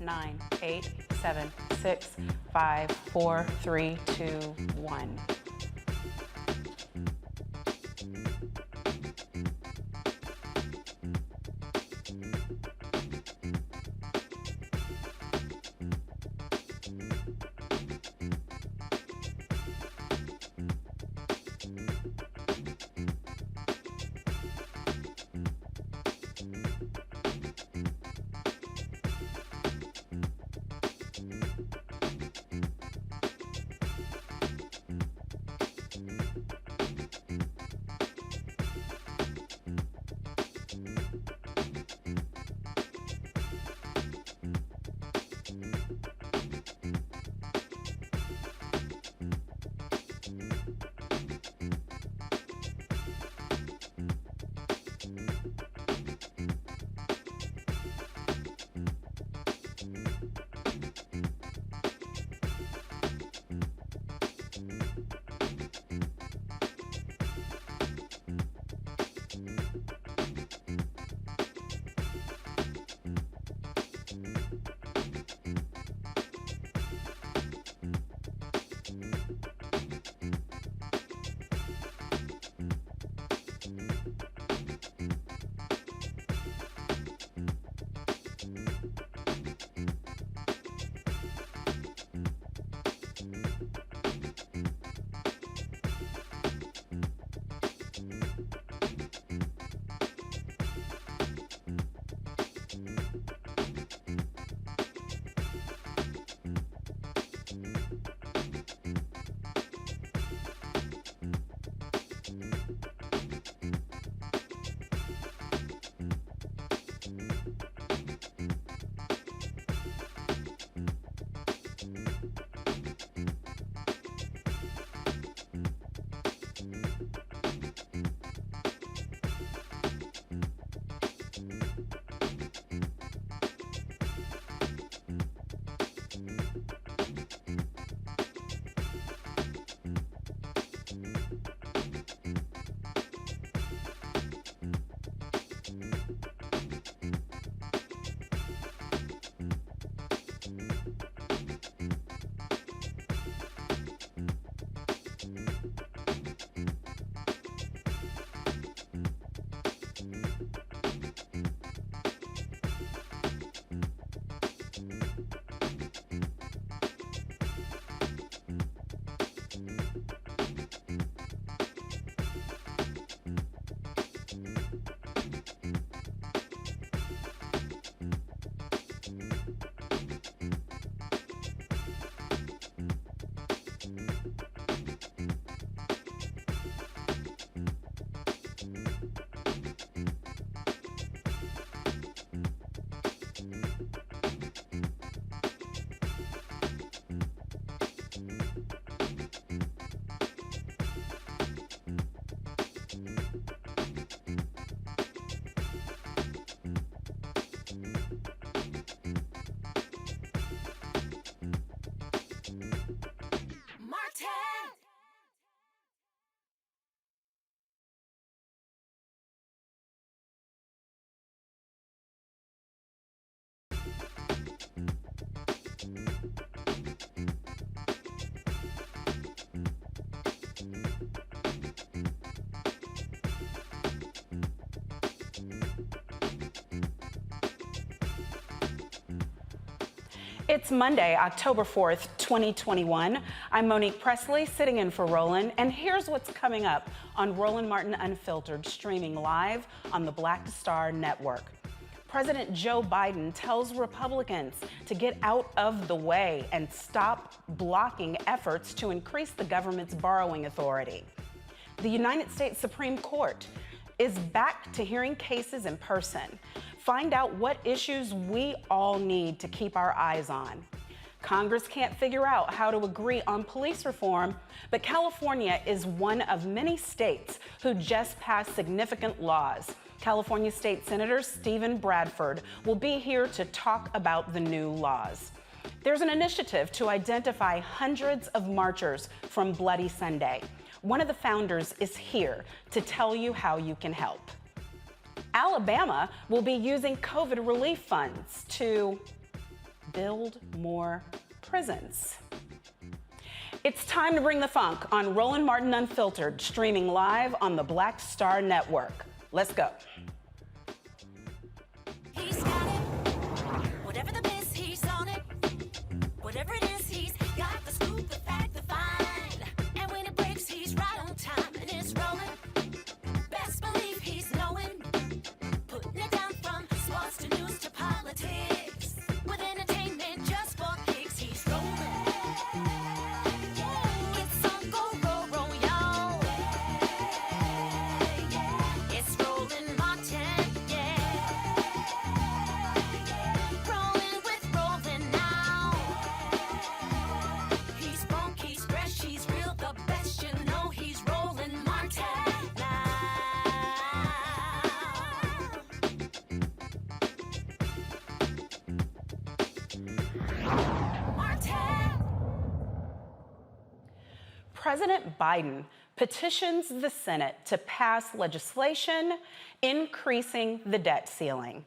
9, 8, 7, 6, 5, 4, 3, 2, 1. It's Monday, October 4th, 2021. I'm Monique Presley, sitting in for Roland, and here's what's coming up on Roland Martin Unfiltered, streaming live on the Black Star Network. President Joe Biden tells Republicans to get out of the way and stop blocking efforts to increase the government's borrowing authority. The United States Supreme Court is back to hearing cases in person. Find out what issues we all need to keep our eyes on. Congress can't figure out how to agree on police reform, but California is one of many states who just passed significant laws. California State Senator Stephen Bradford will be here to talk about the new laws. There's an initiative to identify hundreds of marchers from Bloody Sunday. One of the founders is here to tell you how you can help. Alabama will be using COVID relief funds to build more prisons. It's time to bring the funk on Roland Martin Unfiltered, streaming live on the Black Star Network. Let's go. He's got it. Whatever the miss, he's on it. Whatever it is, he's got the scoop, the fact, the find. And when it breaks, he's right on time and it's rolling. Best believe he's knowing. Putting it down from sports to news to politics. With entertainment just for kicks, he's rolling. It's on Go Roll, y'all. It's Roland Martin, yeah. Rolling with Roland now. He's funk, he's fresh, he's real, the best, you know he's Roland Martin now. Martin. President Biden petitions the Senate to pass legislation increasing the debt ceiling.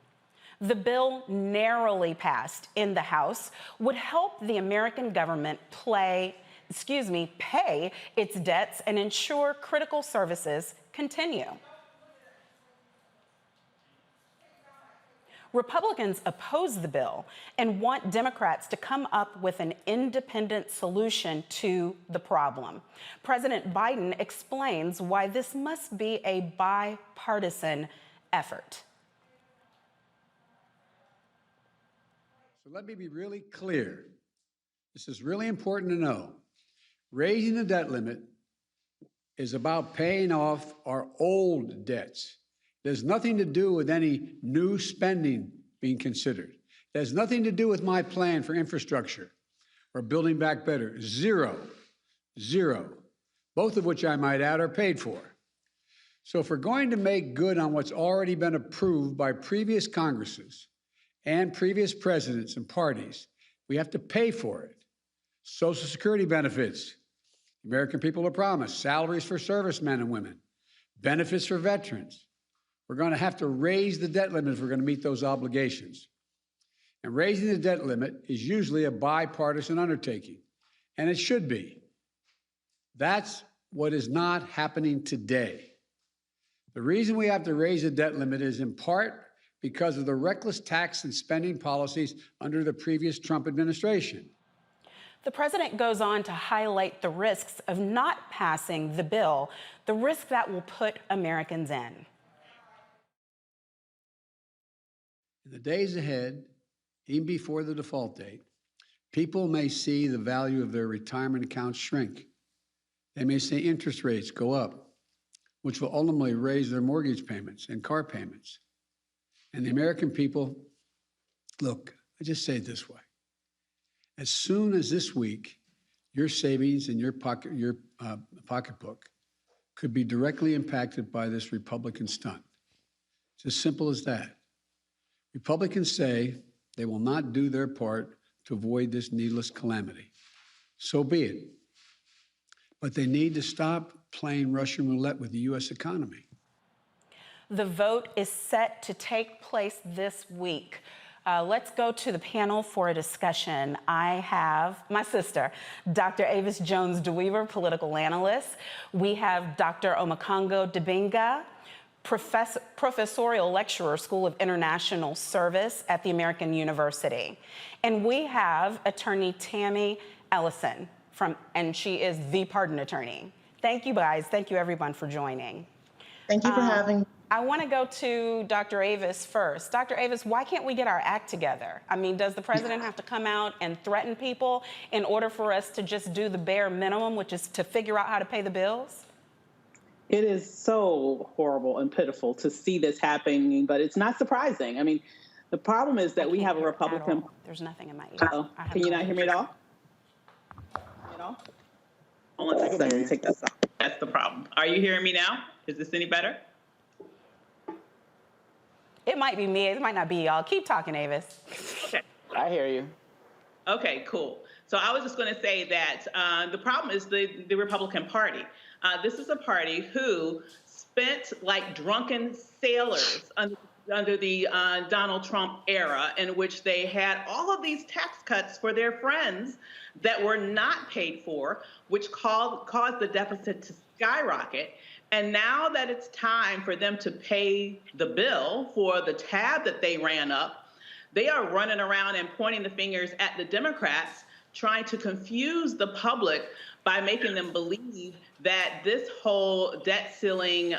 The bill, narrowly passed in the House, would help the American government pay its debts and ensure critical services continue. Republicans oppose the bill and want Democrats to come up with an independent solution to the problem. President Biden explains why this must be a bipartisan effort. So let me be really clear. This is really important to know. Raising the debt limit is about paying off our old debts. There's nothing to do with any new spending being considered. It has nothing to do with my plan for infrastructure or building back better. Zero. Both of which I might add are paid for. So if we're going to make good on what's already been approved by previous Congresses and previous presidents and parties, we have to pay for it. Social Security benefits, the American people are promised, salaries for servicemen and women, benefits for veterans. We're going to have to raise the debt limit if we're going to meet those obligations. And raising the debt limit is usually a bipartisan undertaking, and it should be. That's what is not happening today. The reason we have to raise the debt limit is in part because of the reckless tax and spending policies under the previous Trump administration. The president goes on to highlight the risks of not passing the bill, the risk that will put Americans in. In the days ahead, even before the default date, people may see the value of their retirement accounts shrink. They may see interest rates go up, which will ultimately raise their mortgage payments and car payments. And the American people, look, I just say it this way. As soon as this week, your savings and your pocketbook could be directly impacted by this Republican stunt. It's as simple as that. Republicans say they will not do their part to avoid this needless calamity. So be it. But they need to stop playing Russian roulette with the U.S. economy. The vote is set to take place this week. Let's go to the panel for a discussion. I have my sister, Dr. Avis Jones-DeWeaver, political analyst. We have Dr. Omokongo Dibinga, professorial lecturer, School of International Service at the American University. And we have attorney Tammy Ellison, and she is the pardon attorney. Thank you guys. Thank you everyone for joining. Thank you for having me. I want to go to Dr. Avis first. Dr. Avis, why can't we get our act together? I mean, does the president have to come out and threaten people in order for us to just do the bare minimum, which is to figure out how to pay the bills? It is so horrible and pitiful to see this happening, but it's not surprising. I mean, the problem is that we have a Republican. There's nothing in my ear. Can you not hear me at all? Hold on a second. Take this off. That's the problem. Are you hearing me now? Is this any better? It might be me. It might not be y'all. Keep talking, Avis. Okay. I hear you. Okay, cool. So I was just going to say that the problem is the Republican Party. This is a party who spent like drunken sailors under the under the Donald Trump era, in which they had all of these tax cuts for their friends that were not paid for, which caused the deficit to skyrocket. And now that it's time for them to pay the bill for the tab that they ran up, they are running around and pointing the fingers at the Democrats, trying to confuse the public by making them believe that this whole debt ceiling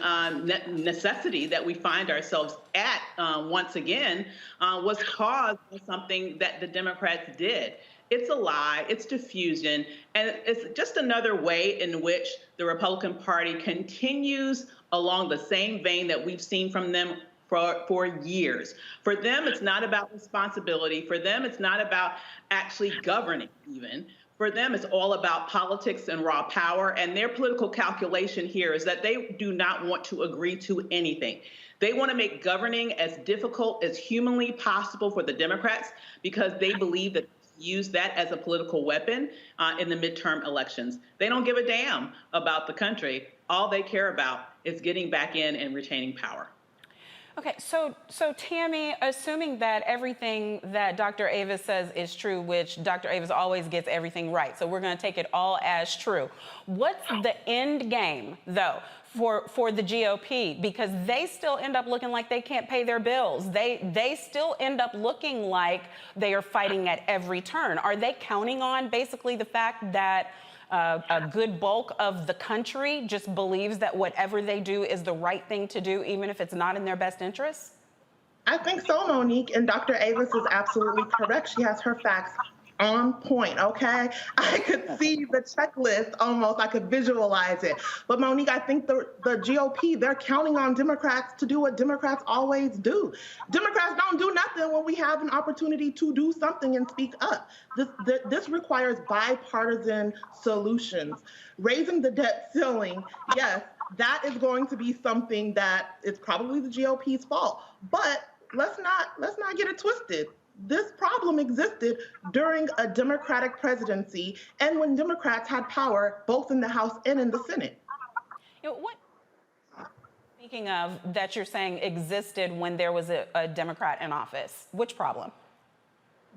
necessity that we find ourselves at once again was caused by something that the Democrats did. It's a lie, it's diffusion, and it's just another way in which the Republican Party continues along the same vein that we've seen from them for years. For them, it's not about responsibility. For them, it's not about actually governing even. For them, it's all about politics and raw power. And their political calculation here is that they do not want to agree to anything. They want to make governing as difficult as humanly possible for the Democrats because they believe that use that as a political weapon in the midterm elections. They don't give a damn about the country. All they care about is getting back in and retaining power. Okay, so Tammy, assuming that everything that Dr. Avis says is true, which Dr. Avis always gets everything right, so we're going to take it all as true. What's the end game, though, for the GOP? Because they still end up looking like they can't pay their bills. They still end up looking like they are fighting at every turn. Are they counting on basically the fact that a good bulk of the country just believes that whatever they do is the right thing to do, even if it's not in their best interests? I think so, Monique, and Dr. Avis is absolutely correct. She has her facts on point, okay? I could see the checklist almost, I could visualize it. But Monique, I think the GOP, they're counting on Democrats to do what Democrats always do. Democrats don't do nothing when we have an opportunity to do something and speak up. This requires bipartisan solutions. Raising the debt ceiling, yes, that is going to be something that is probably the GOP's fault. But let's not get it twisted. This problem existed during a Democratic presidency and when Democrats had power both in the House and in the Senate. You know, what, speaking of, that you're saying existed when there was a Democrat in office, which problem?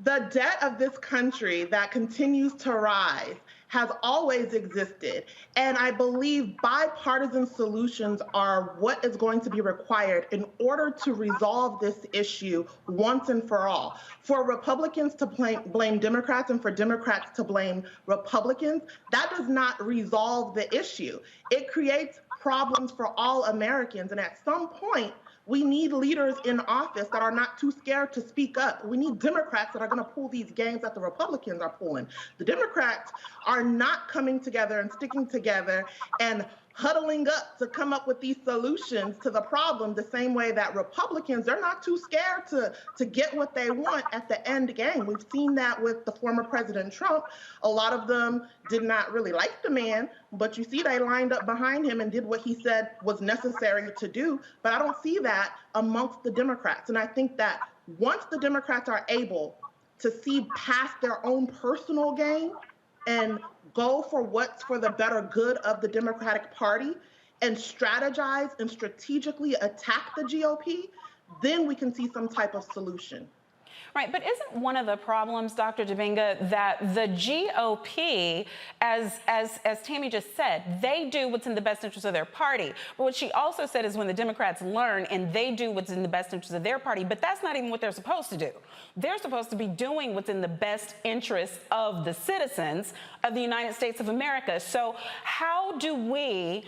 The debt of this country that continues to rise has always existed. And I believe bipartisan solutions are what is going to be required in order to resolve this issue once and for all. For Republicans to blame Democrats and for Democrats to blame Republicans, that does not resolve the issue. It creates problems for all Americans. And at some point, we need leaders in office that are not too scared to speak up. We need Democrats that are going to pull these games that the Republicans are pulling. The Democrats are not coming together and sticking together and huddling up to come up with these solutions to the problem the same way that Republicans, they're not too scared to get what they want at the end game. We've seen that with the former President Trump. A lot of them did not really like the man, but you see they lined up behind him and did what he said was necessary to do. But I don't see that amongst the Democrats. And I think that once the Democrats are able to see past their own personal gain and go for what's for the better good of the Democratic Party and strategize and strategically attack the GOP, then we can see some type of solution. Right, but isn't one of the problems, Dr. Dibinga, that the GOP, as Tammy just said, they do what's in the best interest of their party. But what she also said is when the Democrats learn and they do what's in the best interest of their party, but that's not even what they're supposed to do. They're supposed to be doing what's in the best interest of the citizens of the United States of America. So how do we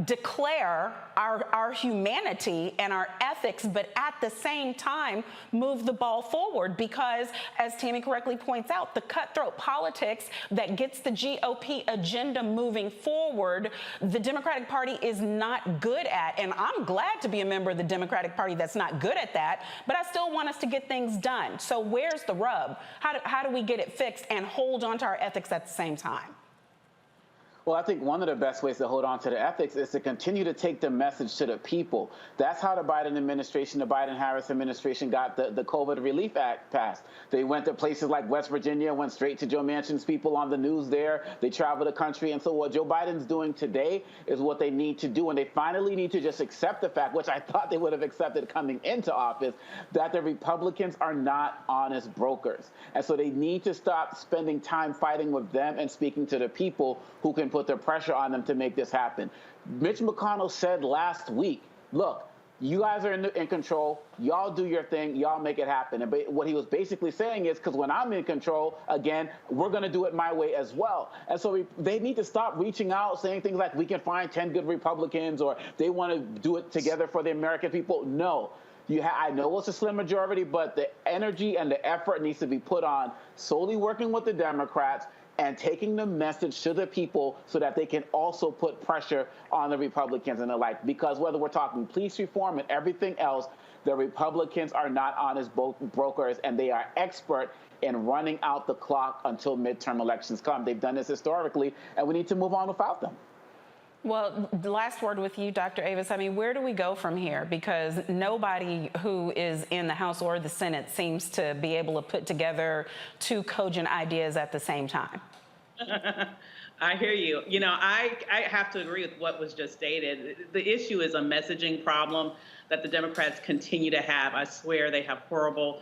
declare our humanity and our ethics, but at the same time move the ball forward? Because, as Tammy correctly points out, the cutthroat politics that gets the GOP agenda moving forward, the Democratic Party is not good at. And I'm glad to be a member of the Democratic Party that's not good at that, but I still want us to get things done. So where's the rub? How do we get it fixed and hold on to our ethics at the same time? Well, I think one of the best ways to hold on to the ethics is to continue to take the message to the people. That's how the Biden administration, the Biden-Harris administration got the COVID Relief Act passed. They went to places like West Virginia, went straight to Joe Manchin's people on the news there. They traveled the country. And so what Joe Biden's doing today is what they need to do. And they finally need to just accept the fact, which I thought they would have accepted coming into office, that the Republicans are not honest brokers. And so they need to stop spending time fighting with them and speaking to the people who can put the pressure on them to make this happen. Mitch McConnell said last week, look, you guys are in control. Y'all do your thing. Y'all make it happen. And what he was basically saying is, because when I'm in control, again, we're going to do it my way as well. And so they need to stop reaching out, saying things like, we can find 10 good Republicans, or they want to do it together for the American people. No. I know it's a slim majority, but the energy and the effort needs to be put on solely working with the Democrats and taking the message to the people so that they can also put pressure on the Republicans and the like. Because whether we're talking police reform and everything else, the Republicans are not honest brokers, and they are expert in running out the clock until midterm elections come. They've done this historically, and we need to move on without them. Well, the last word with you, Dr. Avis. I mean, where do we go from here? Because nobody who is in the House or the Senate seems to be able to put together two cogent ideas at the same time. I hear you. You know, I have to agree with what was just stated. The issue is a messaging problem that the Democrats continue to have. I swear they have horrible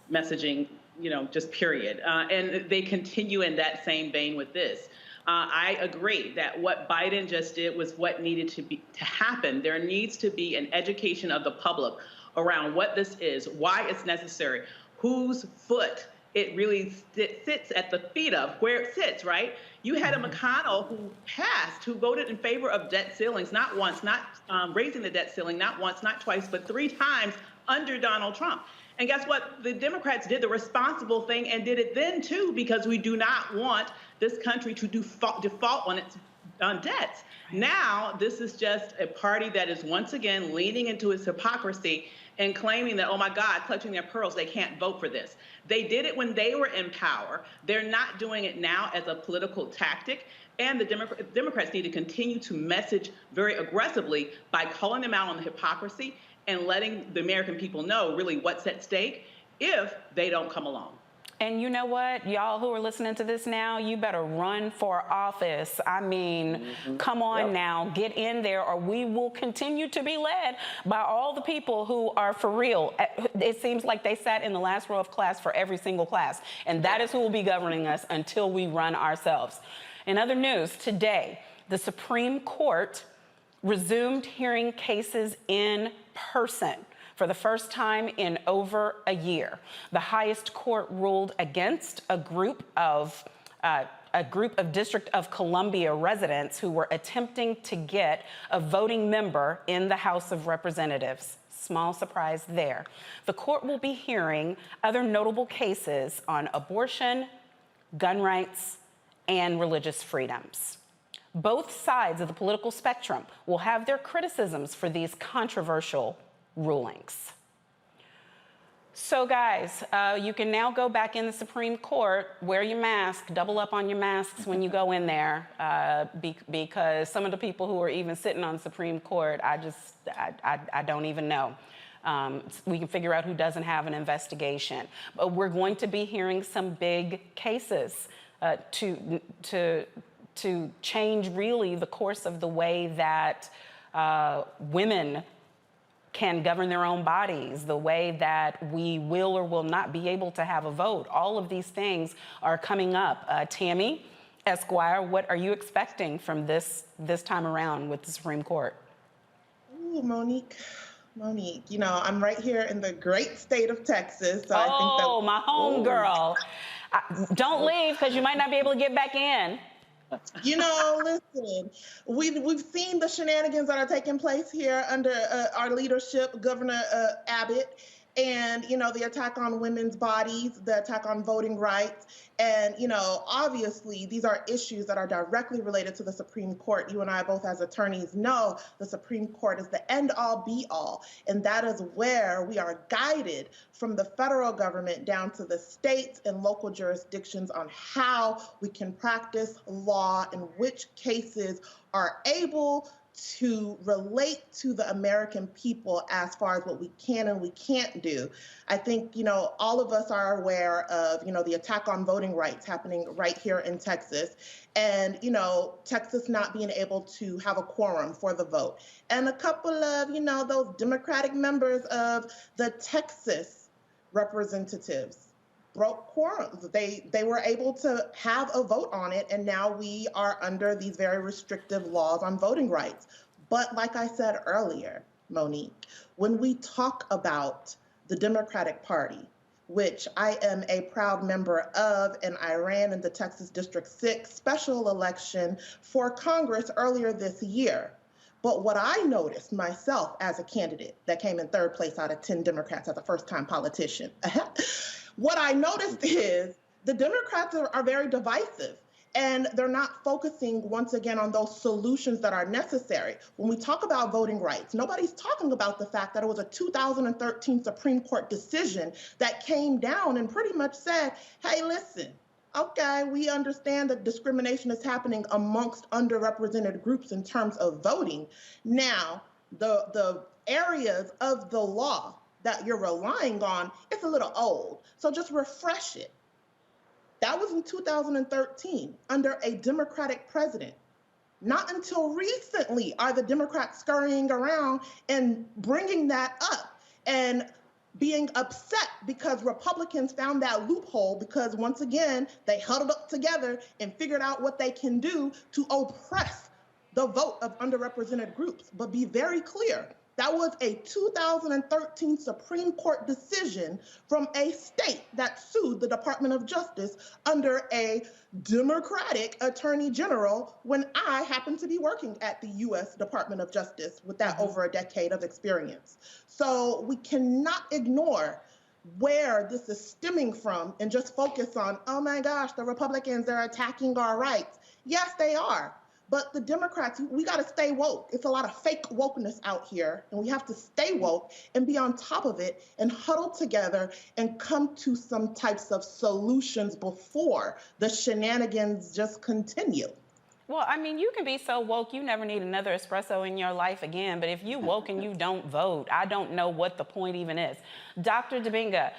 messaging, you know, just period. And they continue in that same vein with this. I agree that what Biden just did was what needed to happen. There needs to be an education of the public around what this is, why it's necessary, whose foot it really sits at the feet of, where it sits, right? You had a McConnell who passed, who voted in favor of debt ceilings, not once, not raising the debt ceiling, not once, not twice, but 3 times under Donald Trump. And guess what? The Democrats did the responsible thing and did it then, too, because we do not want this country to default on its debts. Now, this is just a party that is once again leaning into its hypocrisy and claiming that, oh, my God, clutching their pearls, they can't vote for this. They did it when they were in power. They're not doing it now as a political tactic. And the Democrats need to continue to message very aggressively by calling them out on the hypocrisy and letting the American people know really what's at stake if they don't come along. And you know what, y'all who are listening to this now, you better run for office. I mean, come on now, get in there, or we will continue to be led by all the people who are for real. It seems like they sat in the last row of class for every single class, and that is who will be governing us until we run ourselves. In other news, today, the Supreme Court resumed hearing cases in person for the first time in over a year. The highest court ruled against a group of District of Columbia residents who were attempting to get a voting member in the House of Representatives. Small surprise there. The court will be hearing other notable cases on abortion, gun rights, and religious freedoms. Both sides of the political spectrum will have their criticisms for these controversial rulings. So guys, you can now go back in the Supreme Court, wear your mask, double up on your masks when you go in there, because some of the people who are even sitting on the Supreme Court, I don't even know. We can figure out who doesn't have an investigation. But we're going to be hearing some big cases to change really the course of the way that women can govern their own bodies, the way that we will or will not be able to have a vote. All of these things are coming up. Tammy Esquire, what are you expecting from this time around with the Supreme Court? Ooh, Monique, you know, I'm right here in the great state of Texas. So I think that, my home girl. Don't leave, because you might not be able to get back in. You know, listen, we've seen the shenanigans that are taking place here under our leadership, Governor Abbott, and, the attack on women's bodies, the attack on voting rights. And, obviously, these are issues that are directly related to the Supreme Court. You and I, both as attorneys, know the Supreme Court is the end-all, be-all. And that is where we are guided from the federal government down to the states and local jurisdictions on how we can practice law and which cases are able to relate to the American people as far as what we can and we can't do. I think, all of us are aware of, the attack on voting rights happening right here in Texas, and, Texas not being able to have a quorum for the vote. And a couple of, those Democratic members of the Texas representatives broke quorums. They were able to have a vote on it, and now we are under these very restrictive laws on voting rights. But like I said earlier, Monique, when we talk about the Democratic Party, which I am a proud member of, and I ran in the Texas District 6 special election for Congress earlier this year. But what I noticed myself as a candidate that came in third place out of 10 Democrats as a first-time politician, what I noticed is the Democrats are very divisive, and they're not focusing, once again, on those solutions that are necessary. When we talk about voting rights, nobody's talking about the fact that it was a 2013 Supreme Court decision that came down and pretty much said, hey, listen, okay, we understand that discrimination is happening amongst underrepresented groups in terms of voting. Now, the areas of the law that you're relying on, it's a little old. So just refresh it. That was in 2013 under a Democratic president. Not until recently are the Democrats scurrying around and bringing that up and being upset because Republicans found that loophole because, once again, they huddled up together and figured out what they can do to oppress the vote of underrepresented groups. But be very clear, that was a 2013 Supreme Court decision from a state that sued the Department of Justice under a Democratic Attorney General when I happened to be working at the U.S. Department of Justice with that over a decade of experience. So we cannot ignore where this is stemming from and just focus on, oh my gosh, the Republicans are attacking our rights. Yes, they are. But the Democrats, we got to stay woke. It's a lot of fake wokeness out here, and we have to stay woke and be on top of it and huddle together and come to some types of solutions before the shenanigans just continue. Well, I mean, you can be so woke, you never need another espresso in your life again. But if you woke and you don't vote, I don't know what the point even is. Dr. Dibinga,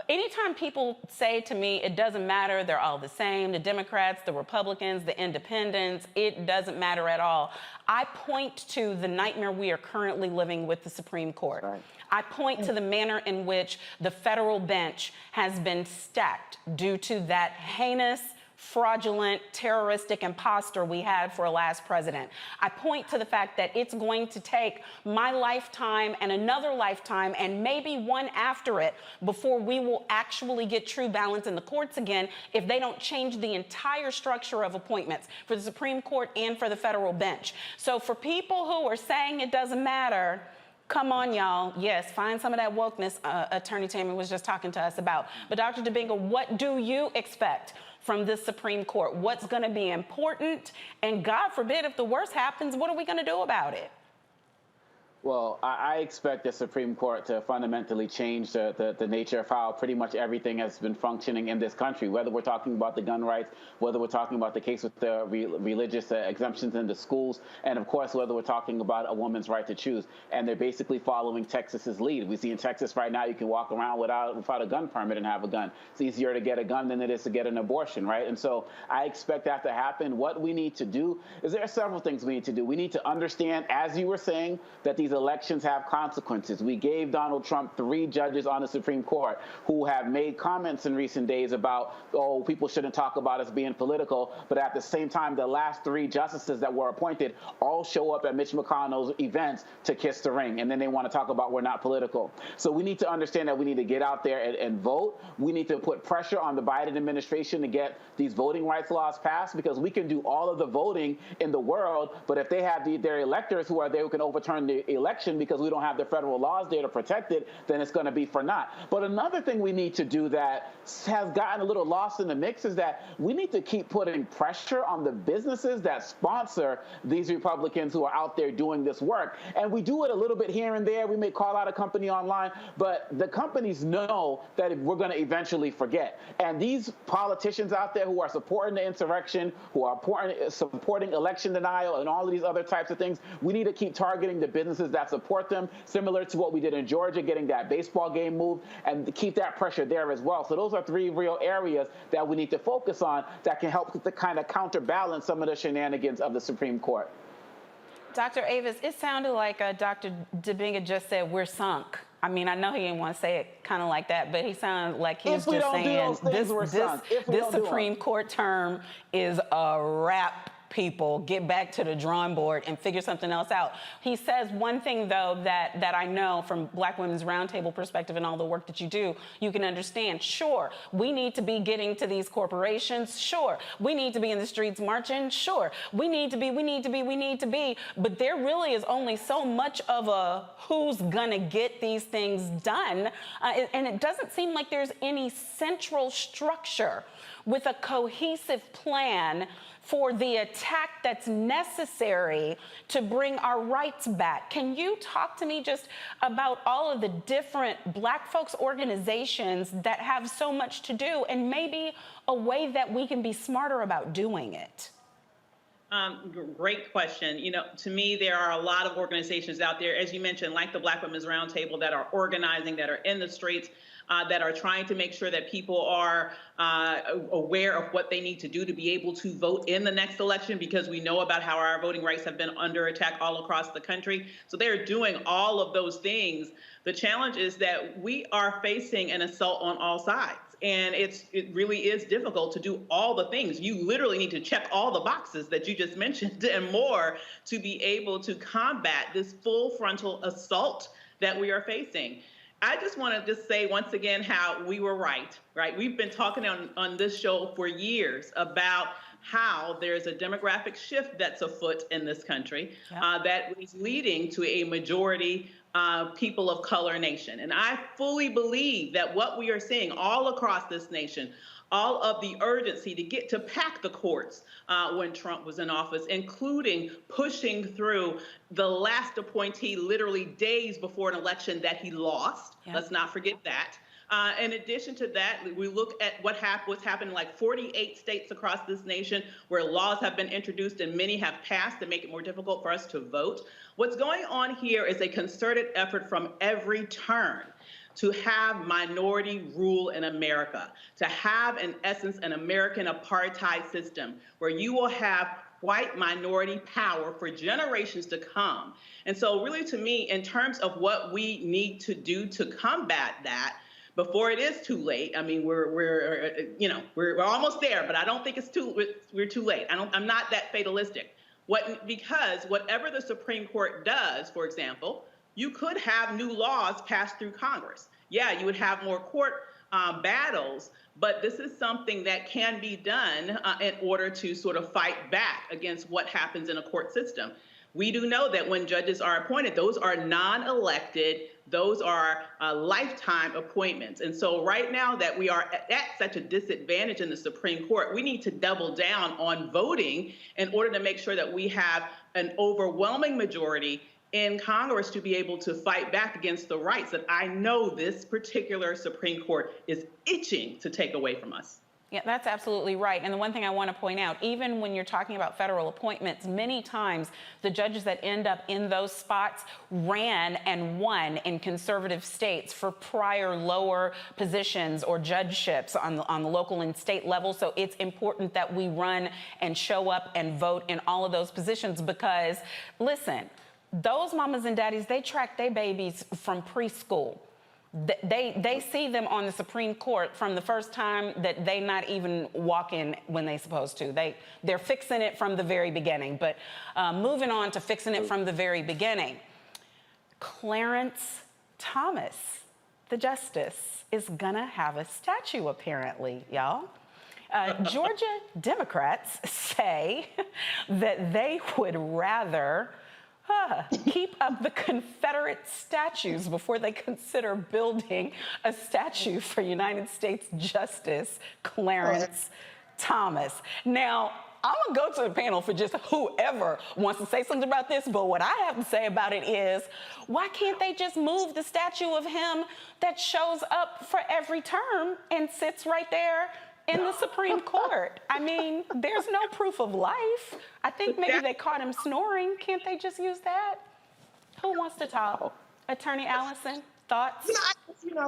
anytime people say to me, it doesn't matter, they're all the same, the Democrats, the Republicans, the independents, it doesn't matter at all. I point to the nightmare we are currently living with the Supreme Court. Right. I point to the manner in which the federal bench has been stacked due to that heinous, fraudulent, terroristic imposter we had for a last president. I point to the fact that it's going to take my lifetime and another lifetime and maybe one after it before we will actually get true balance in the courts again if they don't change the entire structure of appointments for the Supreme Court and for the federal bench. So for people who are saying it doesn't matter, come on, y'all. Yes, find some of that wokeness Attorney Tammy was just talking to us about. But Dr. Dibinga, what do you expect from this Supreme Court? What's going to be important? And God forbid, if the worst happens, what are we going to do about it? Well, I expect the Supreme Court to fundamentally change the nature of how pretty much everything has been functioning in this country, whether we're talking about the gun rights, whether we're talking about the case with the religious exemptions in the schools, and of course, whether we're talking about a woman's right to choose. And they're basically following Texas's lead. We see in Texas right now, you can walk around without a gun permit and have a gun. It's easier to get a gun than it is to get an abortion, right? And so I expect that to happen. What we need to do is there are several things we need to do. We need to understand, as you were saying, that these elections have consequences. We gave Donald Trump 3 judges on the Supreme Court who have made comments in recent days about, oh, people shouldn't talk about us being political, but at the same time, the last 3 justices that were appointed all show up at Mitch McConnell's events to kiss the ring, and then they want to talk about we're not political. So we need to understand that we need to get out there and vote. We need to put pressure on the Biden administration to get these voting rights laws passed, because we can do all of the voting in the world, but if they have their electors who are there who can overturn the election because we don't have the federal laws there to protect it, then it's going to be for naught. But another thing we need to do that has gotten a little lost in the mix is that we need to keep putting pressure on the businesses that sponsor these Republicans who are out there doing this work. And we do it a little bit here and there. We may call out a company online, but the companies know that we're going to eventually forget. And these politicians out there who are supporting the insurrection, who are supporting election denial and all of these other types of things, we need to keep targeting the businesses that support them, similar to what we did in Georgia, getting that baseball game moved, and keep that pressure there as well. So those are three real areas that we need to focus on that can help to kind of counterbalance some of the shenanigans of the Supreme Court. Dr. Avis, it sounded like Dr. Dibinga just said we're sunk. I mean, I know he didn't want to say it kind of like that, but he sounded like he was just saying this Supreme Court term is a wrap. People get back to the drawing board and figure something else out. He says one thing, though, that I know from Black Women's Roundtable perspective and all the work that you do, you can understand. Sure, we need to be getting to these corporations. Sure, we need to be in the streets marching. Sure, we need to be. But there really is only so much of a who's gonna get these things done. And it doesn't seem like there's any central structure with a cohesive plan for the attack that's necessary to bring our rights back. Can you talk to me just about all of the different Black folks organizations that have so much to do and maybe a way that we can be smarter about doing it? Great question. You know, to me, there are a lot of organizations out there, as you mentioned, like the Black Women's Roundtable, that are organizing, that are in the streets, that are trying to make sure that people are aware of what they need to do to be able to vote in the next election, because we know about how our voting rights have been under attack all across the country. So they're doing all of those things. The challenge is that we are facing an assault on all sides. And it really is difficult to do all the things. You literally need to check all the boxes that you just mentioned and more to be able to combat this full frontal assault that we are facing. I just want to just say once again how we were right? We've been talking on this show for years about how there's a demographic shift that's afoot in this country that is leading to a majority people of color nation. And I fully believe that what we are seeing all across this nation, all of the urgency to get to pack the courts when Trump was in office, including pushing through the last appointee literally days before an election that he lost. Let's not forget that. In addition to that, we look at what's happened in like 48 states across this nation where laws have been introduced and many have passed to make it more difficult for us to vote. What's going on here is a concerted effort from every turn to have minority rule in America, to have, in essence, an American apartheid system where you will have white minority power for generations to come. And so really, to me, in terms of what we need to do to combat that, before it is too late. I mean, we're almost there, but I don't think we're too late. I'm not that fatalistic. Because whatever the Supreme Court does, for example, you could have new laws passed through Congress. Yeah, you would have more court battles, but this is something that can be done in order to sort of fight back against what happens in a court system. We do know that when judges are appointed, those are non-elected, those are lifetime appointments. And so right now that we are at such a disadvantage in the Supreme Court, we need to double down on voting in order to make sure that we have an overwhelming majority in Congress to be able to fight back against the rights that I know this particular Supreme Court is itching to take away from us. Yeah, that's absolutely right. And the one thing I want to point out, even when you're talking about federal appointments, many times the judges that end up in those spots ran and won in conservative states for prior lower positions or judgeships on the local and state level. So it's important that we run and show up and vote in all of those positions because, listen, those mamas and daddies, they track their babies from preschool. They see them on the Supreme Court from the first time that they not even walking when they supposed to. They're fixing it from the very beginning. But moving on to fixing it from the very beginning, Clarence Thomas, the justice, is gonna have a statue apparently, y'all. Georgia Democrats say that they would rather Keep up the Confederate statues before they consider building a statue for United States Justice Clarence Thomas. Now, I'm gonna go to the panel for just whoever wants to say something about this, but what I have to say about it is, why can't they just move the statue of him that shows up for every term and sits right there in the Supreme Court? I mean, there's no proof of life. I think maybe they caught him snoring. Can't they just use that? Who wants to talk? Attorney Allison, thoughts?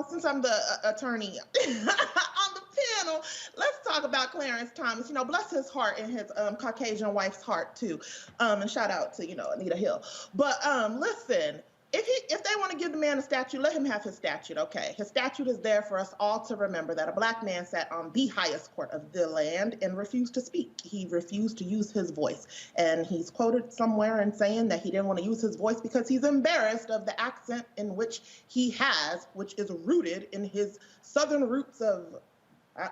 Since I'm the attorney on the panel, let's talk about Clarence Thomas. Bless his heart and his Caucasian wife's heart too. And shout out to Anita Hill. But listen. If they want to give the man a statue, let him have his statue, okay? His statue is there for us all to remember that a Black man sat on the highest court of the land and refused to speak. He refused to use his voice. And he's quoted somewhere in saying that he didn't want to use his voice because he's embarrassed of the accent in which he has, which is rooted in his southern roots of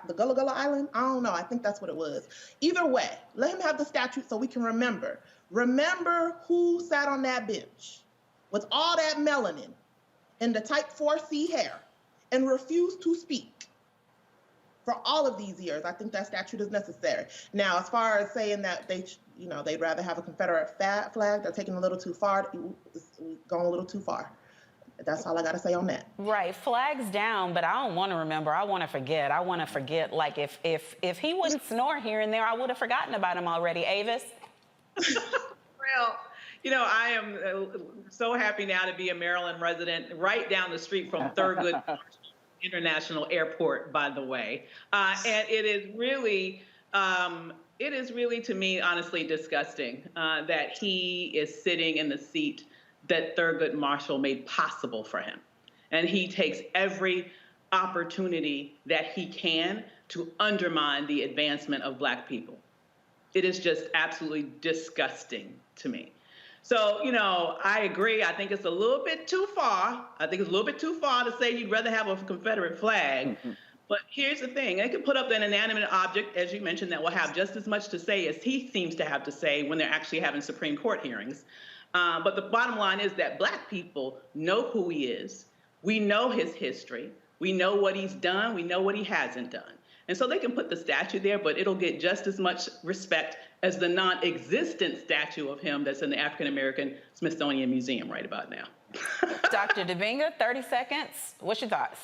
the Gullah Gullah Island. I don't know. I think that's what it was. Either way, let him have the statue so we can remember. Remember who sat on that bench with all that melanin and the type 4C hair and refused to speak for all of these years. I think that statute is necessary. Now, as far as saying that they'd rather have a Confederate flag, they're taking a little too far, going a little too far. That's all I got to say on that. Right, flags down, but I don't want to remember. I want to forget. I want to forget. Like if he wouldn't snore here and there, I would have forgotten about him already. Avis? Well, I am so happy now to be a Maryland resident, right down the street from Thurgood International Airport, by the way. And it is really to me, honestly, disgusting that he is sitting in the seat that Thurgood Marshall made possible for him. And he takes every opportunity that he can to undermine the advancement of Black people. It is just absolutely disgusting to me. So, I agree. I think it's a little bit too far. I think it's a little bit too far to say you'd rather have a Confederate flag. Mm-hmm. But here's the thing. They can put up an inanimate object, as you mentioned, that will have just as much to say as he seems to have to say when they're actually having Supreme Court hearings. But the bottom line is that Black people know who he is. We know his history. We know what he's done. We know what he hasn't done. And so they can put the statue there, but it'll get just as much respect as the non-existent statue of him that's in the African American Smithsonian Museum right about now. Dr. Debinga, 30 seconds. What's your thoughts?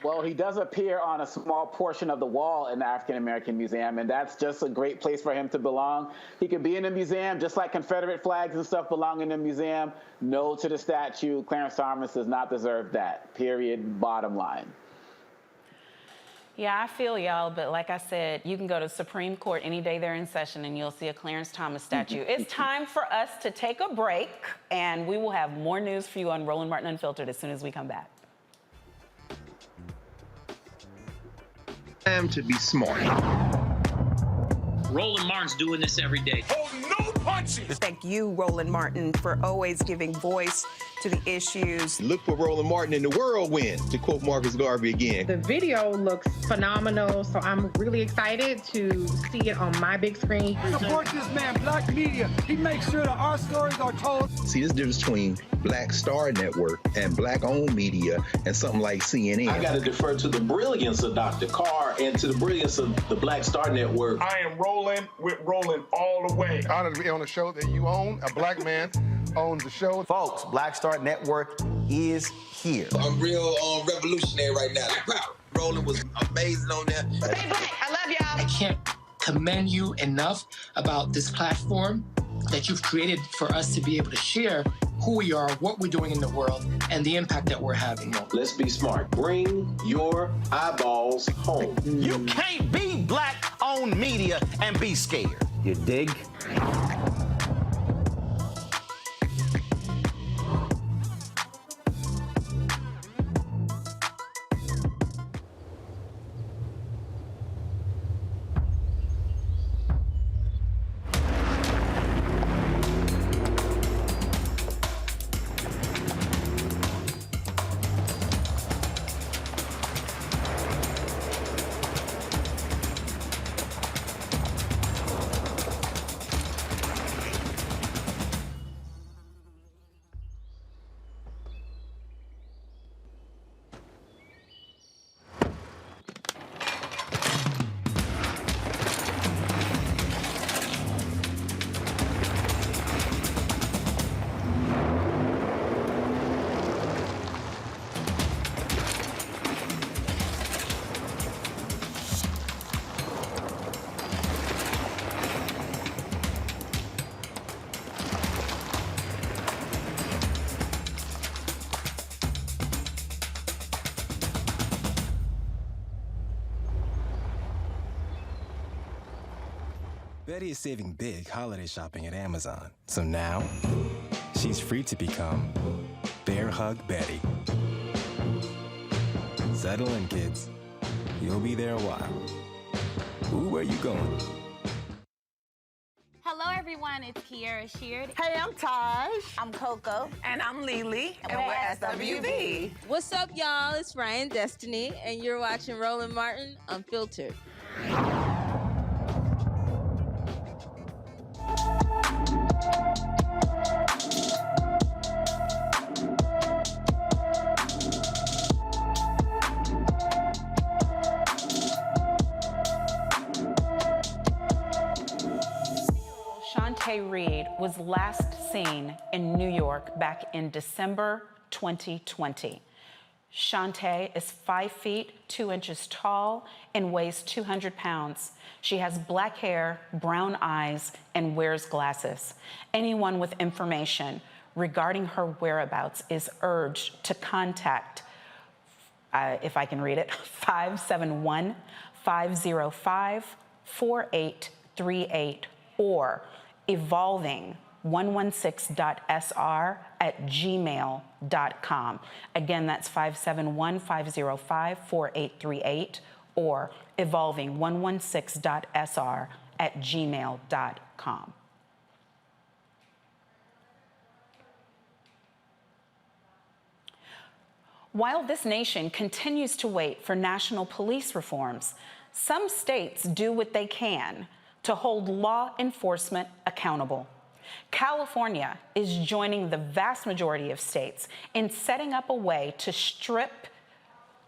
Well, he does appear on a small portion of the wall in the African American Museum, and that's just a great place for him to belong. He could be in the museum, just like Confederate flags and stuff belong in the museum. No to the statue. Clarence Thomas does not deserve that, period, bottom line. Yeah, I feel y'all, but like I said, you can go to the Supreme Court any day they're in session and you'll see a Clarence Thomas statue. It's time for us to take a break, and we will have more news for you on Roland Martin Unfiltered as soon as we come back. Time to be smart. Roland Martin's doing this every day. Oh, no punches! Thank you, Roland Martin, for always giving voice to the issues. Look for Roland Martin in the whirlwind, to quote Marcus Garvey again. The video looks phenomenal, so I'm really excited to see it on my big screen. Support this man, Black media. He makes sure that our stories are told. See, this difference between Black Star Network and Black-owned media and something like CNN. I got to defer to the brilliance of Dr. Carr and to the brilliance of the Black Star Network. I am rolling with Roland all the way. Honored to be on a show that you own. A Black man owns the show. Folks, Black Star Network is here. I'm real revolutionary right now. Roland was amazing on there. Stay Black. I love y'all. I can't commend you enough about this platform that you've created for us to be able to share who we are, what we're doing in the world, and the impact that we're having. Let's be smart. Bring your eyeballs home. You can't be Black-owned media and be scared. You dig? Betty is saving big holiday shopping at Amazon. So now, she's free to become Bear Hug Betty. Settle in, kids. You'll be there a while. Ooh, where you going? Hello, everyone. It's Kiara Sheard. Hey, I'm Taj. I'm Coco. And I'm Lily. And we're SWV. What's up, y'all? It's Ryan Destiny, and you're watching Roland Martin Unfiltered. Shanta Reid was last seen in New York back in December 2020. Shanta is 5 feet 2 inches tall and weighs 200 pounds. She has black hair, brown eyes, and wears glasses. Anyone with information regarding her whereabouts is urged to contact, if I can read it, 571-505-4838 or evolving116.sr@gmail.com. Again, that's 571-505-4838 or evolving116.sr@gmail.com. While this nation continues to wait for national police reforms, some states do what they can to hold law enforcement accountable. California is joining the vast majority of states in setting up a way to strip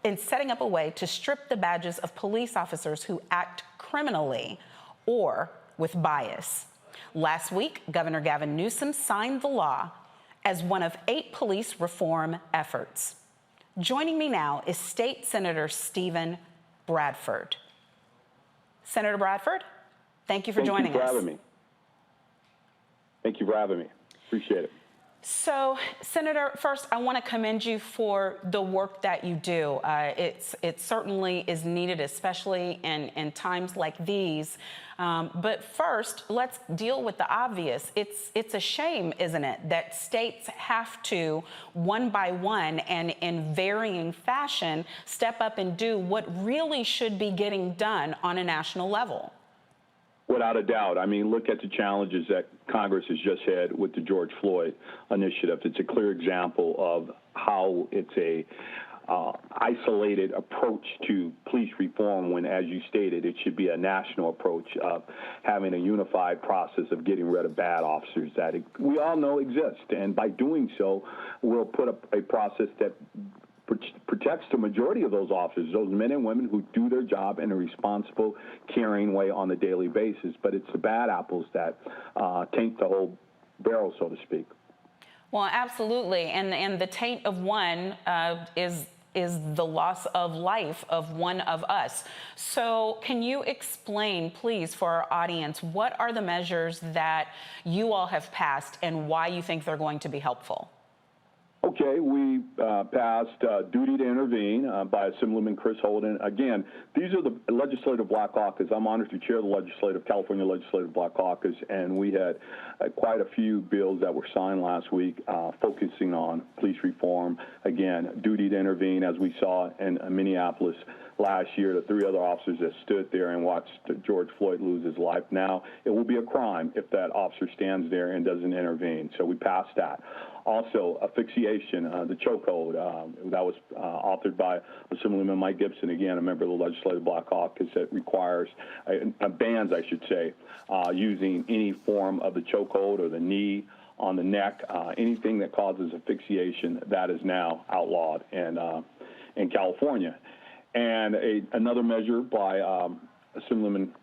the badges of police officers who act criminally or with bias. Last week, Governor Gavin Newsom signed the law as one of 8 police reform efforts. Joining me now is State Senator Stephen Bradford. Senator Bradford? Thank you for joining us. Thank you for having me. Thank you for having me. Appreciate it. So, Senator, first, I want to commend you for the work that you do. It certainly is needed, especially in times like these. But first, let's deal with the obvious. It's a shame, isn't it, that states have to, one by one and in varying fashion, step up and do what really should be getting done on a national level. Without a doubt. I mean, look at the challenges that Congress has just had with the George Floyd initiative. It's a clear example of how it's a isolated approach to police reform when, as you stated, it should be a national approach of having a unified process of getting rid of bad officers that we all know exist. And by doing so, we'll put up a process that protects the majority of those officers, those men and women who do their job in a responsible, caring way on a daily basis. But it's the bad apples that taint the whole barrel, so to speak. Well, absolutely. And the taint of one is the loss of life of one of us. So can you explain, please, for our audience, what are the measures that you all have passed and why you think they're going to be helpful? Okay, we passed duty to intervene by Assemblyman Chris Holden. Again, these are the Legislative Black Caucus. I'm honored to chair the California Legislative Black Caucus, and we had quite a few bills that were signed last week focusing on police reform. Again, duty to intervene, as we saw in Minneapolis last year, the 3 other officers that stood there and watched George Floyd lose his life. Now, it will be a crime if that officer stands there and doesn't intervene. So we passed that. Also, asphyxiation, the chokehold, that was authored by Assemblyman Mike Gibson, again, a member of the Legislative Black Caucus, that requires, bans, I should say, using any form of the chokehold or the knee on the neck, anything that causes asphyxiation, that is now outlawed in California. And another measure by Assemblyman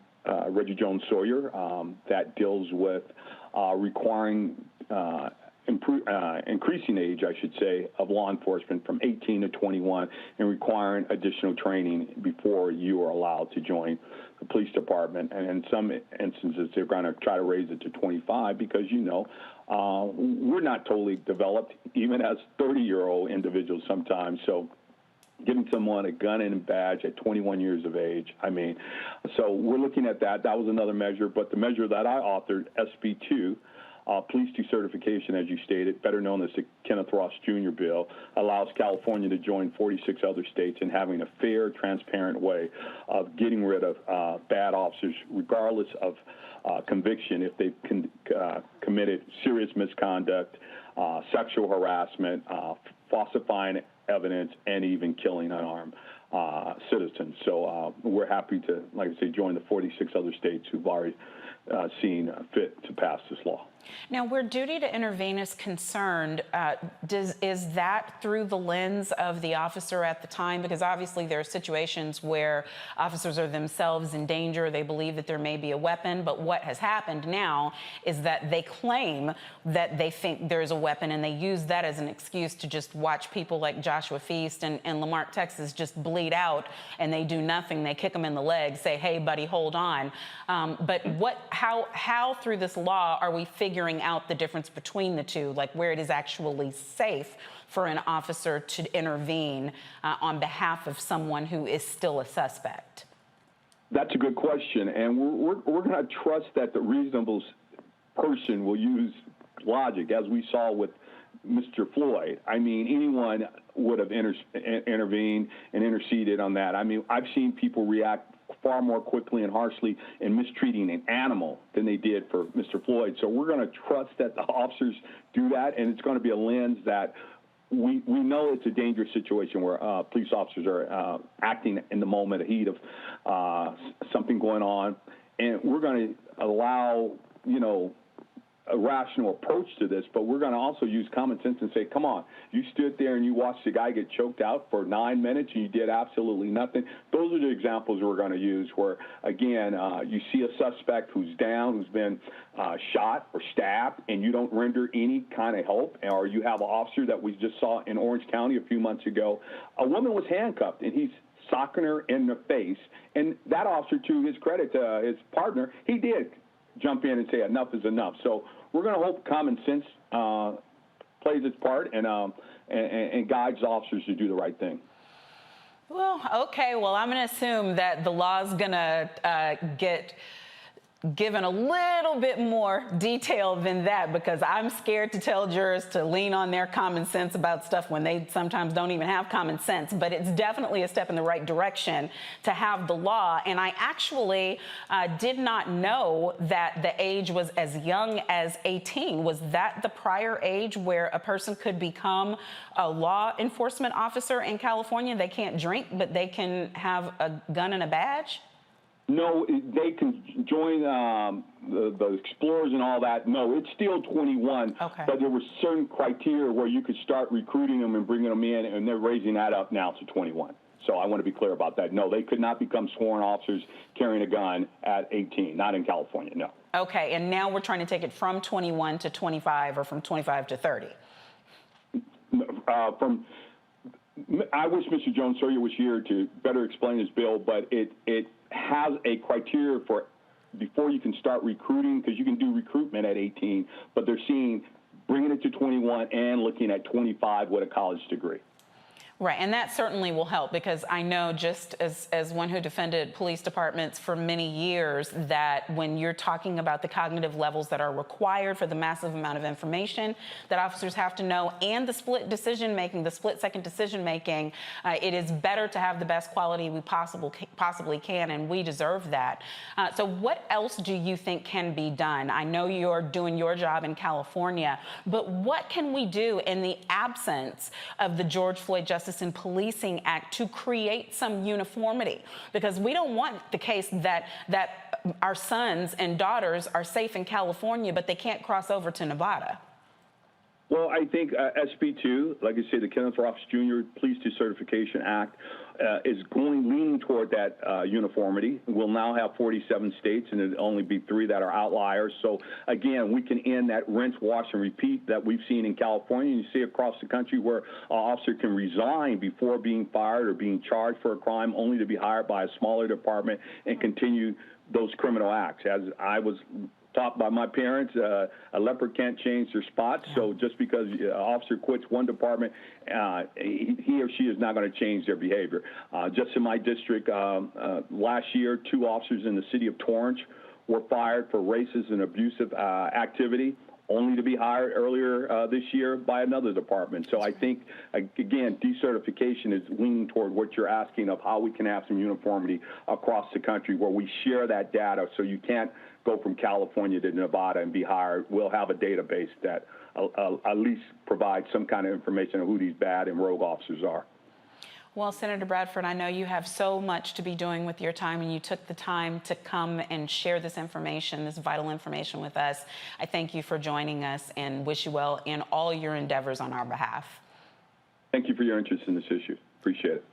Reggie Jones Sawyer that deals with requiring increasing age, I should say, of law enforcement from 18 to 21 and requiring additional training before you are allowed to join the police department. And in some instances, they're going to try to raise it to 25 because, we're not totally developed, even as 30-year-old individuals sometimes. So giving someone a gun and a badge at 21 years of age. I mean, so we're looking at that. That was another measure. But the measure that I authored, SB 2, Police Decertification, as you stated, better known as the Kenneth Ross Jr. bill, allows California to join 46 other states in having a fair, transparent way of getting rid of bad officers, regardless of conviction, if they've committed serious misconduct, sexual harassment, falsifying evidence, and even killing unarmed citizens. So we're happy to, like I say, join the 46 other states who've already seen fit to pass this law. Now, where duty to intervene is concerned, is that through the lens of the officer at the time? Because obviously there are situations where officers are themselves in danger. They believe that there may be a weapon. But what has happened now is that they claim that they think there's a weapon, and they use that as an excuse to just watch people like Joshua Feast and Lamarck, Texas, just bleed out, and they do nothing. They kick them in the leg, say, hey, buddy, hold on. But how through this law are we figuring out the difference between the two, like where it is actually safe for an officer to intervene on behalf of someone who is still a suspect? That's a good question, and we're going to trust that the reasonable person will use logic, as we saw with Mr. Floyd. I mean, anyone would have intervened and interceded on that. I mean, I've seen people react far more quickly and harshly in mistreating an animal than they did for Mr. Floyd. So we're going to trust that the officers do that, and it's going to be a lens that we know it's a dangerous situation where police officers are acting in the moment, the heat of something going on, and we're going to allow, a rational approach to this, but we're going to also use common sense and say, come on, you stood there and you watched the guy get choked out for 9 minutes and you did absolutely nothing. Those are the examples we're going to use where, again, you see a suspect who's down, who's been shot or stabbed, and you don't render any kind of help, or you have an officer that we just saw in Orange County a few months ago. A woman was handcuffed, and he's socking her in the face, and that officer, to his credit, his partner, he did jump in and say enough is enough. So we're going to hope common sense plays its part and guides officers to do the right thing. Well, okay. Well, I'm going to assume that the law's going to get given a little bit more detail than that, because I'm scared to tell jurors to lean on their common sense about stuff when they sometimes don't even have common sense. But it's definitely a step in the right direction to have the law. And I actually did not know that the age was as young as 18. Was that the prior age where a person could become a law enforcement officer in California? They can't drink, but they can have a gun and a badge? No, they can join the Explorers and all that. No, it's still 21. Okay. But there were certain criteria where you could start recruiting them and bringing them in, and they're raising that up now to 21. So I want to be clear about that. No, they could not become sworn officers carrying a gun at 18, not in California, no. Okay, and now we're trying to take it from 21 to 25 or from 25 to 30. I wish Mr. Jones-Sawyer was here to better explain his bill, but it has a criteria for before you can start recruiting, because you can do recruitment at 18, but they're seeing bringing it to 21 and looking at 25 with a college degree. Right, and that certainly will help, because I know, just as one who defended police departments for many years, that when you're talking about the cognitive levels that are required for the massive amount of information that officers have to know, and the split decision-making, the split-second decision-making, it is better to have the best quality we possibly can, and we deserve that. So what else do you think can be done? I know you're doing your job in California, but what can we do in the absence of the George Floyd Justice and Policing Act to create some uniformity? Because we don't want the case that our sons and daughters are safe in California, but they can't cross over to Nevada. Well, I think SB 2, like I say, the Kenneth Ross Jr. Police Decertification Act, is leaning toward that uniformity. We'll now have 47 states, and it'll only be 3 that are outliers. So, again, we can end that rinse, wash, and repeat that we've seen in California. You see across the country where an officer can resign before being fired or being charged for a crime, only to be hired by a smaller department and continue those criminal acts. As I was taught by my parents, a leopard can't change their spots. So just because an officer quits one department, he or she is not going to change their behavior. Just in my district, last year, 2 officers in the city of Torrance were fired for racist and abusive activity, only to be hired earlier this year by another department. So I think, again, decertification is leaning toward what you're asking of how we can have some uniformity across the country where we share that data so you can't go from California to Nevada and be hired. We'll have a database that at least provides some kind of information on who these bad and rogue officers are. Well, Senator Bradford, I know you have so much to be doing with your time, and you took the time to come and share this information, this vital information with us. I thank you for joining us and wish you well in all your endeavors on our behalf. Thank you for your interest in this issue. Appreciate it.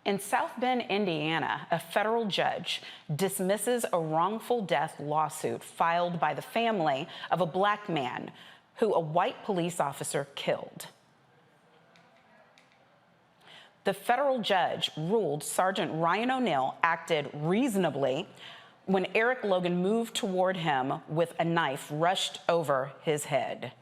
In South Bend, Indiana, a federal judge dismisses a wrongful death lawsuit filed by the family of a black man who a white police officer killed. The federal judge ruled Sergeant Ryan O'Neill acted reasonably when Eric Logan moved toward him with a knife rushed over his head.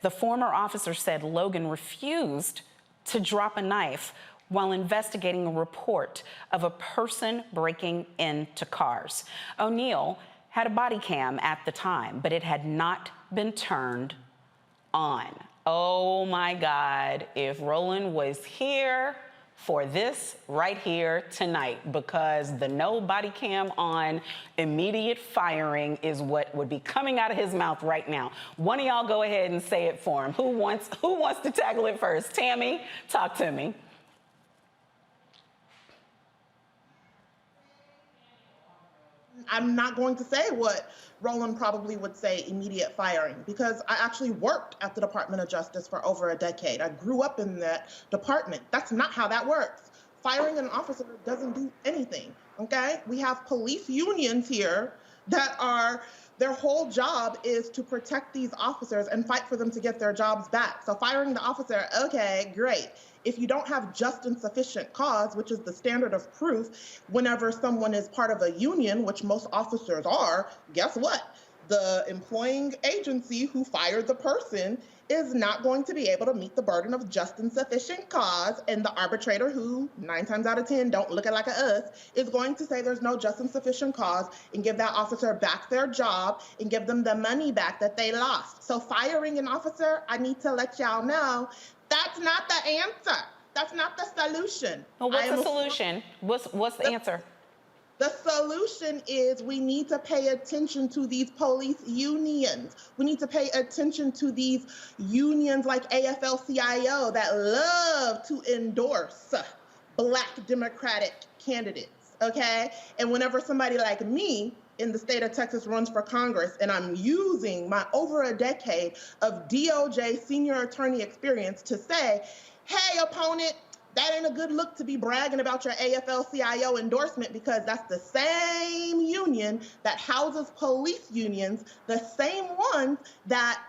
The former officer said Logan refused to drop a knife while investigating a report of a person breaking into cars. O'Neill had a body cam at the time, but it had not been turned on. Oh my God, if Roland was here for this right here tonight, because the no body cam on, immediate firing is what would be coming out of his mouth right now. One of y'all go ahead and say it for him. Who wants to tackle it first? Tammy, talk to me. I'm not going to say what Roland probably would say, immediate firing, because I actually worked at the Department of Justice for over a decade. I grew up in that department. That's not how that works. Firing an officer doesn't do anything, okay? We have police unions here that their whole job is to protect these officers and fight for them to get their jobs back. So firing the officer, okay, great. If you don't have just and sufficient cause, which is the standard of proof, whenever someone is part of a union, which most officers are, guess what? The employing agency who fired the person is not going to be able to meet the burden of just and sufficient cause, and the arbitrator, who 9 times out of 10 don't look at like a us, is going to say there's no just and sufficient cause and give that officer back their job and give them the money back that they lost. So firing an officer, I need to let y'all know, that's not the answer. That's not the solution. Well, what's the solution? What's the answer? The solution is we need to pay attention to these police unions. We need to pay attention to these unions like AFL-CIO that love to endorse Black Democratic candidates, okay? And whenever somebody like me in the state of Texas runs for Congress, and I'm using my over a decade of DOJ senior attorney experience to say, hey, opponent, that ain't a good look to be bragging about your AFL-CIO endorsement, because that's the same union that houses police unions, the same ones that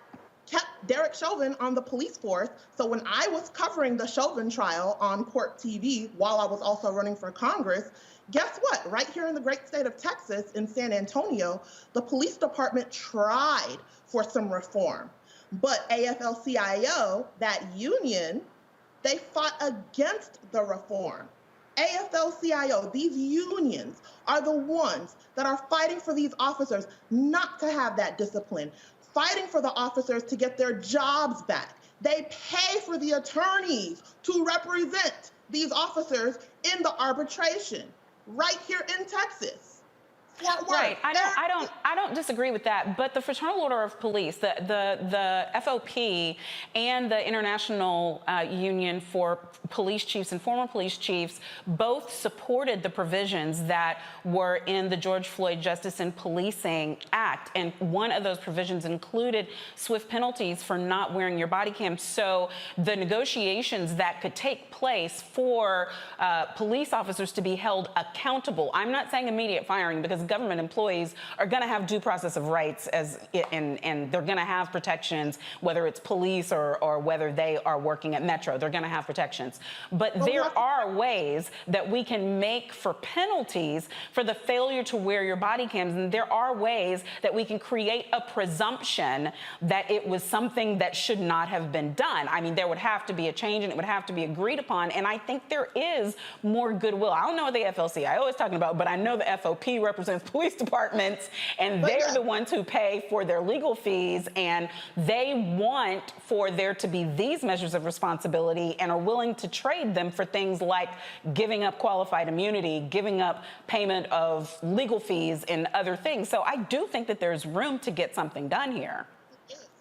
kept Derek Chauvin on the police force. So when I was covering the Chauvin trial on Court TV while I was also running for Congress, guess what? Right here in the great state of Texas, in San Antonio, the police department tried for some reform. But AFL-CIO, that union, they fought against the reform. AFL-CIO, these unions are the ones that are fighting for these officers not to have that discipline, fighting for the officers to get their jobs back. They pay for the attorneys to represent these officers in the arbitration right here in Texas. Right. I don't disagree with that. But the Fraternal Order of Police, the FOP, and the International Union for Police Chiefs and Former Police Chiefs both supported the provisions that were in the George Floyd Justice and Policing Act. And one of those provisions included swift penalties for not wearing your body cam. So the negotiations that could take place for police officers to be held accountable. I'm not saying immediate firing, because government employees are going to have have due process of rights and they're going to have protections, whether it's police or whether they are working at Metro. They're going to have protections. But there are ways that we can make for penalties for the failure to wear your body cams. And there are ways that we can create a presumption that it was something that should not have been done. I mean, there would have to be a change and it would have to be agreed upon. And I think there is more goodwill. I don't know what the FLCIO is talking about, but I know the FOP represents police departments, and they're the ones who pay for their legal fees, and they want for there to be these measures of responsibility and are willing to trade them for things like giving up qualified immunity, giving up payment of legal fees and other things. So I do think that there's room to get something done here.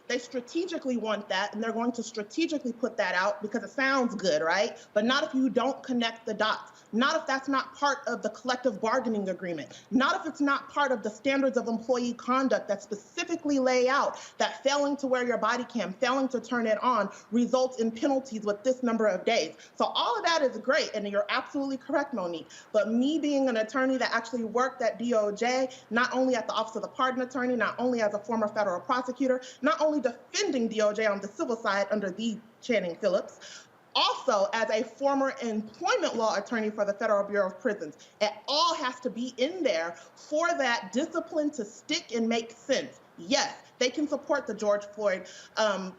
They strategically want that, and they're going to strategically put that out because it sounds good, right? But not if you don't connect the dots. Not if that's not part of the collective bargaining agreement. Not if it's not part of the standards of employee conduct that specifically lay out that failing to wear your body cam, failing to turn it on, results in penalties with this number of days. So all of that is great, and you're absolutely correct, Monique. But me being an attorney that actually worked at DOJ, not only at the Office of the Pardon Attorney, not only as a former federal prosecutor, not only defending DOJ on the civil side under the Channing Phillips, also as a former employment law attorney for the Federal Bureau of Prisons. It all has to be in there for that discipline to stick and make sense. Yes, they can support the George Floyd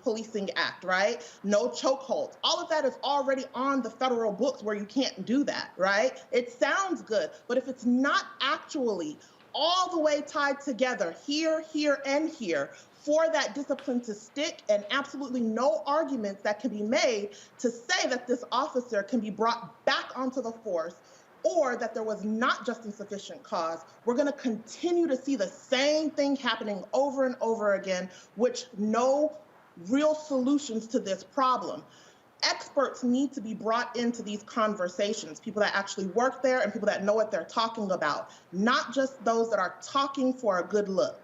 Policing Act, right? No chokeholds. All of that is already on the federal books where you can't do that, right? It sounds good, but if it's not actually all the way tied together here, here, and here, for that discipline to stick, and absolutely no arguments that can be made to say that this officer can be brought back onto the force or that there was not just insufficient cause, we're going to continue to see the same thing happening over and over again, which no real solutions to this problem. Experts need to be brought into these conversations, people that actually work there and people that know what they're talking about, not just those that are talking for a good look.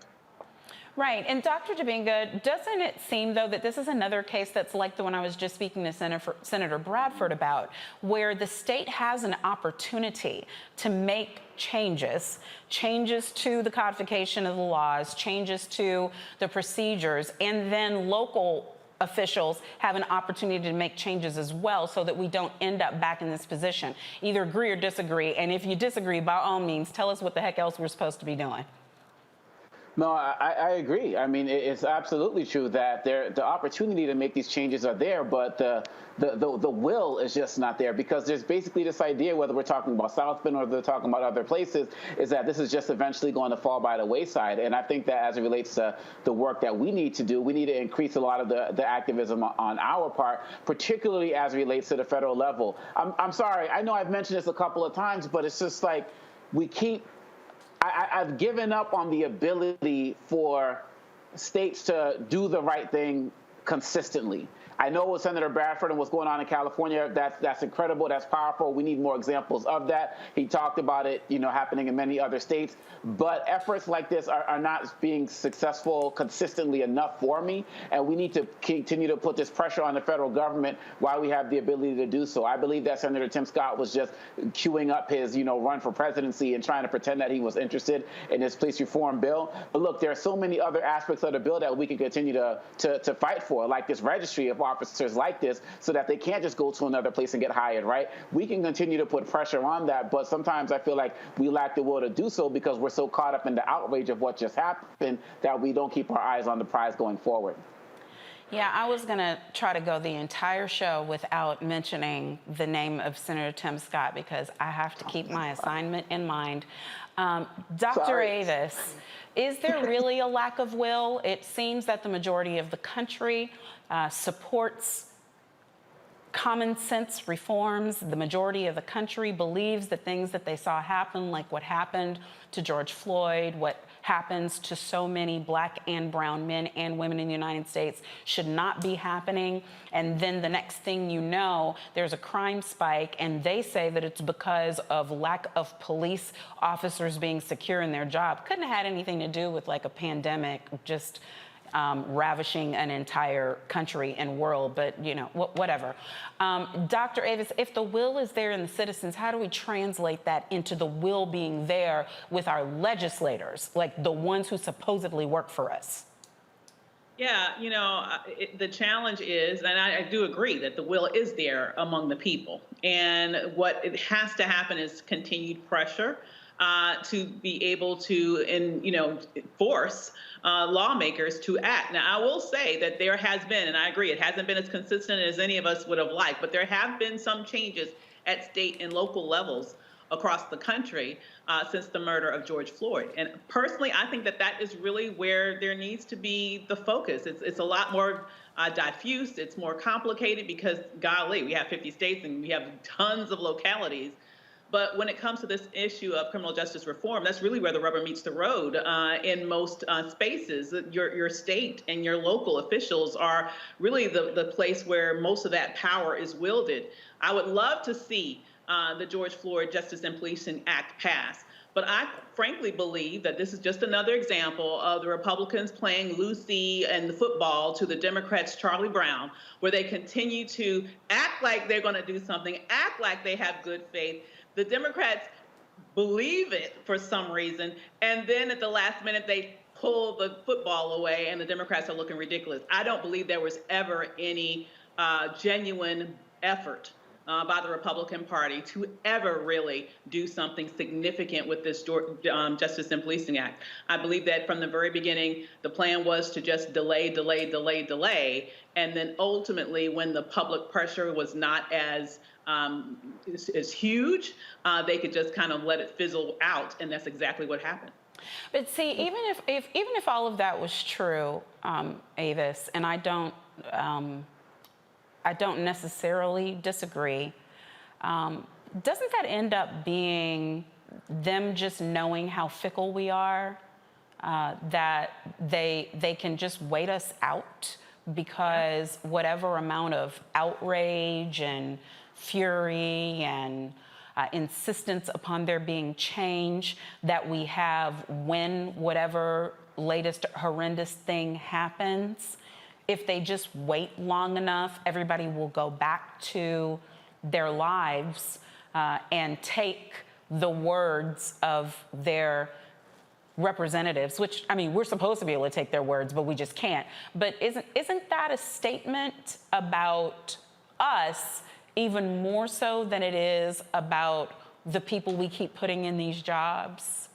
Right. And Dr. Dubinga, doesn't it seem, though, that this is another case that's like the one I was just speaking to Senator Bradford about, where the state has an opportunity to make changes to the codification of the laws, changes to the procedures, and then local officials have an opportunity to make changes as well so that we don't end up back in this position. Either agree or disagree. And if you disagree, by all means, tell us what the heck else we're supposed to be doing. No, I agree. I mean, it's absolutely true that the opportunity to make these changes are there, but the will is just not there, because there's basically this idea, whether we're talking about South Bend or they're talking about other places, is that this is just eventually going to fall by the wayside. And I think that as it relates to the work that we need to do, we need to increase a lot of the activism on our part, particularly as it relates to the federal level. I'm sorry, I know I've mentioned this a couple of times, but it's just like I've given up on the ability for states to do the right thing consistently. I know with Senator Bradford and what's going on in California, that's incredible, that's powerful. We need more examples of that. He talked about it, happening in many other states. But efforts like this are not being successful consistently enough for me, and we need to continue to put this pressure on the federal government while we have the ability to do so. I believe that Senator Tim Scott was just queuing up his, run for presidency and trying to pretend that he was interested in this police reform bill. But look, there are so many other aspects of the bill that we can continue to fight for, like this registry of officers like this, so that they can't just go to another place and get hired, right? We can continue to put pressure on that, but sometimes I feel like we lack the will to do so because we're so caught up in the outrage of what just happened that we don't keep our eyes on the prize going forward. Yeah, I was going to try to go the entire show without mentioning the name of Senator Tim Scott because I have to keep my assignment in mind. Dr. Avis, is there really a lack of will? It seems that the majority of the country supports common sense reforms. The majority of the country believes the things that they saw happen, like what happened to George Floyd, what happens to so many Black and brown men and women in the United States, should not be happening. And then the next thing you know, there's a crime spike, and they say that it's because of lack of police officers being secure in their job. Couldn't have had anything to do with like a pandemic, just ravishing an entire country and world, but whatever. Dr. Avis, if the will is there in the citizens, how do we translate that into the will being there with our legislators, like the ones who supposedly work for us? Yeah, the challenge is, and I do agree that the will is there among the people. And what it has to happen is continued pressure to be able to, force lawmakers to act. Now, I will say that there has been, and I agree, it hasn't been as consistent as any of us would have liked, but there have been some changes at state and local levels across the country since the murder of George Floyd. And personally, I think that that is really where there needs to be the focus. It's a lot more diffuse, it's more complicated because, golly, we have 50 states and we have tons of localities. But when it comes to this issue of criminal justice reform, that's really where the rubber meets the road in most spaces. Your state and your local officials are really the place where most of that power is wielded. I would love to see the George Floyd Justice and Policing Act pass. But I frankly believe that this is just another example of the Republicans playing Lucy and the football to the Democrats' Charlie Brown, where they continue to act like they're going to do something, act like they have good faith. The Democrats believe it for some reason, and then at the last minute they pull the football away and the Democrats are looking ridiculous. I don't believe there was ever any genuine effort by the Republican Party to ever really do something significant with this Justice and Policing Act. I believe that from the very beginning, the plan was to just delay, and then ultimately, when the public pressure was not as huge, they could just kind of let it fizzle out, and that's exactly what happened. But see, even if all of that was true, Avis, and I don't necessarily disagree. Doesn't that end up being them just knowing how fickle we are, that they can just wait us out because whatever amount of outrage and fury and insistence upon there being change that we have when whatever latest horrendous thing happens, if they just wait long enough, everybody will go back to their lives and take the words of their representatives, which, I mean, we're supposed to be able to take their words, but we just can't. But isn't that a statement about us even more so than it is about the people we keep putting in these jobs?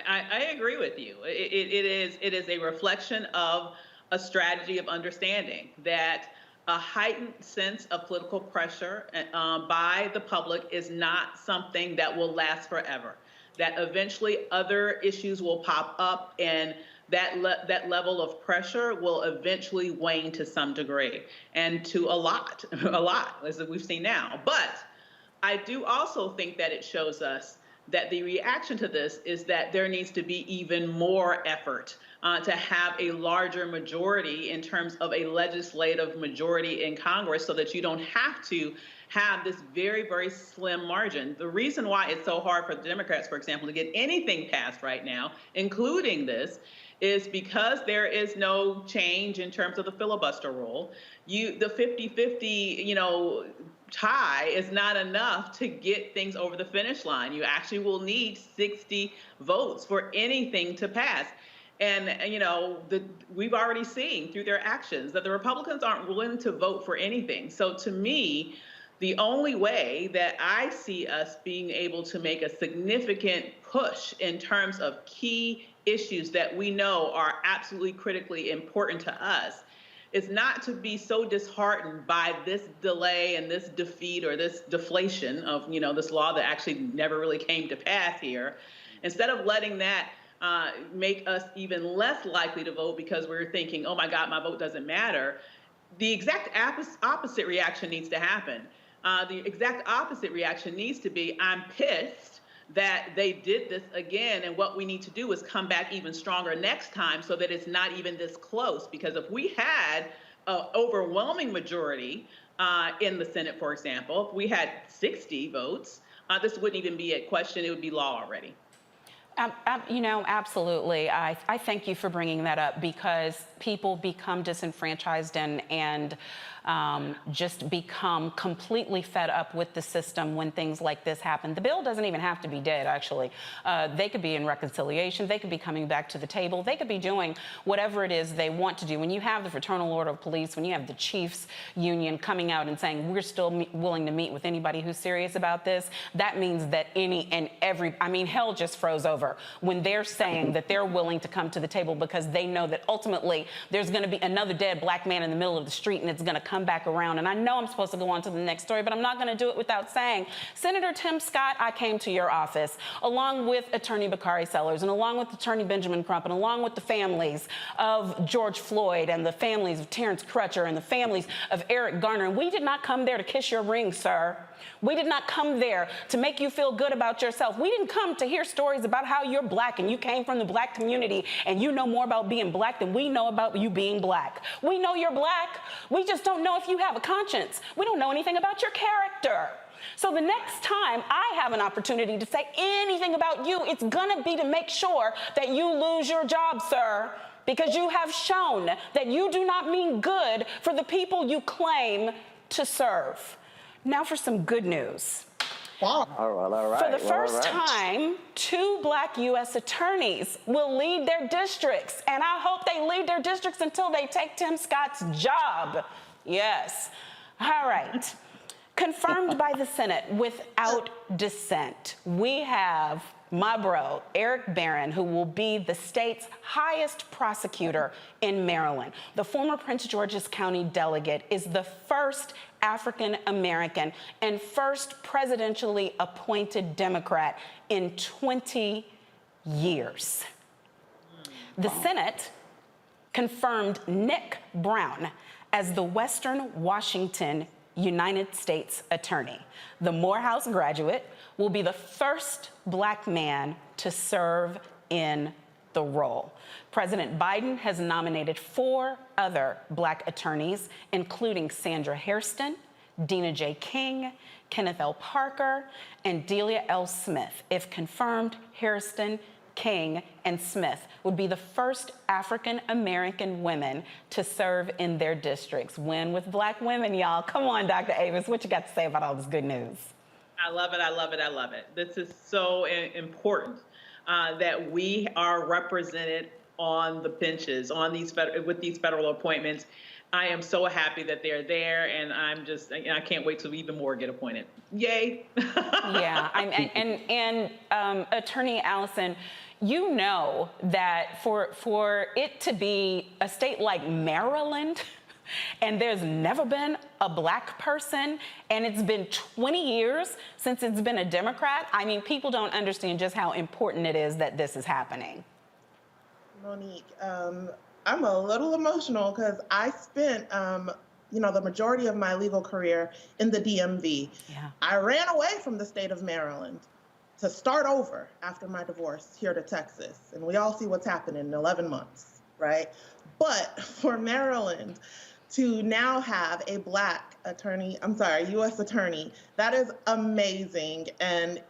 I agree with you. It is a reflection of a strategy of understanding that a heightened sense of political pressure by the public is not something that will last forever, that eventually other issues will pop up and that level of pressure will eventually wane to some degree and to a lot, as we've seen now. But I do also think that it shows us that the reaction to this is that there needs to be even more effort to have a larger majority in terms of a legislative majority in Congress so that you don't have to have this very, very slim margin. The reason why it's so hard for the Democrats, for example, to get anything passed right now, including this, is because there is no change in terms of the filibuster rule. The 50-50, tie is not enough to get things over the finish line. You actually will need 60 votes for anything to pass. And, we've already seen through their actions that the Republicans aren't willing to vote for anything. So to me, the only way that I see us being able to make a significant push in terms of key issues that we know are absolutely critically important to us is not to be so disheartened by this delay and this defeat or this deflation of, this law that actually never really came to pass here. Instead of letting that make us even less likely to vote because we're thinking, oh my God, my vote doesn't matter, the exact opposite reaction needs to happen. The exact opposite reaction needs to be, I'm pissed that they did this again, and what we need to do is come back even stronger next time so that it's not even this close. Because if we had an overwhelming majority in the Senate, for example, if we had 60 votes, this wouldn't even be a question, it would be law already. Absolutely. I thank you for bringing that up, because people become disenfranchised and just become completely fed up with the system when things like this happen. The bill doesn't even have to be dead, actually. They could be in reconciliation. They could be coming back to the table. They could be doing whatever it is they want to do. When you have the Fraternal Order of Police, when you have the Chiefs Union coming out and saying, we're still willing to meet with anybody who's serious about this, that means that hell just froze over when they're saying that they're willing to come to the table, because they know that ultimately there's going to be another dead black man in the middle of the street, and it's going to come back around. And I know I'm supposed to go on to the next story, but I'm not going to do it without saying, Senator Tim Scott, I came to your office along with Attorney Bakari Sellers and along with Attorney Benjamin Crump and along with the families of George Floyd and the families of Terrence Crutcher and the families of Eric Garner. And we did not come there to kiss your ring, sir. We did not come there to make you feel good about yourself. We didn't come to hear stories about how you're black and you came from the black community and you know more about being black than we know about you being black. We know you're black. We just don't know if you have a conscience. We don't know anything about your character. So the next time I have an opportunity to say anything about you, it's gonna be to make sure that you lose your job, sir, because you have shown that you do not mean good for the people you claim to serve. Now for some good news. All right. For the first time, 2 Black U.S. attorneys will lead their districts, and I hope they lead their districts until they take Tim Scott's job. Yes. All right. Confirmed by the Senate without dissent, we have my bro, Eric Barron, who will be the state's highest prosecutor in Maryland. The former Prince George's County delegate is the first African American and first presidentially appointed Democrat in 20 years. The Senate confirmed Nick Brown as the Western Washington United States Attorney. The Morehouse graduate will be the first black man to serve in the role. President Biden has nominated 4 other black attorneys, including Sandra Hairston, Dina J. King, Kenneth L. Parker, and Delia L. Smith. If confirmed, Hairston, King, and Smith would be the first African-American women to serve in their districts. Win with black women, y'all. Come on, Dr. Avis, what you got to say about all this good news? I love it. I love it. I love it. This is so important that we are represented on the benches, on these with these federal appointments. I am so happy that they're there, and I can't wait till even more get appointed. Yay! Yeah, Attorney Allison, you know that for it to be a state like Maryland, and there's never been a black person, and it's been 20 years since it's been a Democrat. I mean, people don't understand just how important it is that this is happening. Monique, I'm a little emotional because I spent, the majority of my legal career in the DMV. Yeah. I ran away from the state of Maryland to start over after my divorce here to Texas. And we all see what's happened in 11 months, right? But for Maryland to now have a black attorney, U.S. attorney, that is amazing. And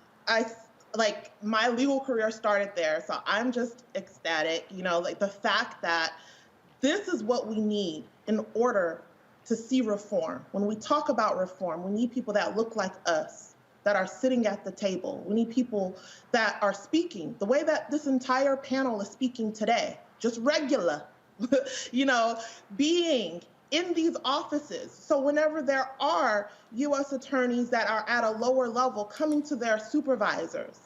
my legal career started there, so I'm just ecstatic. The fact that this is what we need in order to see reform. When we talk about reform, we need people that look like us, that are sitting at the table. We need people that are speaking the way that this entire panel is speaking today, just regular, being in these offices. So whenever there are U.S. attorneys that are at a lower level coming to their supervisors,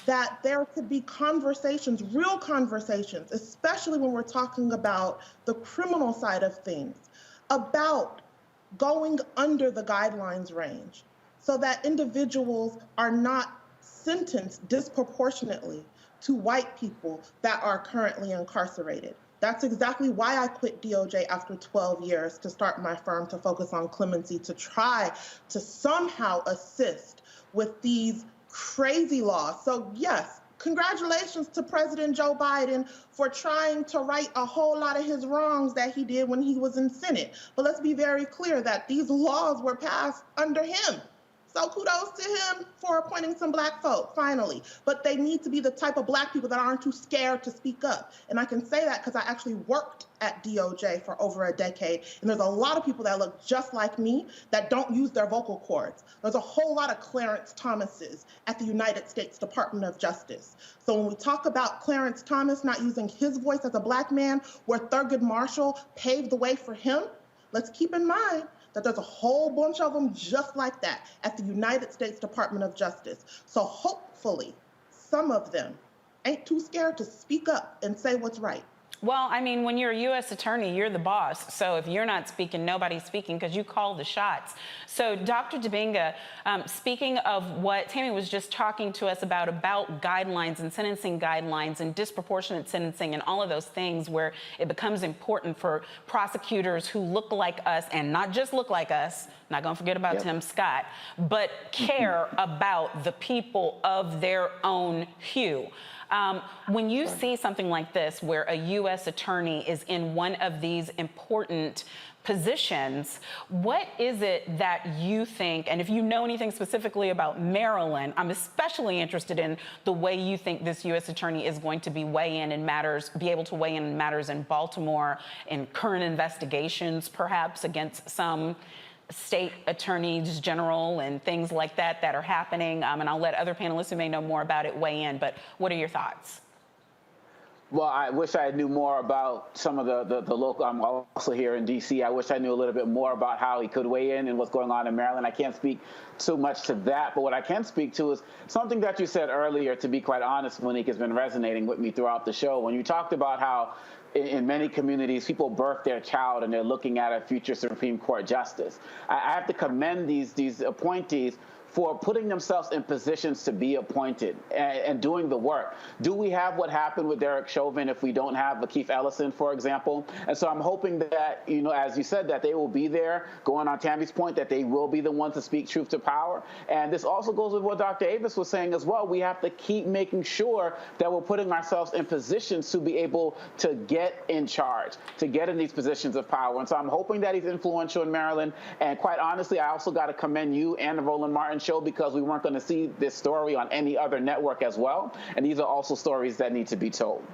that there could be conversations, real conversations, especially when we're talking about the criminal side of things, about going under the guidelines range so that individuals are not sentenced disproportionately to white people that are currently incarcerated. That's exactly why I quit DOJ after 12 years to start my firm to focus on clemency, to try to somehow assist with these crazy laws. So yes, congratulations to President Joe Biden for trying to right a whole lot of his wrongs that he did when he was in Senate. But let's be very clear that these laws were passed under him. So kudos to him for appointing some black folk, finally. But they need to be the type of black people that aren't too scared to speak up. And I can say that because I actually worked at DOJ for over a decade. And there's a lot of people that look just like me that don't use their vocal cords. There's a whole lot of Clarence Thomases at the United States Department of Justice. So when we talk about Clarence Thomas not using his voice as a black man, where Thurgood Marshall paved the way for him, let's keep in mind that there's a whole bunch of them just like that at the United States Department of Justice. So hopefully some of them ain't too scared to speak up and say what's right. Well, I mean, when you're a U.S. attorney, you're the boss. So if you're not speaking, nobody's speaking because you call the shots. So Dr. Dibinga, speaking of what Tammy was just talking to us about guidelines and sentencing guidelines and disproportionate sentencing and all of those things where it becomes important for prosecutors who look like us and not just look like us, not going to forget about Tim Scott, but care about the people of their own hue. When you see something like this, where a U.S. attorney is in one of these important positions, what is it that you think, and if you know anything specifically about Maryland, I'm especially interested in the way you think this U.S. attorney is going to be able to weigh in matters in Baltimore, in current investigations, perhaps against some state attorneys general and things like that are happening. And I'll let other panelists who may know more about it weigh in, but what are your thoughts? Well, I wish I knew more about some of the local. I'm also here in D.C. I wish I knew a little bit more about how he could weigh in and what's going on in Maryland. I can't speak too much to that, but what I can speak to is something that you said earlier, to be quite honest, Monique, has been resonating with me throughout the show. When you talked about how in many communities, people birth their child and they're looking at a future Supreme Court justice. I have to commend these appointees for putting themselves in positions to be appointed and doing the work. Do we have what happened with Derek Chauvin if we don't have Keith Ellison, for example? And so I'm hoping that, as you said, that they will be there, going on Tammy's point, that they will be the ones to speak truth to power. And this also goes with what Dr. Avis was saying as well. We have to keep making sure that we're putting ourselves in positions to be able to get in charge, to get in these positions of power. And so I'm hoping that he's influential in Maryland. And quite honestly, I also got to commend you and the Roland Martin show, because we weren't going to see this story on any other network as well. And these are also stories that need to be told.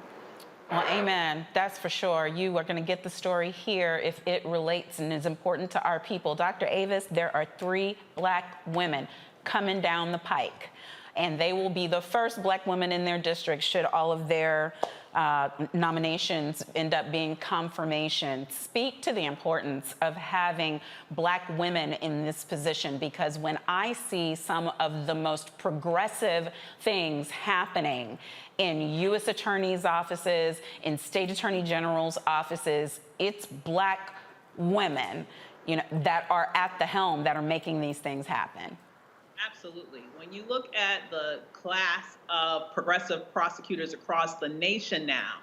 Well, amen. That's for sure. You are going to get the story here if it relates and is important to our people. Dr. Avis, there are 3 black women coming down the pike, and they will be the first black women in their district should all of their nominations end up being confirmation. Speak to the importance of having black women in this position, because when I see some of the most progressive things happening in U.S. attorneys' offices, in state attorney general's offices, it's black women, that are at the helm that are making these things happen. Absolutely. When you look at the class of progressive prosecutors across the nation now,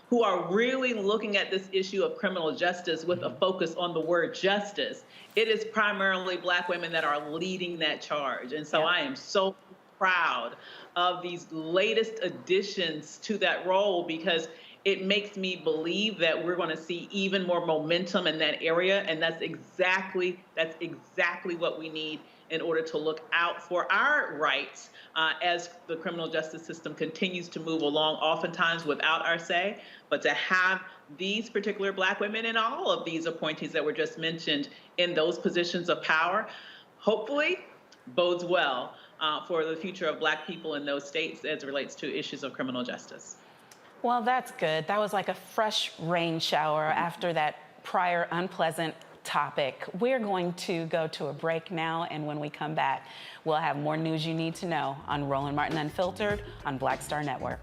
who are really looking at this issue of criminal justice with a focus on the word justice, it is primarily black women that are leading that charge. And so I am so proud of these latest additions to that role, because it makes me believe that we're going to see even more momentum in that area. And that's exactly what we need in order to look out for our rights as the criminal justice system continues to move along, oftentimes without our say. But to have these particular black women and all of these appointees that were just mentioned in those positions of power, hopefully bodes well for the future of black people in those states as it relates to issues of criminal justice. Well, that's good. That was like a fresh rain shower after that prior unpleasant topic. We're going to go to a break now, and when we come back, we'll have more news you need to know on Roland Martin Unfiltered on Black Star Network.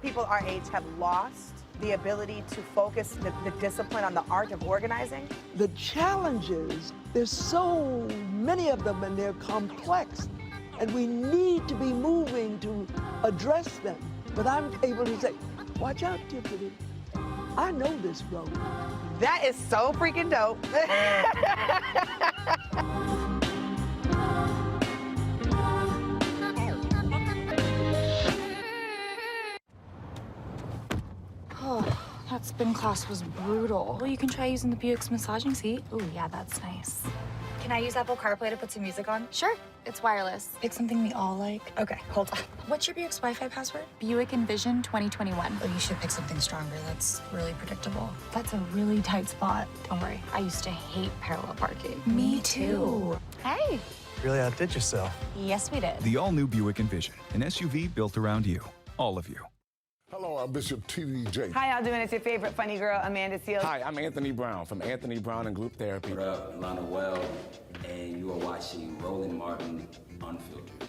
People our age have lost the ability to focus the discipline on the art of organizing. The challenges, there's so many of them and they're complex, and we need to be moving to address them. But I'm able to say, watch out, Tiffany. I know this road. That is so freaking dope. That spin class was brutal. Well, you can try using the Buick's massaging seat. Ooh, yeah, that's nice. Can I use Apple CarPlay to put some music on? Sure. It's wireless. Pick something we all like. Okay, hold on. What's your Buick's Wi-Fi password? Buick Envision 2021. Oh, you should pick something stronger. That's really predictable. That's a really tight spot. Don't worry. I used to hate parallel parking. Me too. Hey. Really outdid yourself. Yes, we did. The all-new Buick Envision, an SUV built around you, all of you. Hello, I'm Bishop TDJ. Hi, y'all doing? It's your favorite funny girl, Amanda Seals. Hi, I'm Anthony Brown from Anthony Brown and Group Therapy. What up, Lana Well, and you are watching Roland Martin Unfiltered.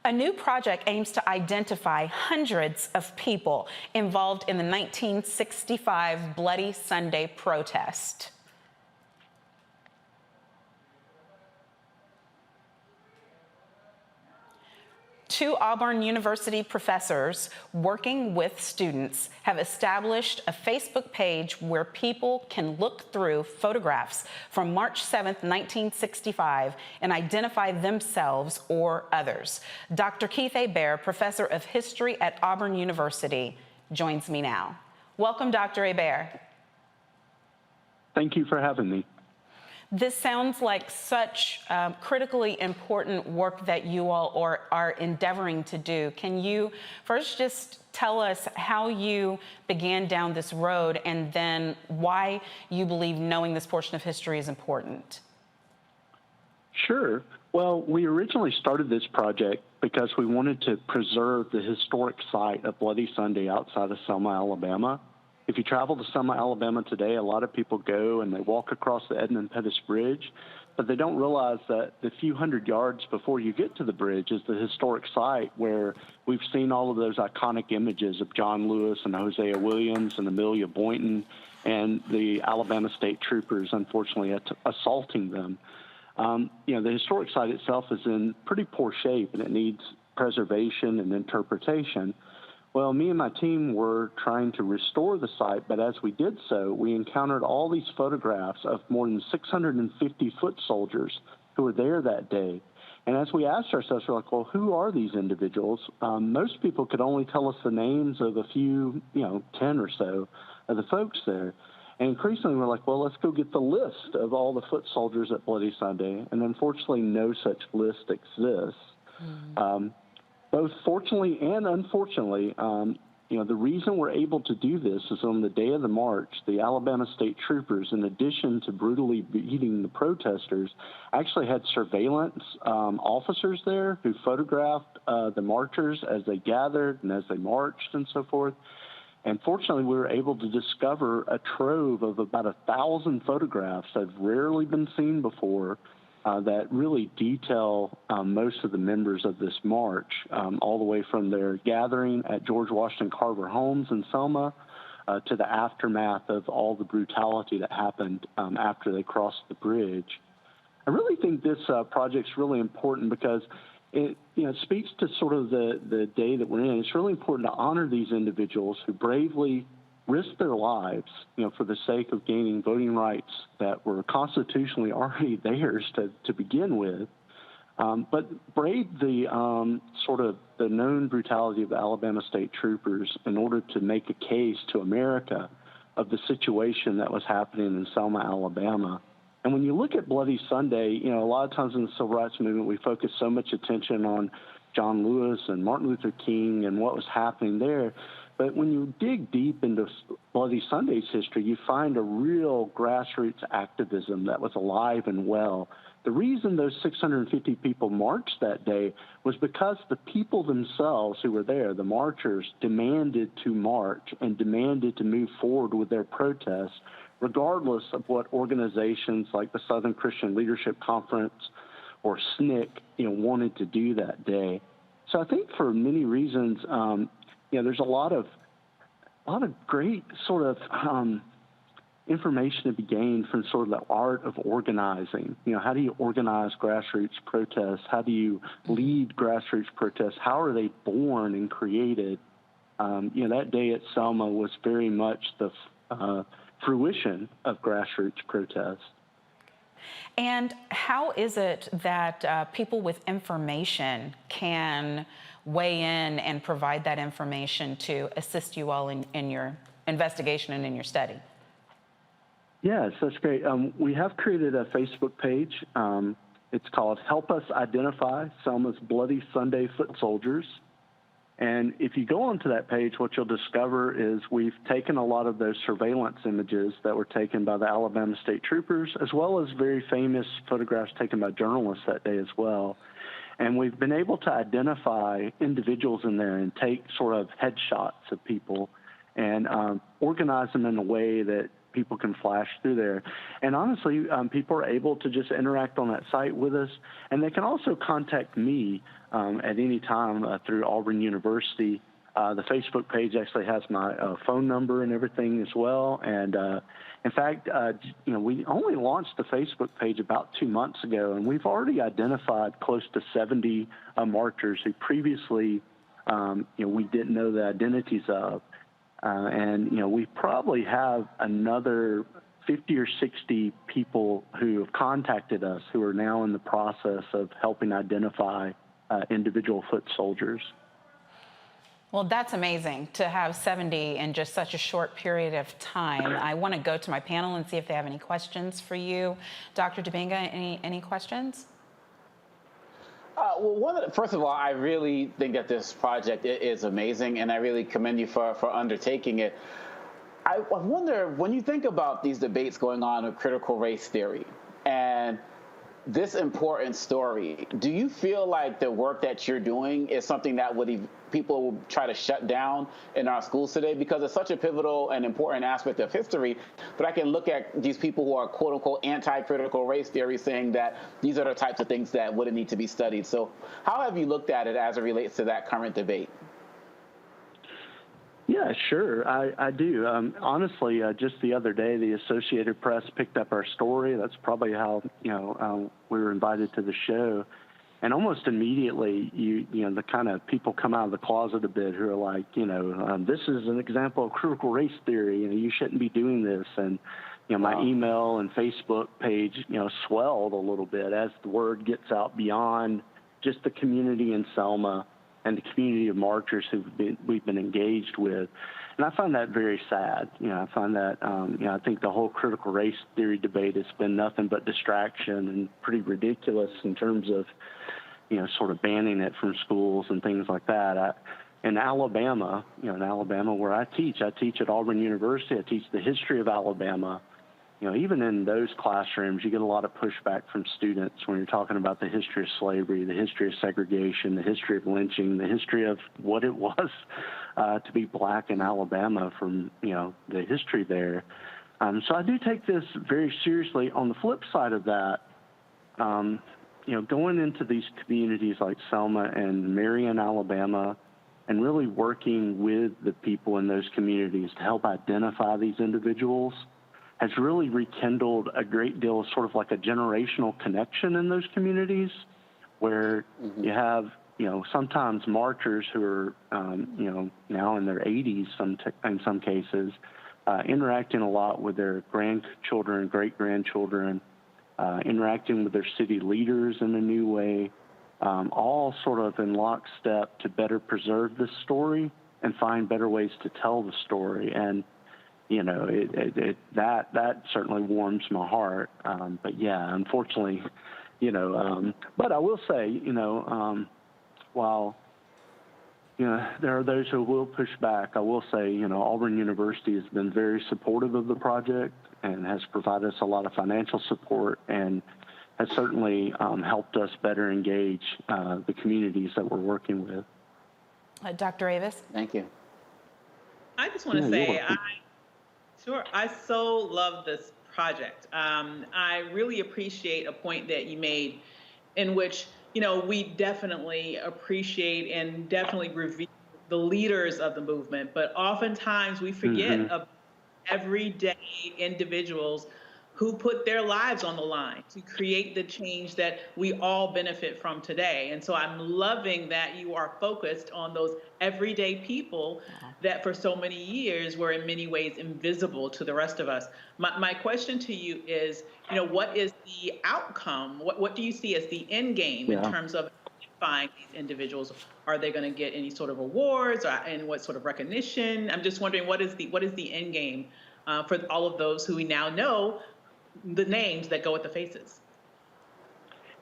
A new project aims to identify hundreds of people involved in the 1965 Bloody Sunday protest. Two Auburn University professors working with students have established a Facebook page where people can look through photographs from March 7th, 1965 and identify themselves or others. Dr. Keith Hebert, professor of history at Auburn University, joins me now. Welcome, Dr. Hebert. Thank you for having me. This sounds like such critically important work that you all are endeavoring to do. Can you first just tell us how you began down this road and then why you believe knowing this portion of history is important? Sure. Well, we originally started this project because we wanted to preserve the historic site of Bloody Sunday outside of Selma, Alabama. If you travel to Selma, Alabama today, a lot of people go and they walk across the Edmund Pettus Bridge, but they don't realize that the few hundred yards before you get to the bridge is the historic site where we've seen all of those iconic images of John Lewis and Hosea Williams and Amelia Boynton and the Alabama State Troopers, unfortunately, assaulting them. The historic site itself is in pretty poor shape and it needs preservation and interpretation. Well, me and my team were trying to restore the site, but as we did so, we encountered all these photographs of more than 650 foot soldiers who were there that day. And as we asked ourselves, we're like, well, who are these individuals? Most people could only tell us the names of a few, 10 or so of the folks there. And increasingly, we're like, well, let's go get the list of all the foot soldiers at Bloody Sunday. And unfortunately, no such list exists. Both fortunately and unfortunately, the reason we're able to do this is on the day of the march, the Alabama State Troopers, in addition to brutally beating the protesters, actually had surveillance officers there who photographed the marchers as they gathered and as they marched and so forth. And fortunately, we were able to discover a trove of about 1,000 photographs that have rarely been seen before, that really detail most of the members of this march, all the way from their gathering at George Washington Carver Homes in Selma to the aftermath of all the brutality that happened after they crossed the bridge. I really think this project's really important because it speaks to sort of the day that we're in. It's really important to honor these individuals who bravely risked their lives, for the sake of gaining voting rights that were constitutionally already theirs to begin with, but braved the sort of the known brutality of the Alabama State Troopers in order to make a case to America of the situation that was happening in Selma, Alabama. And when you look at Bloody Sunday, a lot of times in the Civil Rights Movement, we focus so much attention on John Lewis and Martin Luther King and what was happening there. But when you dig deep into Bloody Sunday's history, you find a real grassroots activism that was alive and well. The reason those 650 people marched that day was because the people themselves who were there, the marchers, demanded to march and demanded to move forward with their protests, regardless of what organizations like the Southern Christian Leadership Conference or SNCC, wanted to do that day. So I think for many reasons, there's a lot of great sort of information to be gained from sort of the art of organizing. How do you organize grassroots protests? How do you lead grassroots protests? How are they born and created? That day at Selma was very much the fruition of grassroots protests. And how is it that people with information can weigh in and provide that information to assist you all in your investigation and in your study? Yes, that's great. We have created a Facebook page. It's called Help Us Identify Selma's Bloody Sunday Foot Soldiers. And if you go onto that page, what you'll discover is we've taken a lot of those surveillance images that were taken by the Alabama State Troopers, as well as very famous photographs taken by journalists that day as well. And we've been able to identify individuals in there and take sort of headshots of people and organize them in a way that people can flash through there. And honestly, people are able to just interact on that site with us. And they can also contact me at any time through Auburn University. The Facebook page actually has my phone number and everything as well. And in fact, we only launched the Facebook page about 2 months ago, and we've already identified close to 70 marchers who previously, we didn't know the identities of. And we probably have another 50 or 60 people who have contacted us who are now in the process of helping identify individual foot soldiers. Well, that's amazing to have 70 in just such a short period of time. I want to go to my panel and see if they have any questions for you. Dr. Dibinga, any questions? Well, first of all, I really think that this project is amazing, and I really commend you for undertaking it. I wonder, when you think about these debates going on with critical race theory and this important story, do you feel like the work that you're doing is something that people will try to shut down in our schools today? Because it's such a pivotal and important aspect of history. But I can look at these people who are quote unquote anti-critical race theory saying that these are the types of things that wouldn't need to be studied. So how have you looked at it as it relates to that current debate? Yeah, sure. I do. Honestly, just the other day, the Associated Press picked up our story. That's probably how, we were invited to the show. And almost immediately, the kind of people come out of the closet a bit who are like, this is an example of critical race theory. You shouldn't be doing this. And, my email and Facebook page, swelled a little bit as the word gets out beyond just the community in Selma and the community of marchers we've been engaged with. And I find that very sad. I find that, I think the whole critical race theory debate has been nothing but distraction and pretty ridiculous in terms of, sort of banning it from schools and things like that. In Alabama, where I teach at Auburn University, I teach the history of Alabama. Even in those classrooms, you get a lot of pushback from students when you're talking about the history of slavery, the history of segregation, the history of lynching, the history of what it was to be black in Alabama from, the history there. So I do take this very seriously. On the flip side of that, going into these communities like Selma and Marion, Alabama, and really working with the people in those communities to help identify these individuals has really rekindled a great deal of sort of like a generational connection in those communities where you have, sometimes marchers who are, now in their 80s in some cases, interacting a lot with their grandchildren, great-grandchildren, interacting with their city leaders in a new way, all sort of in lockstep to better preserve this story and find better ways to tell the story. And that certainly warms my heart. But yeah, unfortunately, but I will say, while, there are those who will push back, I will say, Auburn University has been very supportive of the project and has provided us a lot of financial support and has certainly helped us better engage the communities that we're working with. Dr. Avis? Thank you. I just want to say, I so love this project. I really appreciate a point that you made in which, we definitely appreciate and definitely revere the leaders of the movement, but oftentimes we forget about everyday individuals who put their lives on the line to create the change that we all benefit from today. And so I'm loving that you are focused on those everyday people that for so many years were in many ways invisible to the rest of us. My question to you is, what is the outcome? What do you see as the end game in terms of identifying these individuals? Are they going to get any sort of awards, and what sort of recognition? I'm just wondering, what is the end game for all of those who we now know the names that go with the faces?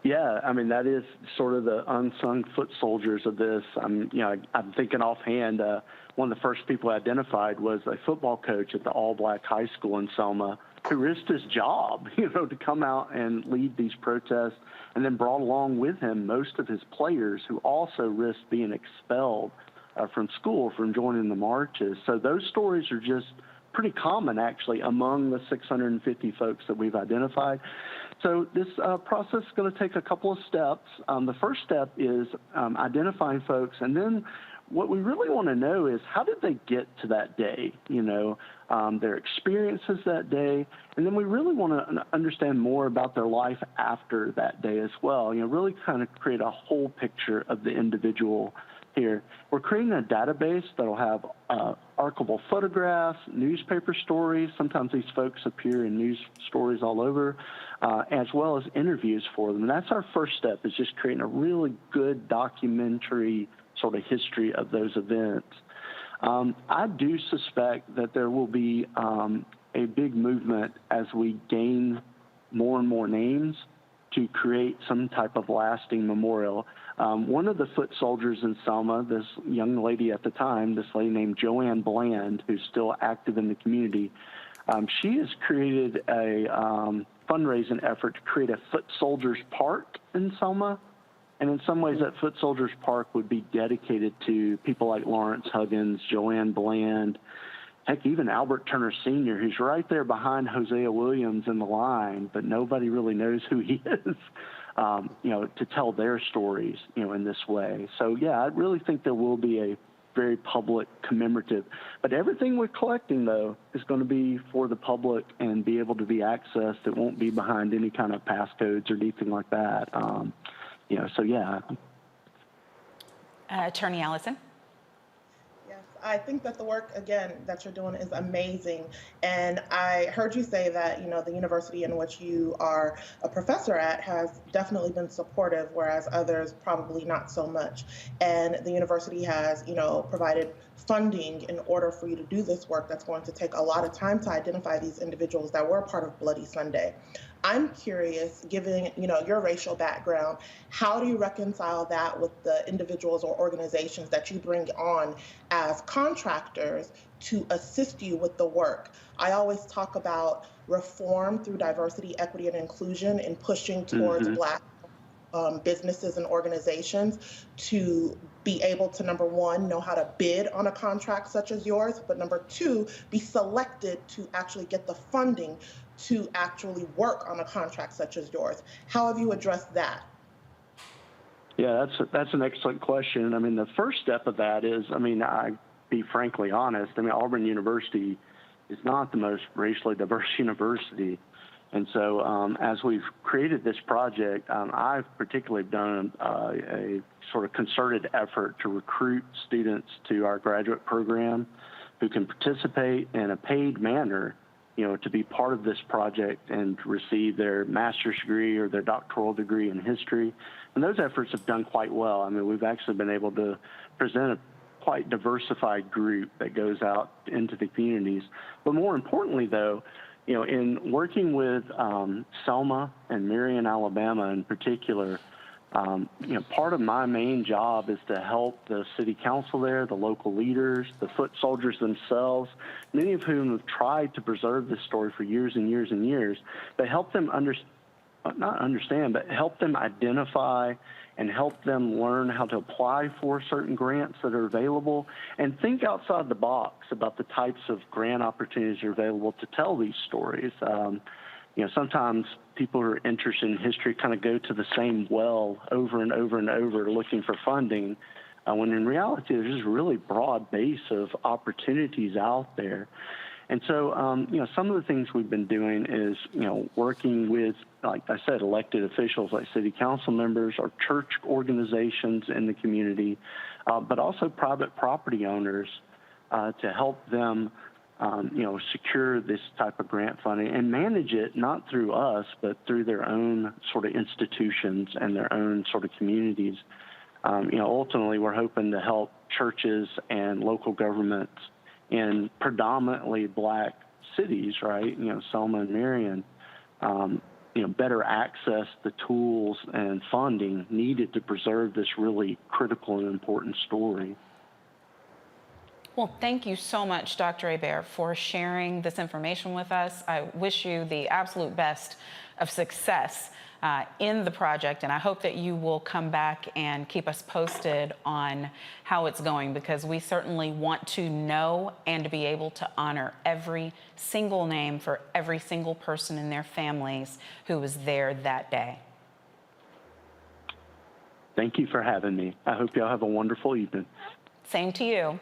Yeah, I mean, that is sort of the unsung foot soldiers of this. I'm thinking offhand, one of the first people identified was a football coach at the all-black high school in Selma who risked his job, to come out and lead these protests, and then brought along with him most of his players who also risked being expelled from school from joining the marches. So those stories are just pretty common, actually, among the 650 folks that we've identified. So this process is going to take a couple of steps. The first step is identifying folks, and then what we really want to know is how did they get to that day, their experiences that day, and then we really want to understand more about their life after that day as well, really kind of create a whole picture of the individual here. We're creating a database that will have archival photographs, newspaper stories. Sometimes these folks appear in news stories all over, as well as interviews for them. And that's our first step, is just creating a really good documentary sort of history of those events. I do suspect that there will be a big movement as we gain more and more names to create some type of lasting memorial. One of the foot soldiers in Selma, this young lady at the time, this lady named Joanne Bland, who's still active in the community, she has created a fundraising effort to create a Foot Soldiers Park in Selma. And in some ways, that Foot Soldiers Park would be dedicated to people like Lawrence Huggins, Joanne Bland, heck, even Albert Turner Sr., who's right there behind Hosea Williams in the line, but nobody really knows who he is, to tell their stories, in this way. So, yeah, I really think there will be a very public commemorative. But everything we're collecting, though, is going to be for the public and be able to be accessed. It won't be behind any kind of passcodes or anything like that. So, yeah. Attorney Allison? Yes, I think that the work, again, that you're doing is amazing. And I heard you say that, the university in which you are a professor at has definitely been supportive, whereas others probably not so much. And the university has, provided funding in order for you to do this work that's going to take a lot of time to identify these individuals that were part of Bloody Sunday. I'm curious, given your racial background, how do you reconcile that with the individuals or organizations that you bring on as contractors to assist you with the work? I always talk about reform through diversity, equity, and inclusion and pushing towards Black businesses and organizations to be able to, number one, know how to bid on a contract such as yours, but number two, be selected to actually get the funding to actually work on a contract such as yours. How have you addressed that? Yeah, that's an excellent question. I mean, the first step of that is, I be frankly honest, Auburn University is not the most racially diverse university. And so as we've created this project, I've particularly done a sort of concerted effort to recruit students to our graduate program who can participate in a paid manner, to be part of this project and receive their master's degree or their doctoral degree in history. And those efforts have done quite well. We've actually been able to present a quite diversified group that goes out into the communities. But more importantly, though, in working with Selma and Marion, Alabama in particular, part of my main job is to help the city council there, the local leaders, the foot soldiers themselves, many of whom have tried to preserve this story for years and years and years, but help them help them identify and help them learn how to apply for certain grants that are available and think outside the box about the types of grant opportunities that are available to tell these stories. Sometimes people who are interested in history kind of go to the same well over and over and over looking for funding, when in reality there's just a really broad base of opportunities out there. And so, some of the things we've been doing is, working with, like I said, elected officials like city council members or church organizations in the community, but also private property owners to help them, secure this type of grant funding and manage it not through us, but through their own sort of institutions and their own sort of communities. Ultimately, we're hoping to help churches and local governments in predominantly black cities, right? Selma and Marion, better access the tools and funding needed to preserve this really critical and important story. Well, thank you so much, Dr. Hebert, for sharing this information with us. I wish you the absolute best of success in the project, and I hope that you will come back and keep us posted on how it's going, because we certainly want to know and to be able to honor every single name for every single person and their families who was there that day. Thank you for having me. I hope y'all have a wonderful evening. Same to you.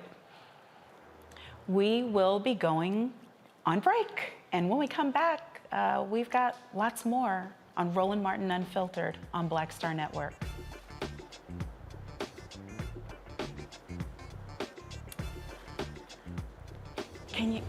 We will be going on break, and when we come back, we've got lots more on Roland Martin Unfiltered on Black Star Network. Can you...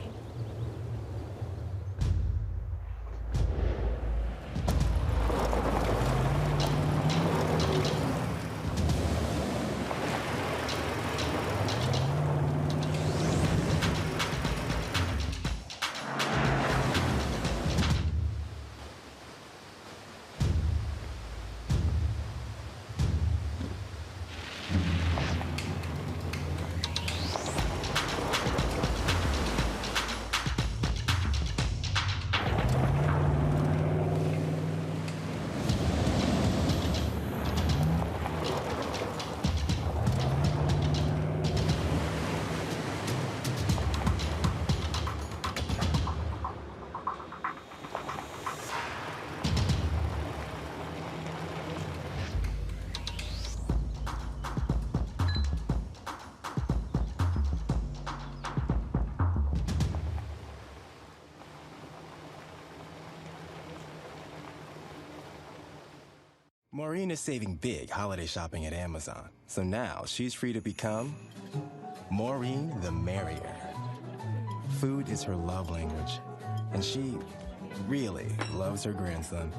Maureen is saving big holiday shopping at Amazon, so now she's free to become Maureen the Merrier. Food is her love language, and she really loves her grandson.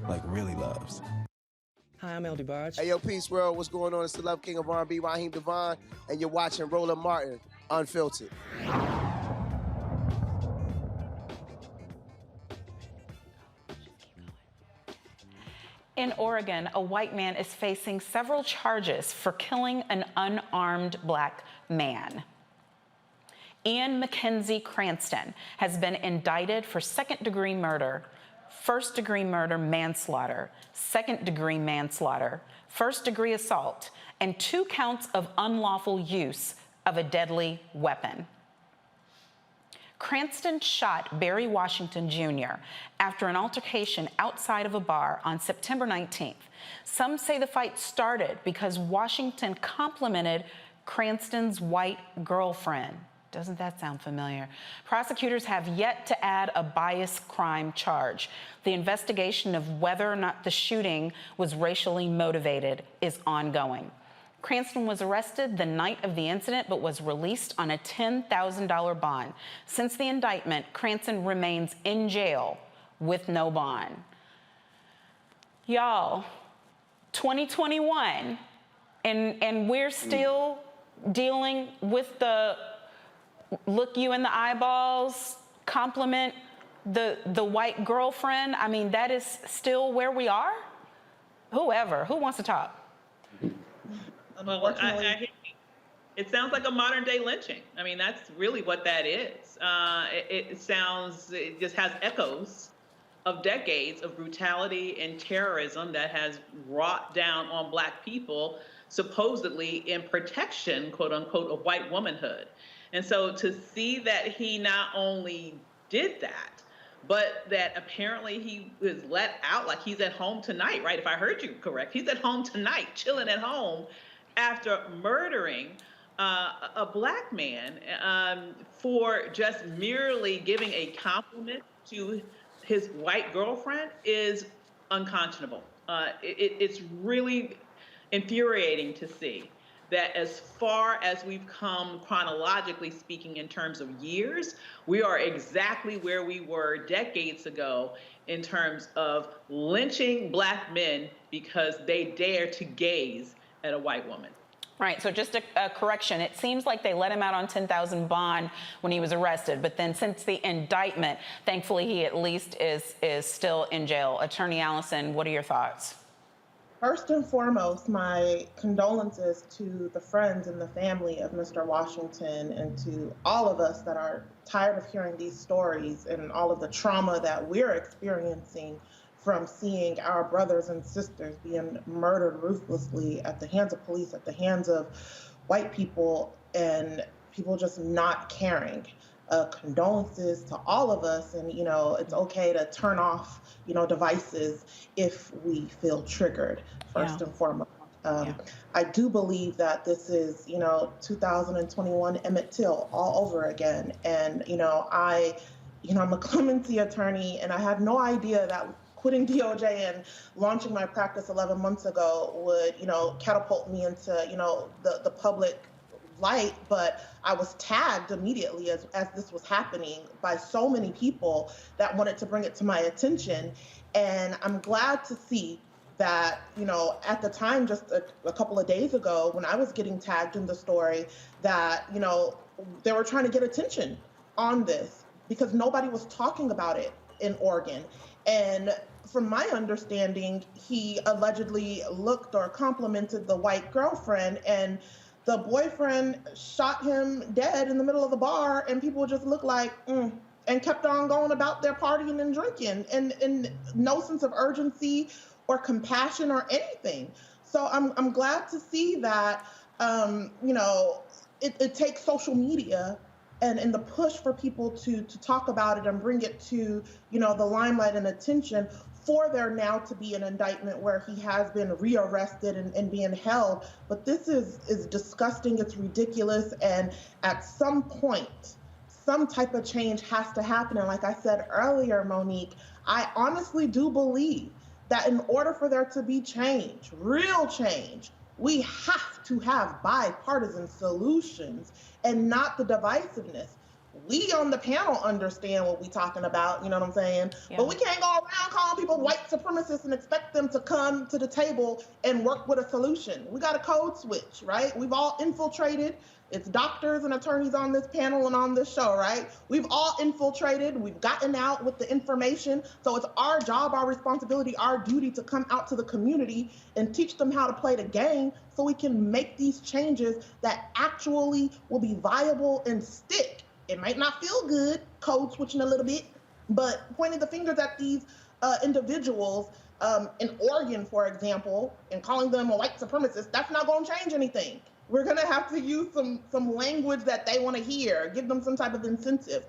Like, really loves. Hi, I'm El DeBarge. Hey, yo, Peace World. What's going on? It's the Love King of R&B, Raheem Devon, and you're watching Roland Martin Unfiltered. In Oregon, a white man is facing several charges for killing an unarmed black man. Ian Mackenzie Cranston has been indicted for second-degree murder, first-degree murder manslaughter, second-degree manslaughter, first-degree assault, and 2 counts of unlawful use of a deadly weapon. Cranston shot Barry Washington Jr. after an altercation outside of a bar on September 19th. Some say the fight started because Washington complimented Cranston's white girlfriend. Doesn't that sound familiar? Prosecutors have yet to add a bias crime charge. The investigation of whether or not the shooting was racially motivated is ongoing. Cranston was arrested the night of the incident, but was released on a $10,000 bond. Since the indictment, Cranston remains in jail with no bond. Y'all, 2021, and we're still dealing with the look you in the eyeballs, compliment the white girlfriend. I mean, that is still where we are? Who wants to talk? Well, it sounds like a modern day lynching. I mean, that's really what that is. It just has echoes of decades of brutality and terrorism that has wrought down on black people, supposedly in protection, quote unquote, of white womanhood. And so to see that he not only did that, but that apparently he was let out, like he's at home tonight, right? If I heard you correct, he's at home tonight, chilling at home, after murdering a black man for just merely giving a compliment to his white girlfriend is unconscionable. It's really infuriating to see that as far as we've come chronologically speaking in terms of years, we are exactly where we were decades ago in terms of lynching black men because they dare to gaze at a white woman. Right, so just a correction. It seems like they let him out on $10,000 bond when he was arrested, but then since the indictment, thankfully he at least is still in jail. Attorney Allison, what are your thoughts? First and foremost, my condolences to the friends and the family of Mr. Washington and to all of us that are tired of hearing these stories and all of the trauma that we're experiencing from seeing our brothers and sisters being murdered ruthlessly at the hands of police, at the hands of white people, and people just not caring. Condolences to all of us, and it's okay to turn off devices if we feel triggered, first and foremost. I do believe that this is 2021 Emmett Till all over again, and I'm a clemency attorney, and I had no idea that quitting DOJ and launching my practice 11 months ago would catapult me into the public light, but I was tagged immediately as this was happening by so many people that wanted to bring it to my attention. And I'm glad to see that, at the time, just a couple of days ago, when I was getting tagged in the story, that, they were trying to get attention on this because nobody was talking about it in Oregon. And from my understanding, he allegedly looked or complimented the white girlfriend, and the boyfriend shot him dead in the middle of the bar, and people just looked like, and kept on going about their partying and drinking, and no sense of urgency or compassion or anything. So I'm glad to see that, it takes social media and the push for people to talk about it and bring it to, the limelight and attention for there now to be an indictment where he has been rearrested and being held. But this is disgusting, it's ridiculous, and at some point, some type of change has to happen. And like I said earlier, Monique, I honestly do believe that in order for there to be change, real change, we have to have bipartisan solutions and not the divisiveness. We on the panel understand what we're talking about, you know what I'm saying? Yeah. But we can't go around calling people white supremacists and expect them to come to the table and work with a solution. We got a code switch, right? We've all infiltrated. It's doctors and attorneys on this panel and on this show, right? We've all infiltrated. We've gotten out with the information. So it's our job, our responsibility, our duty to come out to the community and teach them how to play the game so we can make these changes that actually will be viable and stick. It might not feel good, code switching a little bit, but pointing the fingers at these individuals in Oregon, for example, and calling them a white supremacist, that's not going to change anything. We're going to have to use some language that they want to hear, give them some type of incentive,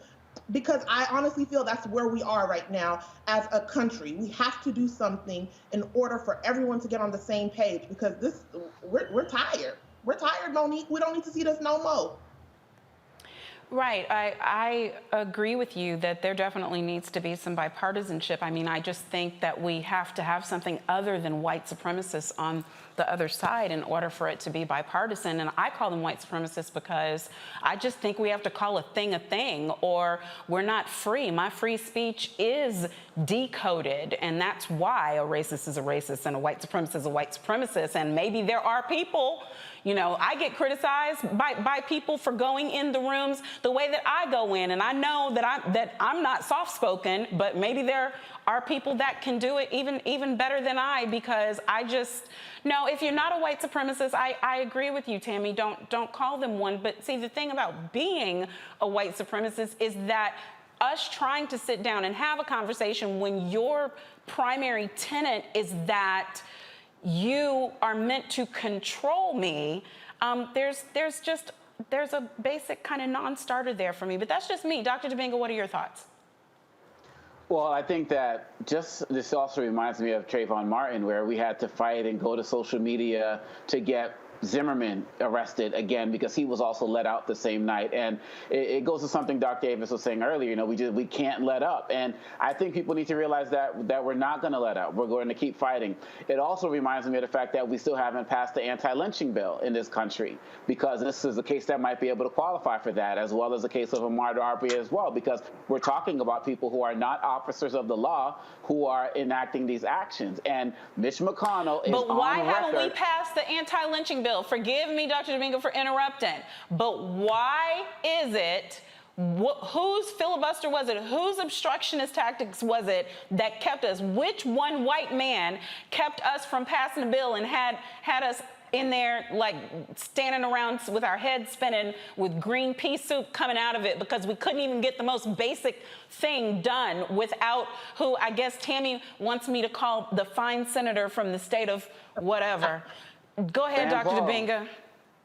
because I honestly feel that's where we are right now as a country. We have to do something in order for everyone to get on the same page, because we're tired. We're tired, Monique. We don't need to see this no more. Right. I agree with you that there definitely needs to be some bipartisanship. I mean, I just think that we have to have something other than white supremacists on the other side in order for it to be bipartisan. And I call them white supremacists because I just think we have to call a thing, or we're not free. My free speech is decoded, and that's why a racist is a racist and a white supremacist is a white supremacist. And maybe there are people, I get criticized by people for going in the rooms the way that I go in, and I know that I'm not soft-spoken, but maybe there are people that can do it even better than I, because I just no. If you're not a white supremacist, I agree with you, Tammy. Don't call them one. But see, the thing about being a white supremacist is that us trying to sit down and have a conversation when your primary tenet is that you are meant to control me, there's a basic kind of non-starter there for me. But that's just me. Dr. Domingo, what are your thoughts? Well, I think that this also reminds me of Trayvon Martin, where we had to fight and go to social media to get Zimmerman arrested again because he was also let out the same night. And it goes to something Dr. Davis was saying earlier. You know, we can't let up. And I think people need to realize that we're not going to let up. We're going to keep fighting. It also reminds me of the fact that we still haven't passed the anti-lynching bill in this country, because this is a case that might be able to qualify for that, as well as the case of Ahmaud Arbery as well, because we're talking about people who are not officers of the law who are enacting these actions. And Mitch McConnell is on record. But why haven't we passed the anti-lynching bill? Forgive me, Dr. Domingo, for interrupting. But why is it, whose filibuster was it? Whose obstructionist tactics was it that kept us? Which one white man kept us from passing the bill and had us in there like standing around with our heads spinning with green pea soup coming out of it because we couldn't even get the most basic thing done without who I guess Tammy wants me to call the fine senator from the state of whatever. Go ahead, Dr. Domingo.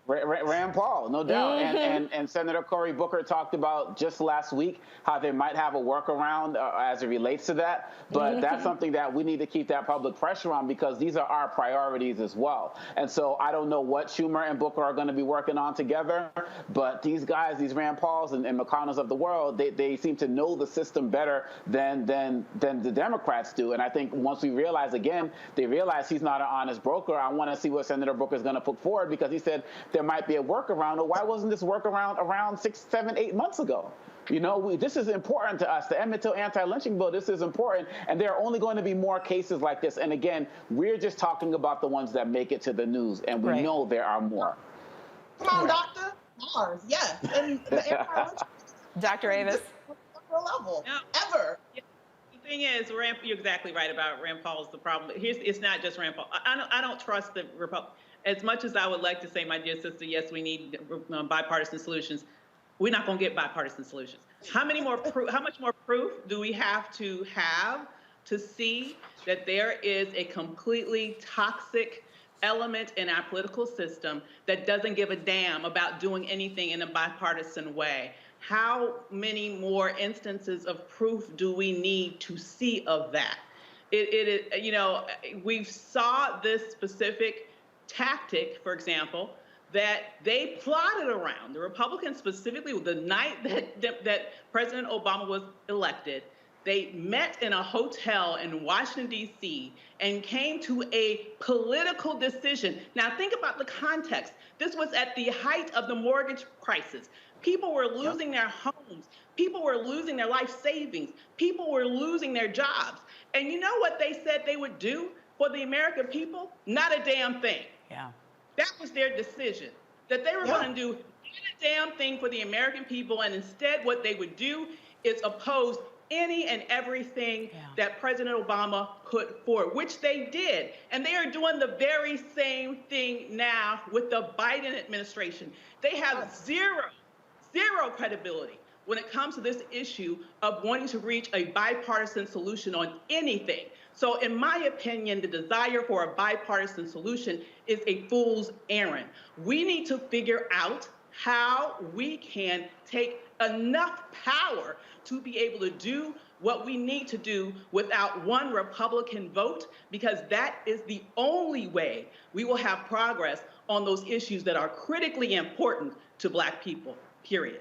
Rand Paul, no doubt. And Senator Cory Booker talked about just last week how they might have a workaround as it relates to that. But that's something that we need to keep that public pressure on, because these are our priorities as well. And so I don't know what Schumer and Booker are going to be working on together, but these guys, these Rand Pauls and McConnells of the world, they seem to know the system better than the Democrats do. And I think once we realize, again, they realize he's not an honest broker, I want to see what Senator Booker is going to put forward, because he said there might be a workaround. Or why wasn't this workaround around 6, 7, 8 months ago? You know, this is important to us. The Emmett Till anti-lynching bill, this is important. And there are only going to be more cases like this. And again, we're just talking about the ones that make it to the news. And we know there are more. Come on, Doctor. Mars, yes. And the anti-lynching Dr. Avis. Level, ever. The thing is, you're exactly right about Rand Paul is the problem. It's not just Rand Paul. I don't trust the Republicans. As much as I would like to say, my dear sister, yes, we need bipartisan solutions, we're not going to get bipartisan solutions. How much more proof do we have to see that there is a completely toxic element in our political system that doesn't give a damn about doing anything in a bipartisan way? How many more instances of proof do we need to see of that? We saw this specific tactic, for example, that they plotted around. The Republicans specifically, the night that President Obama was elected, they met in a hotel in Washington, D.C., and came to a political decision. Now, think about the context. This was at the height of the mortgage crisis. People were losing their homes. People were losing their life savings. People were losing their jobs. And you know what they said they would do for the American people? Not a damn thing. Yeah. That was their decision, that they were going to do not a damn thing for the American people, and instead what they would do is oppose any and everything that President Obama put forward, which they did. And they are doing the very same thing now with the Biden administration. They have zero credibility when it comes to this issue of wanting to reach a bipartisan solution on anything. So in my opinion, the desire for a bipartisan solution is a fool's errand. We need to figure out how we can take enough power to be able to do what we need to do without one Republican vote, because that is the only way we will have progress on those issues that are critically important to Black people, period.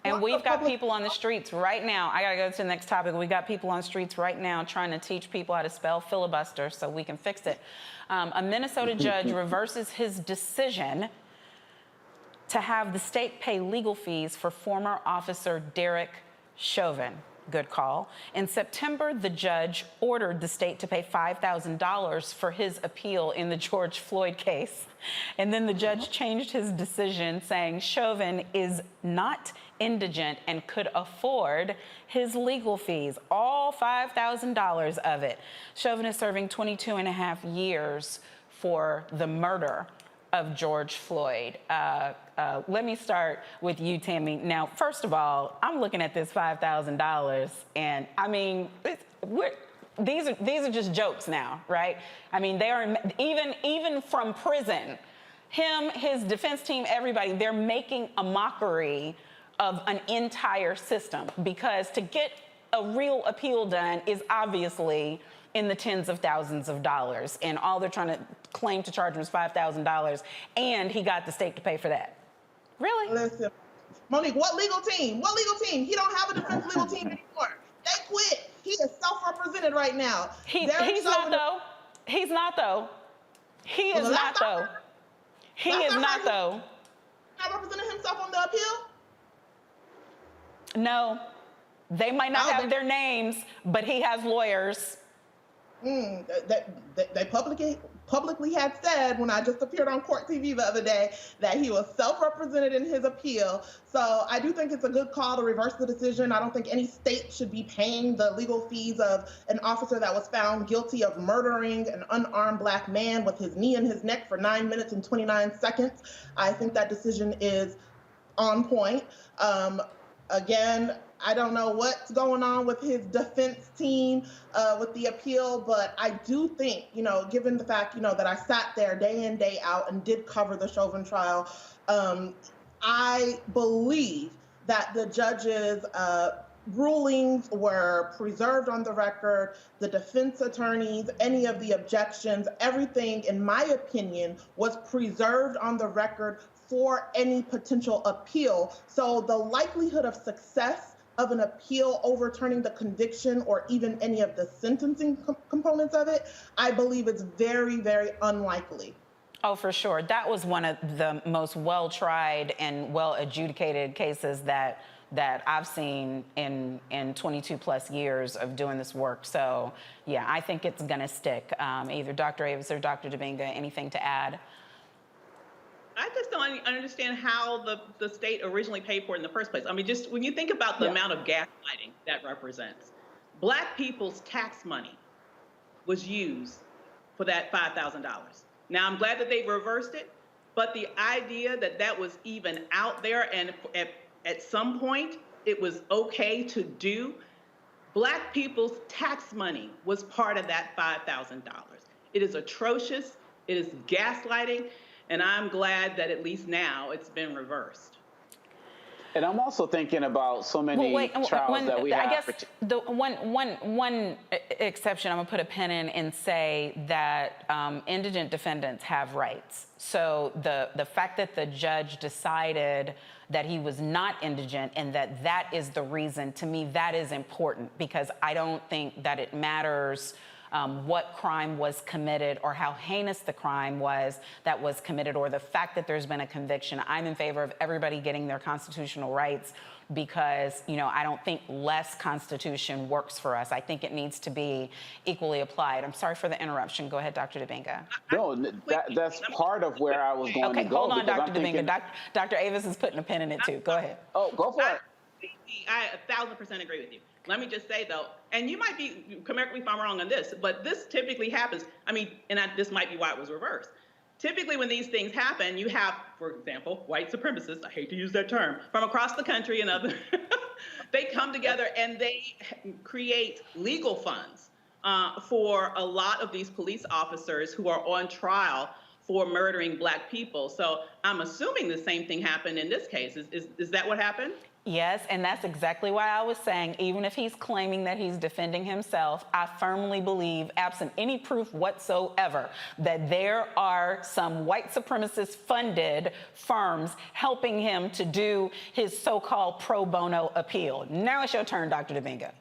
And we've got people on the streets right now. I got to go to the next topic. We got people on the streets right now trying to teach people how to spell filibuster so we can fix it. A Minnesota judge reverses his decision to have the state pay legal fees for former officer Derek Chauvin. Good call. In September, the judge ordered the state to pay $5,000 for his appeal in the George Floyd case. And then the judge changed his decision, saying Chauvin is not indigent and could afford his legal fees, all $5,000 of it. Chauvin is serving 22 and a half years for the murder of George Floyd. Let me start with you, Tammy. Now, first of all, I'm looking at this $5,000, and I mean, these are just jokes now, right? I mean, they are even from prison. Him, his defense team, everybody, they're making a mockery of an entire system, because to get a real appeal done is obviously in the tens of thousands of dollars, and all they're trying to claim to charge him is $5,000, and he got the state to pay for that. Really? Listen, Monique, what legal team? What legal team? He don't have a defense legal team anymore. They quit. He is self-represented right now. He's not though. He's not though. He is not though. He is not though. Not representing himself on the appeal? No. They might not have their names, but he has lawyers. They publicly had said, when I just appeared on Court TV the other day, that he was self-represented in his appeal. So I do think it's a good call to reverse the decision. I don't think any state should be paying the legal fees of an officer that was found guilty of murdering an unarmed Black man with his knee in his neck for 9 minutes and 29 seconds. I think that decision is on point. Again, I don't know what's going on with his defense team with the appeal, but I do think, given the fact, that I sat there day in, day out and did cover the Chauvin trial, I believe that the judge's rulings were preserved on the record. The defense attorneys, any of the objections, everything, in my opinion, was preserved on the record for any potential appeal. So the likelihood of success of an appeal overturning the conviction or even any of the sentencing components of it, I believe it's very, very unlikely. Oh, for sure. That was one of the most well-tried and well-adjudicated cases that I've seen in 22 plus years of doing this work. So yeah, I think it's gonna stick. Either Dr. Avis or Dr. Dibinga, anything to add? I just don't understand how the state originally paid for it in the first place. I mean, just when you think about the amount of gaslighting that represents, Black people's tax money was used for that $5,000. Now, I'm glad that they reversed it, but the idea that that was even out there and at some point it was okay to do, Black people's tax money was part of that $5,000. It is atrocious. It is gaslighting. And I'm glad that at least now it's been reversed. And I'm also thinking about so many trials that we have. I guess the one exception I'm gonna put a pin in and say that indigent defendants have rights. So the fact that the judge decided that he was not indigent and that is the reason, to me, that is important, because I don't think that it matters what crime was committed or how heinous the crime was that was committed, or the fact that there's been a conviction. I'm in favor of everybody getting their constitutional rights, because I don't think less Constitution works for us. I think it needs to be equally applied. I'm sorry for the interruption. Go ahead, Dr. Dibinga. No, that's part of where I was going to go. Hold on, Dr. Dibinga. Dr. Avis is putting a pin in it too. Go ahead. Oh, go for it. I 1,000% agree with you. Let me just say, though, and you might be, correct me if I'm wrong on this, but this typically happens. I mean, this might be why it was reversed. Typically, when these things happen, you have, for example, white supremacists, I hate to use that term, from across the country and other, they come together and they create legal funds for a lot of these police officers who are on trial for murdering Black people. So I'm assuming the same thing happened in this case. Is that what happened? Yes, and that's exactly why I was saying, even if he's claiming that he's defending himself, I firmly believe, absent any proof whatsoever, that there are some white supremacist funded firms helping him to do his so-called pro bono appeal. Now it's your turn, Dr. Dibinga.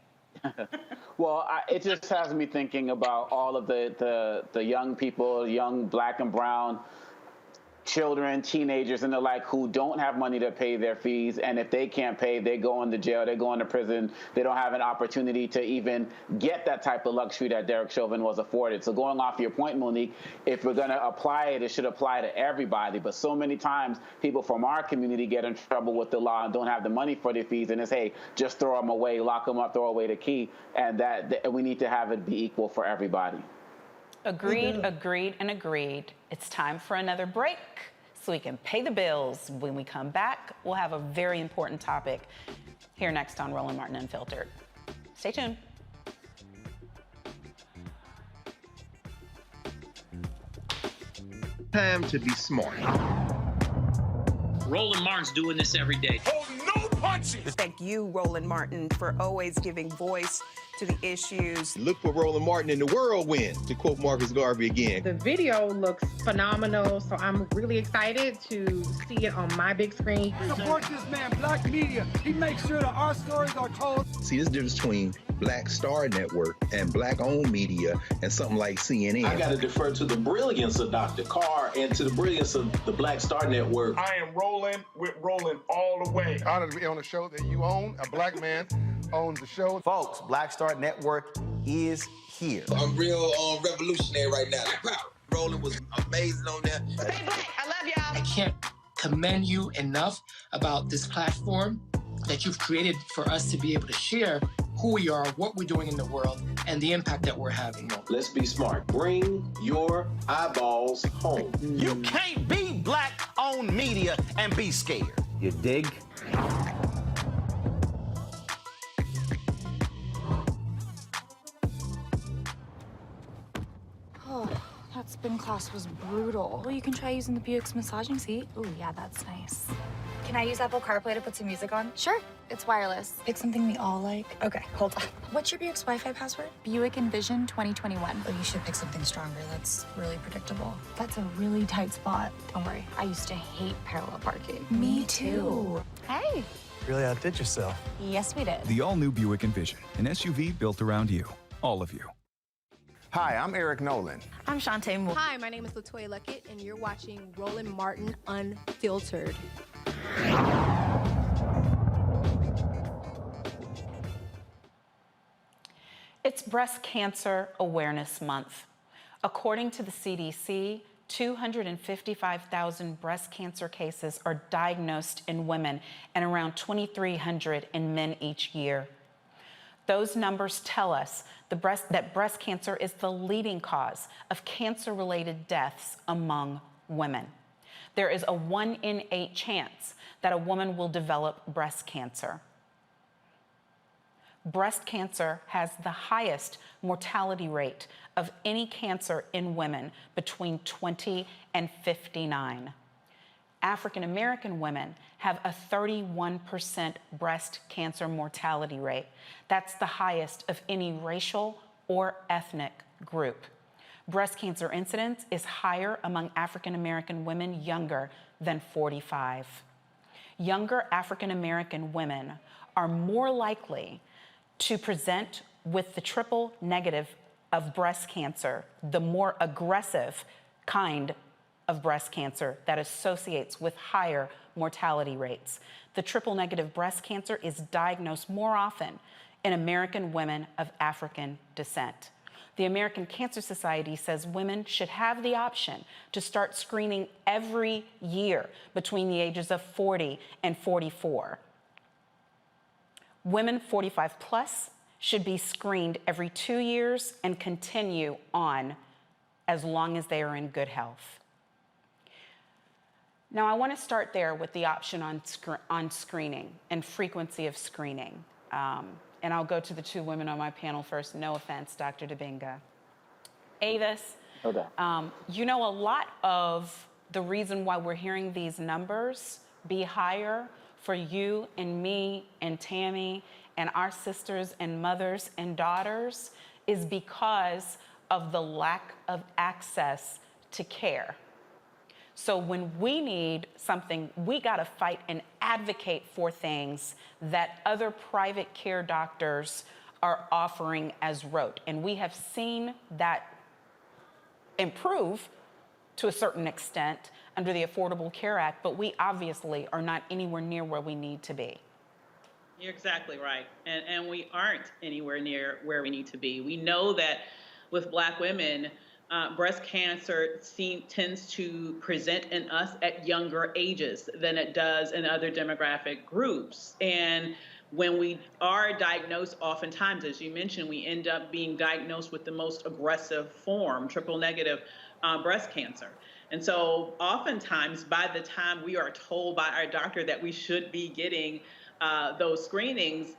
Well, it just has me thinking about all of the young people, young Black and brown children, teenagers, and the like, who don't have money to pay their fees, and if they can't pay, they go into jail, they go into prison, they don't have an opportunity to even get that type of luxury that Derek Chauvin was afforded. So going off your point, Monique, if we're going to apply it, it should apply to everybody. But so many times, people from our community get in trouble with the law and don't have the money for their fees, and it's, hey, just throw them away, lock them up, throw away the key, and that we need to have it be equal for everybody. Agreed, agreed, and agreed. It's time for another break so we can pay the bills. When we come back, we'll have a very important topic here next on Roland Martin Unfiltered. Stay tuned. Time to be smart. Roland Martin's doing this every day. Oh, no! punchy. Thank you, Roland Martin, for always giving voice to the issues. Look for Roland Martin in the whirlwind, to quote Marcus Garvey again. The video looks phenomenal, so I'm really excited to see it on my big screen. Support this man, Black Media. He makes sure that our stories are told. See, this difference between Black Star Network and Black-owned media and something like CNN. I got to defer to the brilliance of Dr. Carr and to the brilliance of the Black Star Network. I am rolling with Roland all the way. Honored to be on a show that you own. A Black man owns the show. Folks, Black Star Network is here. I'm real revolutionary right now. Roland was amazing on there. Stay Black. I love y'all. I can't commend you enough about this platform that you've created for us to be able to share who we are, what we're doing in the world, and the impact that we're having. Let's be smart. Bring your eyeballs home. You can't be Black-owned media and be scared. You dig? Oh, that spin class was brutal. Well, you can try using the Buick's massaging seat. Ooh, yeah, that's nice. Can I use Apple CarPlay to put some music on? Sure, it's wireless. It's something we all like. Okay, hold on. What's your Buick's Wi-Fi password? Buick Envision 2021. Oh, you should pick something stronger. That's really predictable. That's a really tight spot. Don't worry, I used to hate parallel parking. Me too. Hey. Really outdid yourself. Yes, we did. The all-new Buick Envision, an SUV built around you, all of you. Hi, I'm Eric Nolan. I'm Shantae Moore. Hi, my name is Latoya Luckett, and you're watching Roland Martin Unfiltered. It's Breast Cancer Awareness Month. According to the CDC, 255,000 breast cancer cases are diagnosed in women and around 2,300 in men each year. Those numbers tell us that breast cancer is the leading cause of cancer-related deaths among women. There is a 1 in 8 chance that a woman will develop breast cancer. Breast cancer has the highest mortality rate of any cancer in women between 20 and 59. African American women have a 31% breast cancer mortality rate. That's the highest of any racial or ethnic group. Breast cancer incidence is higher among African American women younger than 45. Younger African American women are more likely to present with the triple negative of breast cancer, the more aggressive kind of breast cancer that associates with higher mortality rates. The triple negative breast cancer is diagnosed more often in American women of African descent. The American Cancer Society says women should have the option to start screening every year between the ages of 40 and 44. Women 45 plus should be screened every 2 years and continue on as long as they are in good health. Now, I want to start there with the option on screening and frequency of screening. And I'll go to the two women on my panel first. No offense, Dr. Dibinga. Avis, Okay. You know, a lot of the reason why we're hearing these numbers be higher for you and me and Tammy and our sisters and mothers and daughters is because of the lack of access to care. So when we need something, we gotta fight and advocate for things that other private care doctors are offering as rote. And we have seen that improve to a certain extent under the Affordable Care Act, but we obviously are not anywhere near where we need to be. You're exactly right. And we aren't anywhere near where we need to be. We know that with Black women, breast cancer tends to present in us at younger ages than it does in other demographic groups. And when we are diagnosed, oftentimes, as you mentioned, we end up being diagnosed with the most aggressive form, triple negative breast cancer. And so oftentimes, by the time we are told by our doctor that we should be getting those screenings,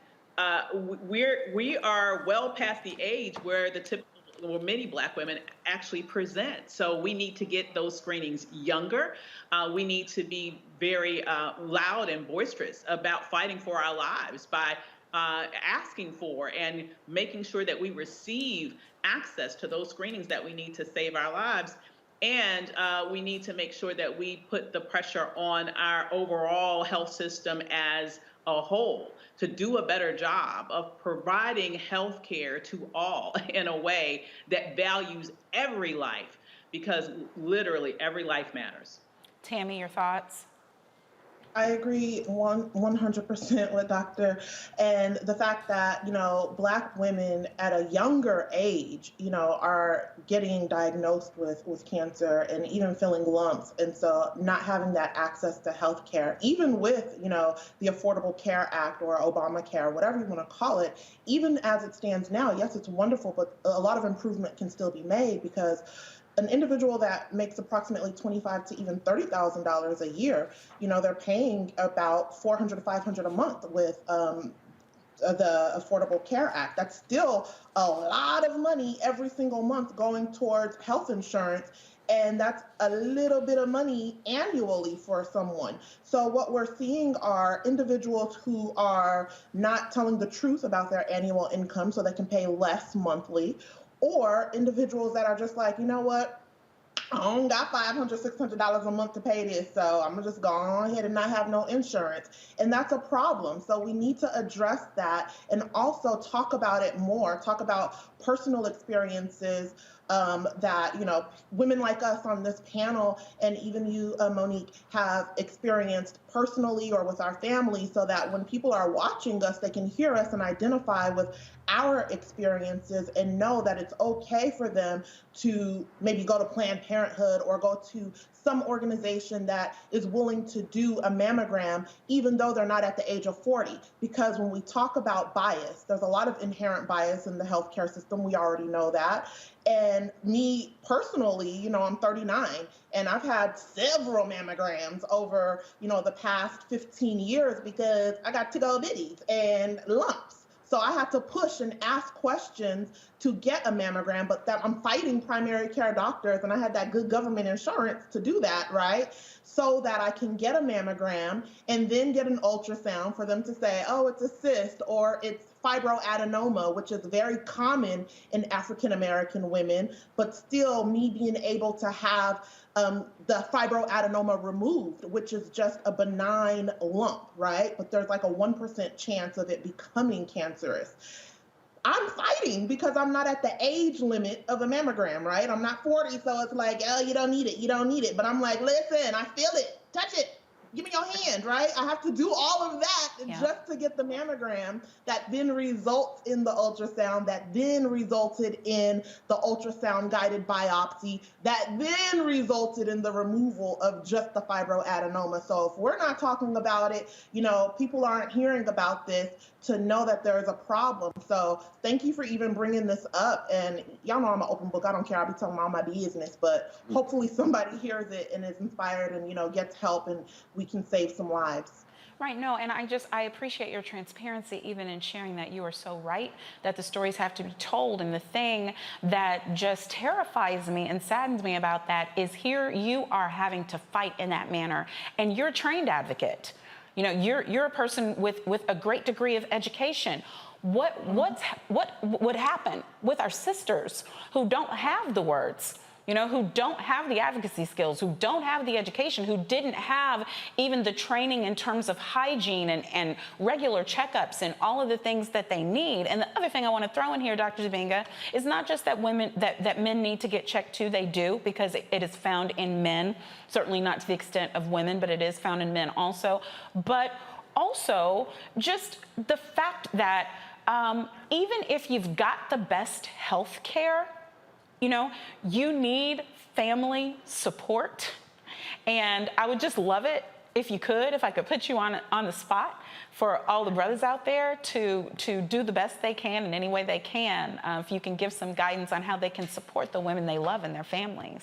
we are well past the age where the typical or many Black women actually present. So we need to get those screenings younger. We need to be very loud and boisterous about fighting for our lives by asking for and making sure that we receive access to those screenings that we need to save our lives. And we need to make sure that we put the pressure on our overall health system as a whole to do a better job of providing health care to all in a way that values every life, because literally every life matters. Tammy, your thoughts? I agree 100% with Dr. And the fact that, Black women at a younger age, are getting diagnosed with cancer and even feeling lumps. And so not having that access to health care, even with, the Affordable Care Act or Obamacare, whatever you want to call it, even as it stands now, yes, it's wonderful, but a lot of improvement can still be made, because an individual that makes approximately $25,000 to even $30,000 a year, they're paying about $400 to $500 a month with the Affordable Care Act. That's still a lot of money every single month going towards health insurance. And that's a little bit of money annually for someone. So what we're seeing are individuals who are not telling the truth about their annual income so they can pay less monthly, or individuals that are just like, you know what, I don't got $500, $600 a month to pay this, so I'm just go on ahead and not have no insurance. And that's a problem. So we need to address that and also talk about it more, talk about personal experiences that, women like us on this panel, and even you, Monique, have experienced personally or with our family, so that when people are watching us, they can hear us and identify with our experiences and know that it's okay for them to maybe go to Planned Parenthood or go to some organization that is willing to do a mammogram, even though they're not at the age of 40. Because when we talk about bias, there's a lot of inherent bias in the healthcare system. We already know that. And me personally, I'm 39, and I've had several mammograms over, the past 15 years, because I got to-go bitties and lumps. So I had to push and ask questions to get a mammogram, but that I'm fighting primary care doctors, and I had that good government insurance to do that, right? So that I can get a mammogram and then get an ultrasound for them to say, oh, it's a cyst or it's fibroadenoma, which is very common in African American women, but still me being able to have the fibroadenoma removed, which is just a benign lump, right? But there's like a 1% chance of it becoming cancerous. I'm fighting because I'm not at the age limit of a mammogram, right? I'm not 40, so it's like, oh, you don't need it. But I'm like, listen, I feel it, touch it. Give me your hand, right? I have to do all of that just to get the mammogram that then results in the ultrasound, that then resulted in the ultrasound guided biopsy, that then resulted in the removal of just the fibroadenoma. So if we're not talking about it, people aren't hearing about this to know that there is a problem. So thank you for even bringing this up. And y'all know I'm an open book. I don't care. I'll be telling all my business, but hopefully somebody hears it and is inspired and, gets help, and we can save some lives. Right, no, and I appreciate your transparency even in sharing that. You are so right that the stories have to be told. And the thing that just terrifies me and saddens me about that is here you are having to fight in that manner, and you're a trained advocate. You're a person with a great degree of education. What would happen with our sisters who don't have the words, who don't have the advocacy skills, who don't have the education, who didn't have even the training in terms of hygiene and regular checkups and all of the things that they need? And the other thing I want to throw in here, Dr. Zabinga, is not just that that men need to get checked too. They do, because it is found in men, certainly not to the extent of women, but it is found in men also. But also just the fact that even if you've got the best health care, you need family support. And I would just love it if I could put you on the spot for all the brothers out there to do the best they can in any way they can. If you can give some guidance on how they can support the women they love and their families.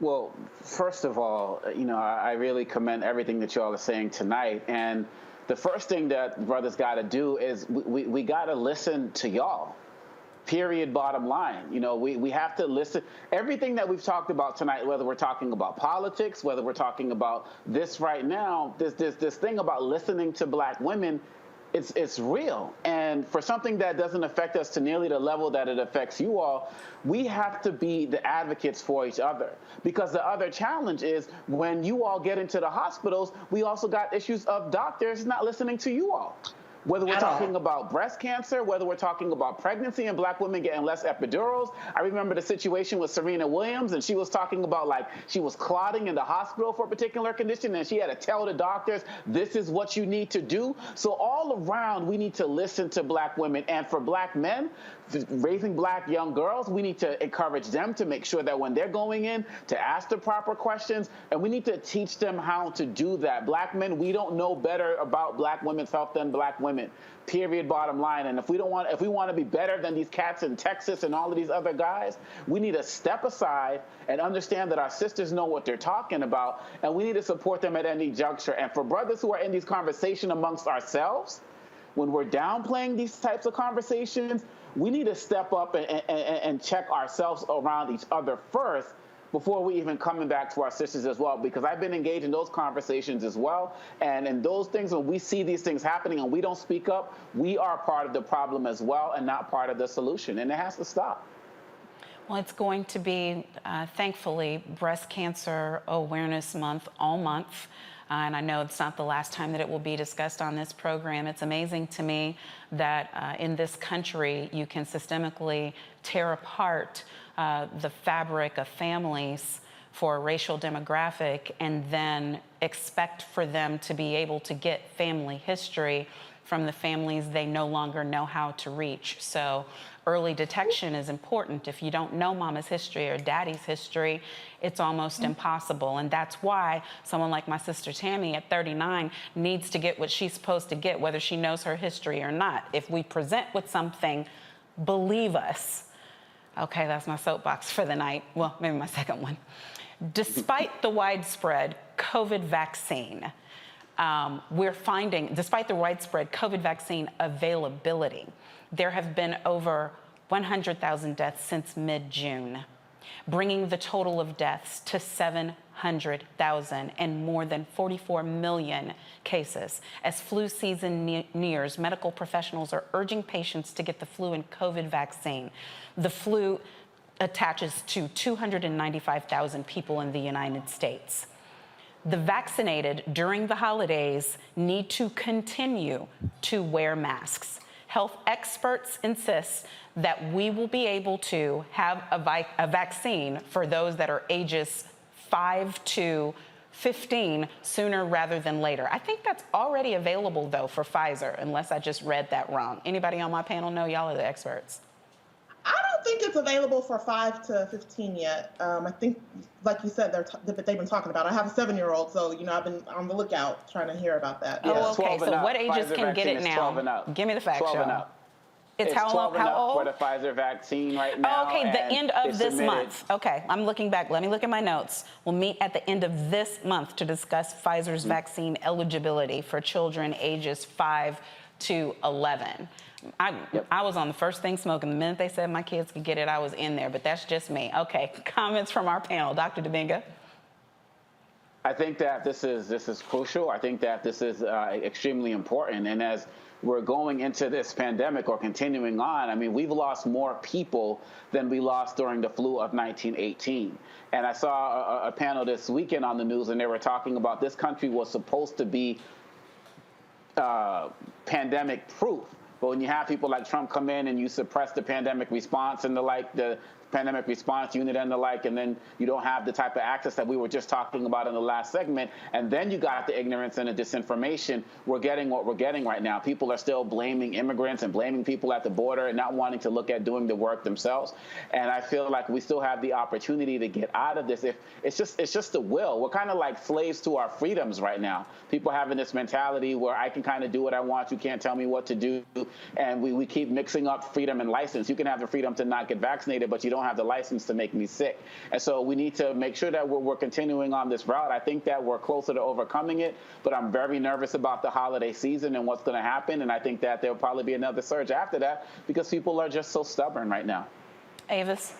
Well, first of all, I really commend everything that you all are saying tonight. And the first thing that brothers got to do is we got to listen to y'all. Period, bottom line. You know, we have to listen. Everything that we've talked about tonight, whether we're talking about politics, whether we're talking about this right now, this thing about listening to Black women, it's real. And for something that doesn't affect us to nearly the level that it affects you all, we have to be the advocates for each other. Because the other challenge is when you all get into the hospitals, we also got issues of doctors not listening to you all. Whether we're talking about breast cancer, whether we're talking about pregnancy and Black women getting less epidurals. I remember the situation with Serena Williams, and she was talking about like she was clotting in the hospital for a particular condition, and she had to tell the doctors, this is what you need to do. So all around, we need to listen to Black women. And for Black men, raising Black young girls, we need to encourage them to make sure that when they're going in, to ask the proper questions, and we need to teach them how to do that. Black men, we don't know better about Black women's health than Black women. Period, bottom line. And if we want to be better than these cats in Texas and all of these other guys, we need to step aside and understand that our sisters know what they're talking about, and we need to support them at any juncture. And for brothers who are in these conversations amongst ourselves, when we're downplaying these types of conversations, we need to step up and check ourselves around each other first before we even coming back to our sisters as well, because I've been engaged in those conversations as well. And in those things, when we see these things happening and we don't speak up, we are part of the problem as well and not part of the solution. And it has to stop. Well, it's going to be, thankfully, Breast Cancer Awareness Month all month. And I know it's not the last time that it will be discussed on this program. It's amazing to me that in this country, you can systemically tear apart the fabric of families for a racial demographic and then expect for them to be able to get family history from the families they no longer know how to reach. So early detection is important. If you don't know mama's history or daddy's history, it's almost impossible. And that's why someone like my sister Tammy at 39 needs to get what she's supposed to get, whether she knows her history or not. If we present with something, believe us. Okay, that's my soapbox for the night. Well, maybe my second one. Despite the widespread COVID vaccine, we're finding, despite the widespread COVID vaccine availability, there have been over 100,000 deaths since mid-June, bringing the total of deaths to 700,000 and more than 44 million cases. As flu season nears, medical professionals are urging patients to get the flu and COVID vaccine. The flu attaches to 295,000 people in the United States. The vaccinated during the holidays need to continue to wear masks. Health experts insist that we will be able to have a vaccine for those that are ages 5 to 15 sooner rather than later. I think that's already available, though, for Pfizer, unless I just read that wrong. Anybody on my panel know? Y'all are the experts. I don't think it's available for 5 to 15 yet. I think, like you said, they've been talking about it. I have a 7-year-old, so I've been on the lookout trying to hear about that. Oh, okay. So what ages can get it now? Give me the facts, y'all. It's how 12 and how up old? for the Pfizer vaccine right now. Oh, okay, the end of this submitted. month. Okay, I'm looking back. Let me look at my notes. We'll meet at the end of this month to discuss Pfizer's vaccine eligibility for children ages 5 to 11. I was on the first thing smoking. The minute they said my kids could get it, I was in there, but that's just me. Okay, comments from our panel. Dr. Dominga? I think that this is crucial. I think that this is extremely important. And as we're going into this pandemic or continuing on, I mean, we've lost more people than we lost during the flu of 1918. And I saw a panel this weekend on the news, and they were talking about this country was supposed to be pandemic proof. But when you have people like Trump come in and you suppress the pandemic response and the pandemic response unit and the like, and then you don't have the type of access that we were just talking about in the last segment, and then you got the ignorance and the disinformation, we're getting what we're getting right now. People are still blaming immigrants and blaming people at the border and not wanting to look at doing the work themselves. And I feel like we still have the opportunity to get out of this. If it's just the will. We're kind of like slaves to our freedoms right now. People having this mentality where I can kind of do what I want. You can't tell me what to do. And we keep mixing up freedom and license. You can have the freedom to not get vaccinated, but you don't have the license to make me sick. And so we need to make sure that we're continuing on this route. I think that we're closer to overcoming it, but I'm very nervous about the holiday season and what's going to happen. And I think that there'll probably be another surge after that because people are just so stubborn right now. Avis?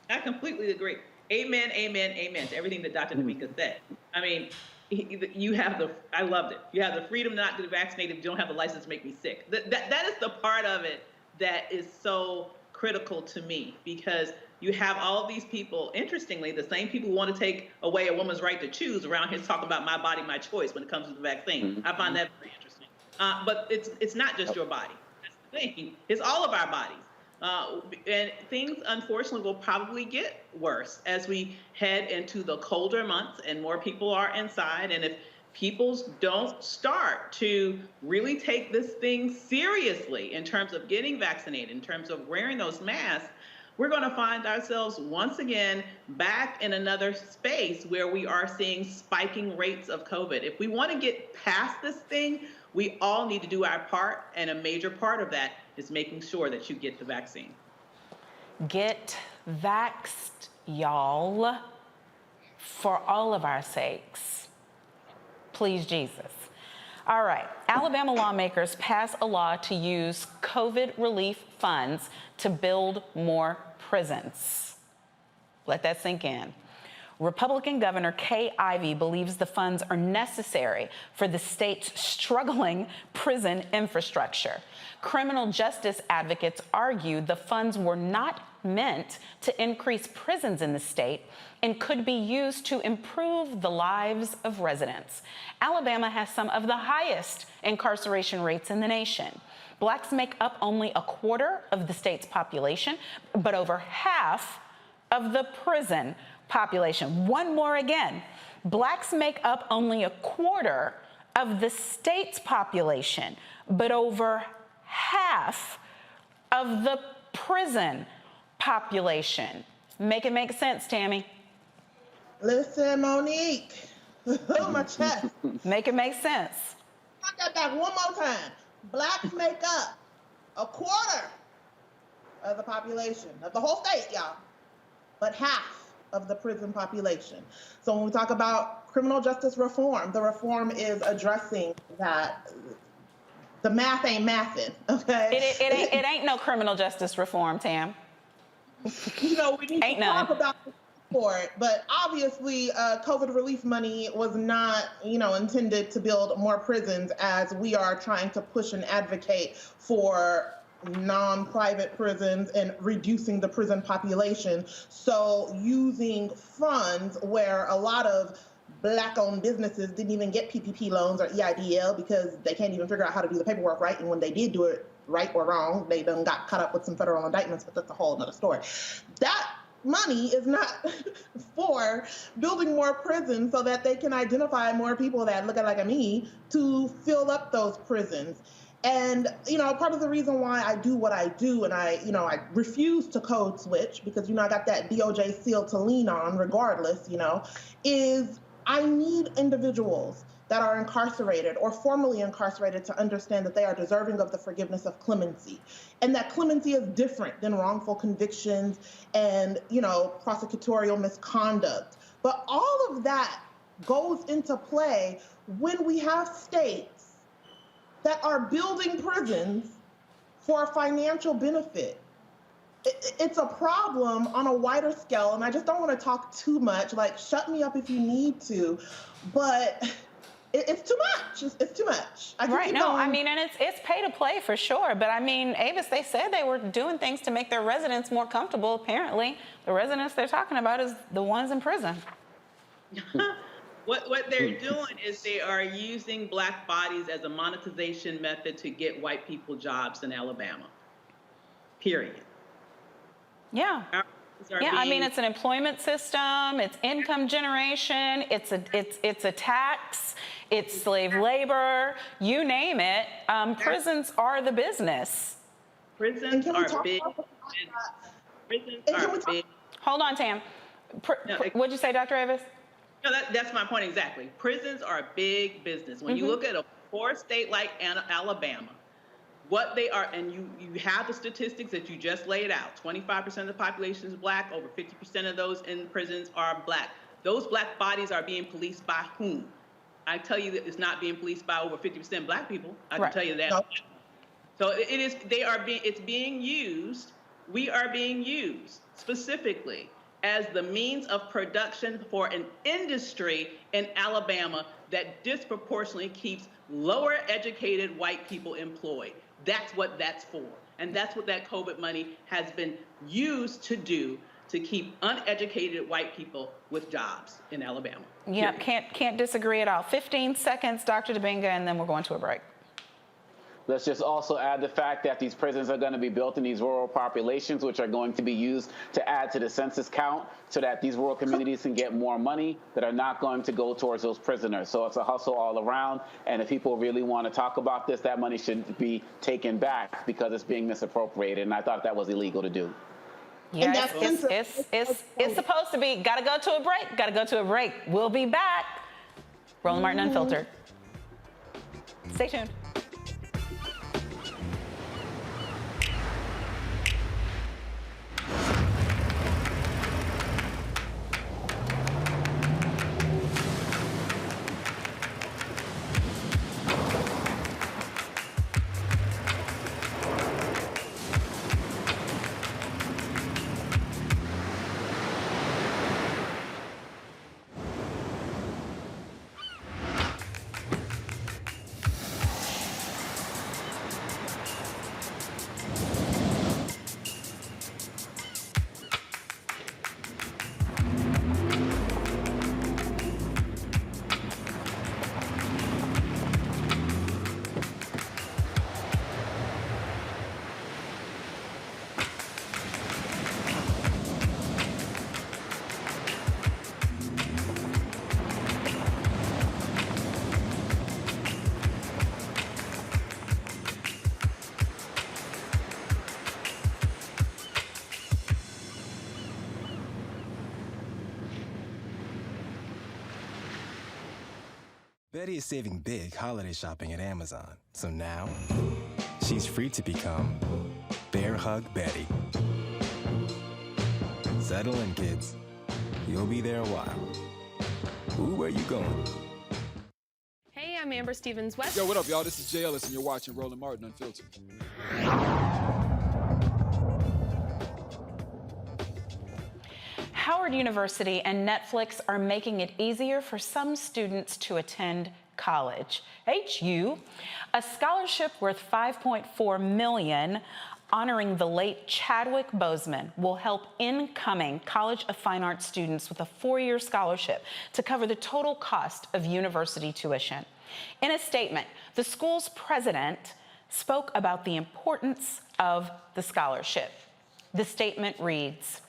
I completely agree. Amen, amen, amen to everything that Dr. Namika said. I mean, you have I loved it. You have the freedom not to get vaccinated, but you don't have the license to make me sick. That is the part of it that is so critical to me, because you have all of these people, interestingly, the same people who want to take away a woman's right to choose around here talking about my body, my choice when it comes to the vaccine. I find that very interesting. But it's not just your body. That's the thing. It's all of our bodies. And things, unfortunately, will probably get worse as we head into the colder months and more people are inside. And if people don't start to really take this thing seriously in terms of getting vaccinated, in terms of wearing those masks, we're going to find ourselves once again back in another space where we are seeing spiking rates of COVID. If we want to get past this thing, we all need to do our part, and a major part of that is making sure that you get the vaccine. Get vaxxed, y'all, for all of our sakes. Please, Jesus. All right, Alabama lawmakers pass a law to use COVID relief funds to build more prisons. Let that sink in. Republican Governor Kay Ivey believes the funds are necessary for the state's struggling prison infrastructure. Criminal justice advocates argue the funds were not meant to increase prisons in the state and could be used to improve the lives of residents. Alabama has some of the highest incarceration rates in the nation. Blacks make up only a quarter of the state's population, but over half of the prison population. One more again. Blacks make up only a quarter of the state's population, but over half of the prison population. Make it make sense, Tammy. Listen, Monique. My chest. Make it make sense. I got that one more time. Blacks make up a quarter of the population of the whole state, y'all, but half of the prison population. So when we talk about criminal justice reform, the reform is addressing that. The math ain't mathing, okay? It ain't no criminal justice reform, Tam. You know, we need to talk about for it, but obviously COVID relief money was not, intended to build more prisons, as we are trying to push and advocate for non-private prisons and reducing the prison population. So using funds where a lot of Black-owned businesses didn't even get PPP loans or EIDL because they can't even figure out how to do the paperwork right, and when they did do it right or wrong, they done got caught up with some federal indictments, but that's a whole other story. That money is not for building more prisons so that they can identify more people that look like me to fill up those prisons. And, part of the reason why I do what I do, and I refuse to code switch because, I got that DOJ seal to lean on regardless, is I need individuals that are incarcerated or formerly incarcerated to understand that they are deserving of the forgiveness of clemency, and that clemency is different than wrongful convictions and, prosecutorial misconduct. But all of that goes into play when we have states that are building prisons for financial benefit. It's a problem on a wider scale, and I just don't want to talk too much. Like, shut me up if you need to, but it's too much. It's too much. Right. No, I mean, and it's pay to play for sure. But I mean, Avis, they said they were doing things to make their residents more comfortable. Apparently, the residents they're talking about is the ones in prison. What they're doing is they are using Black bodies as a monetization method to get white people jobs in Alabama. Period. Yeah. I mean, it's an employment system, it's income generation, it's a tax, it's slave labor, you name it. Prisons are the business. Prisons are big. Prisons are big. Hold on, Tam. What'd you say, Dr. Avis? No, that's my point exactly. Prisons are a big business. When you look at a poor state like Alabama, what they are, and you have the statistics that you just laid out. 25% of the population is Black. Over 50% of those in prisons are Black. Those Black bodies are being policed by whom? I tell you that it's not being policed by over 50% Black people. I can tell you that. No. So it is. It's being used. We are being used specifically as the means of production for an industry in Alabama that disproportionately keeps lower educated white people employed. That's what that's for. And that's what that COVID money has been used to do, to keep uneducated white people with jobs in Alabama. Yeah, can't disagree at all. 15 seconds, Dr. Dibinga, and then we're going to a break. Let's just also add the fact that these prisons are going to be built in these rural populations, which are going to be used to add to the census count so that these rural communities can get more money that are not going to go towards those prisoners. So it's a hustle all around. And if people really want to talk about this, that money should be taken back because it's being misappropriated. And I thought that was illegal to do. Yeah, it's supposed to be. Gotta go to a break. We'll be back. Roland Martin Unfiltered. Stay tuned. Betty is saving big holiday shopping at Amazon. So now, she's free to become Bear Hug Betty. Settle in, kids. You'll be there a while. Ooh, where you going? Hey, I'm Amber Stevens-West. Yo, what up, y'all? This is Jay Ellis, and you're watching Roland Martin Unfiltered. Howard University and Netflix are making it easier for some students to attend college. HU, a scholarship worth $5.4 million honoring the late Chadwick Boseman, will help incoming College of Fine Arts students with a 4-year scholarship to cover the total cost of university tuition. In a statement, the school's president spoke about the importance of the scholarship. The statement reads,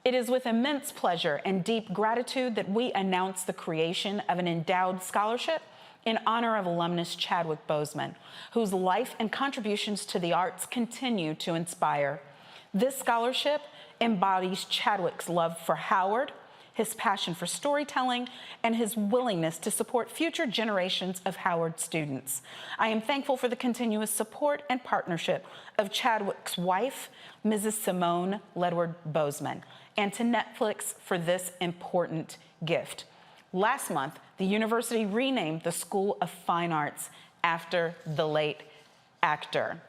"It is with immense pleasure and deep gratitude that we announce the creation of an endowed scholarship in honor of alumnus Chadwick Boseman, whose life and contributions to the arts continue to inspire. This scholarship embodies Chadwick's love for Howard, his passion for storytelling, and his willingness to support future generations of Howard students. I am thankful for the continuous support and partnership of Chadwick's wife, Mrs. Simone Ledward Boseman, and to Netflix for this important gift." Last month, the university renamed the School of Fine Arts after the late actor.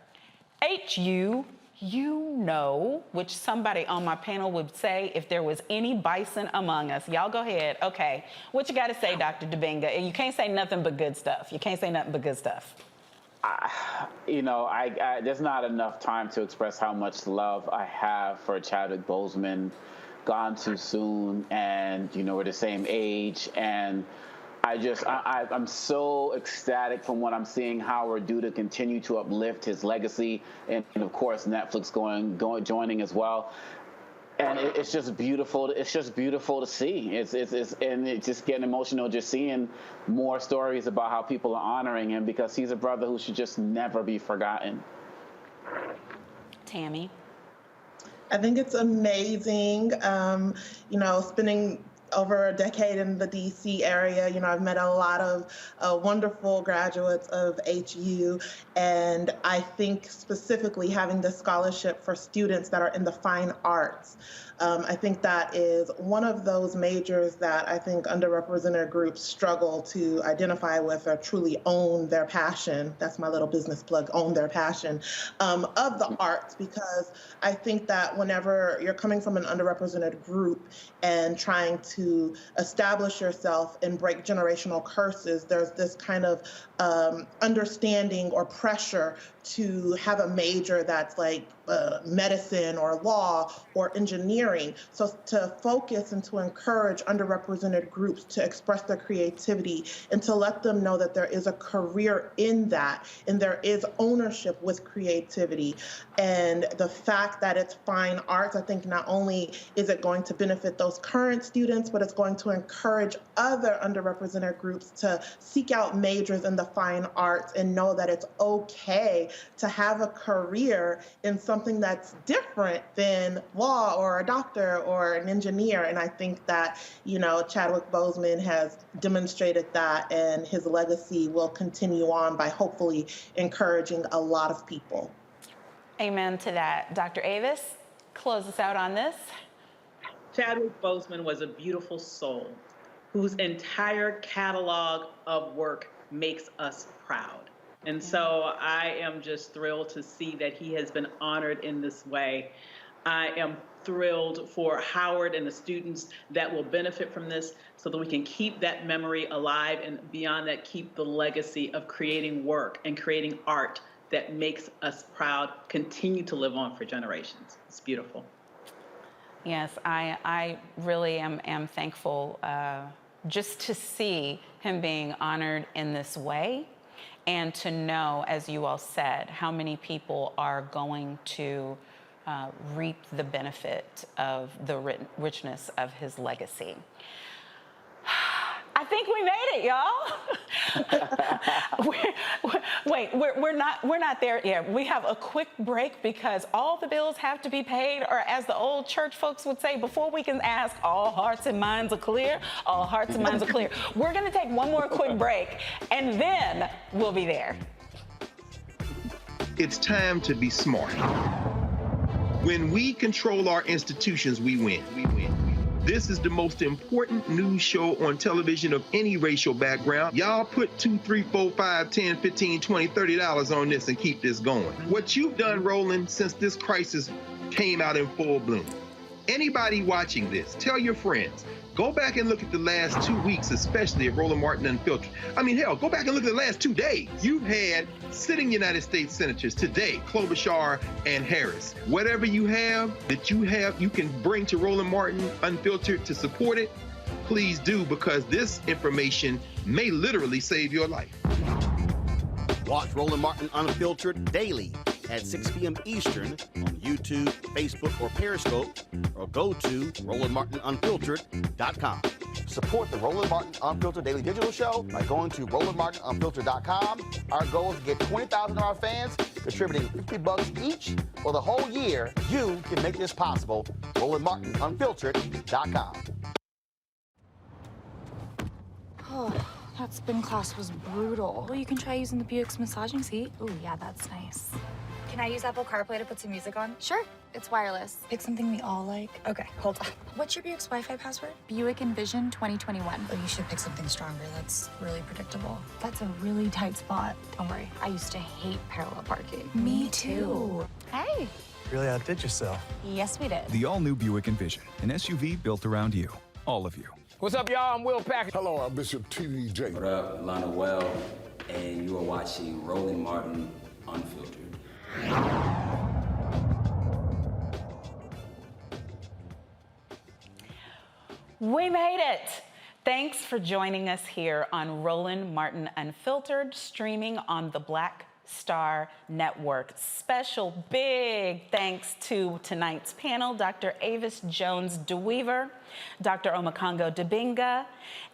HU, you know, which somebody on my panel would say if there was any bison among us. Y'all go ahead. Okay. What you got to say, Dr. Dibinga? You can't say nothing but good stuff. You can't say nothing but good stuff. There's not enough time to express how much love I have for Chadwick Boseman. Gone too soon, and we're the same age, and I'm so ecstatic from what I'm seeing Howard do to continue to uplift his legacy, and of course Netflix joining as well. And it's just beautiful. It's just beautiful to see. It's just getting emotional just seeing more stories about how people are honoring him, because he's a brother who should just never be forgotten. Tammy. I think it's amazing, spending over a decade in the DC area. You know, I've met a lot of wonderful graduates of HU, and I think specifically having the scholarship for students that are in the fine arts. I think that is one of those majors that I think underrepresented groups struggle to identify with or truly own their passion. That's my little business plug, own their passion of the arts, because I think that whenever you're coming from an underrepresented group and trying to establish yourself and break generational curses, there's this kind of understanding or pressure to have a major that's like medicine or law or engineering. So to focus and to encourage underrepresented groups to express their creativity and to let them know that there is a career in that and there is ownership with creativity. And the fact that it's fine arts, I think not only is it going to benefit those current students, but it's going to encourage other underrepresented groups to seek out majors in the fine arts and know that it's okay to have a career in something that's different than law or a doctor or an engineer. And I think that, you know, Chadwick Boseman has demonstrated that, and his legacy will continue on by hopefully encouraging a lot of people. Amen to that. Dr. Avis, close us out on this. Chadwick Boseman was a beautiful soul whose entire catalog of work makes us proud. And so I am just thrilled to see that he has been honored in this way. I am thrilled for Howard and the students that will benefit from this so that we can keep that memory alive, and beyond that, keep the legacy of creating work and creating art that makes us proud continue to live on for generations. It's beautiful. Yes, I really am thankful just to see him being honored in this way, and to know, as you all said, how many people are going to reap the benefit of the richness of his legacy. I think we made it, y'all. We're not there yet. We have a quick break because all the bills have to be paid, or as the old church folks would say, before we can ask, all hearts and minds are clear. All hearts and minds are clear. We're going to take one more quick break, and then we'll be there. It's time to be smart. When we control our institutions, we win. This is the most important news show on television of any racial background. Y'all put $2, $3, $4, $5, $10, $15, $20, $30 on this and keep this going. What you've done, Roland, since this crisis came out in full bloom. Anybody watching this, tell your friends. Go back and look at the last 2 weeks, especially of Roland Martin Unfiltered. I mean, hell, go back and look at the last 2 days. You've had sitting United States senators today, Klobuchar and Harris. Whatever you have that you can bring to Roland Martin Unfiltered to support it, please do, because this information may literally save your life. Watch Roland Martin Unfiltered daily at 6 p.m. Eastern on YouTube, Facebook, or Periscope, or go to RolandMartinUnfiltered.com. Support the Roland Martin Unfiltered Daily Digital Show by going to RolandMartinUnfiltered.com. Our goal is to get 20,000 of our fans contributing $50 each for the whole year. You can make this possible. RolandMartinUnfiltered.com. Oh, that spin class was brutal. Well, you can try using the Buick's massaging seat. Ooh, yeah, that's nice. Can I use Apple CarPlay to put some music on? Sure, it's wireless. Pick something we all like. Okay, hold on. What's your Buick's Wi-Fi password? Buick Envision 2021. Oh, you should pick something stronger. That's really predictable. That's a really tight spot. Don't worry, I used to hate parallel parking. Me too. Hey. Really outdid yourself. Yes, we did. The all-new Buick Envision, an SUV built around you, all of you. What's up, y'all? I'm Will Packer. Hello, I'm Bishop T.D.J. What up, Lana Well, and you are watching Roland Martin Unfiltered. We made it. Thanks for joining us here on Roland Martin Unfiltered, streaming on the Black Star Network. Special big thanks to tonight's panel, Dr. Avis Jones-DeWeaver, Dr. Omekongo Dibinga,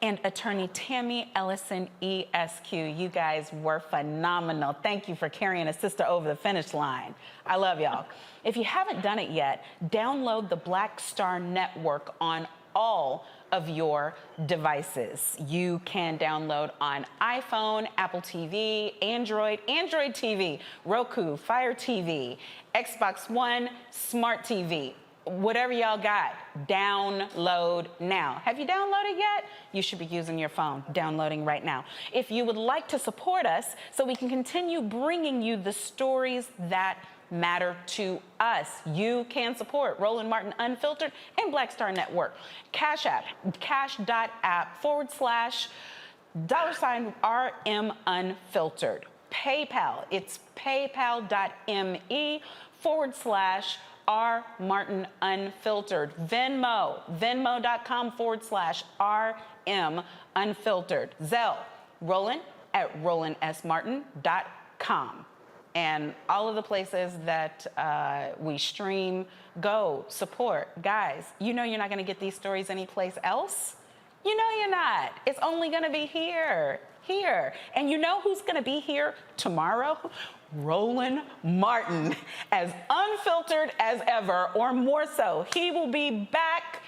and attorney Tammy Ellison, ESQ. You guys were phenomenal. Thank you for carrying a sister over the finish line. I love y'all. If you haven't done it yet, download the Black Star Network on all of your devices. You can download on iPhone, Apple TV, Android TV, Roku, Fire TV, Xbox One, Smart TV. Whatever y'all got, download now. Have you downloaded yet? You should be using your phone, downloading right now. If you would like to support us so we can continue bringing you the stories that matter to us, you can support Roland Martin Unfiltered and Black Star Network. Cash App, cash.app/$RM Unfiltered. PayPal, it's paypal.me/R Martin Unfiltered. Venmo, venmo.com/RM Unfiltered. Zelle, Roland@RolandSMartin.com. And all of the places that we stream, go, support. Guys, you know you're not gonna get these stories anyplace else. You know you're not. It's only gonna be here. And you know who's gonna be here tomorrow? Roland Martin, as unfiltered as ever, or more so. He will be back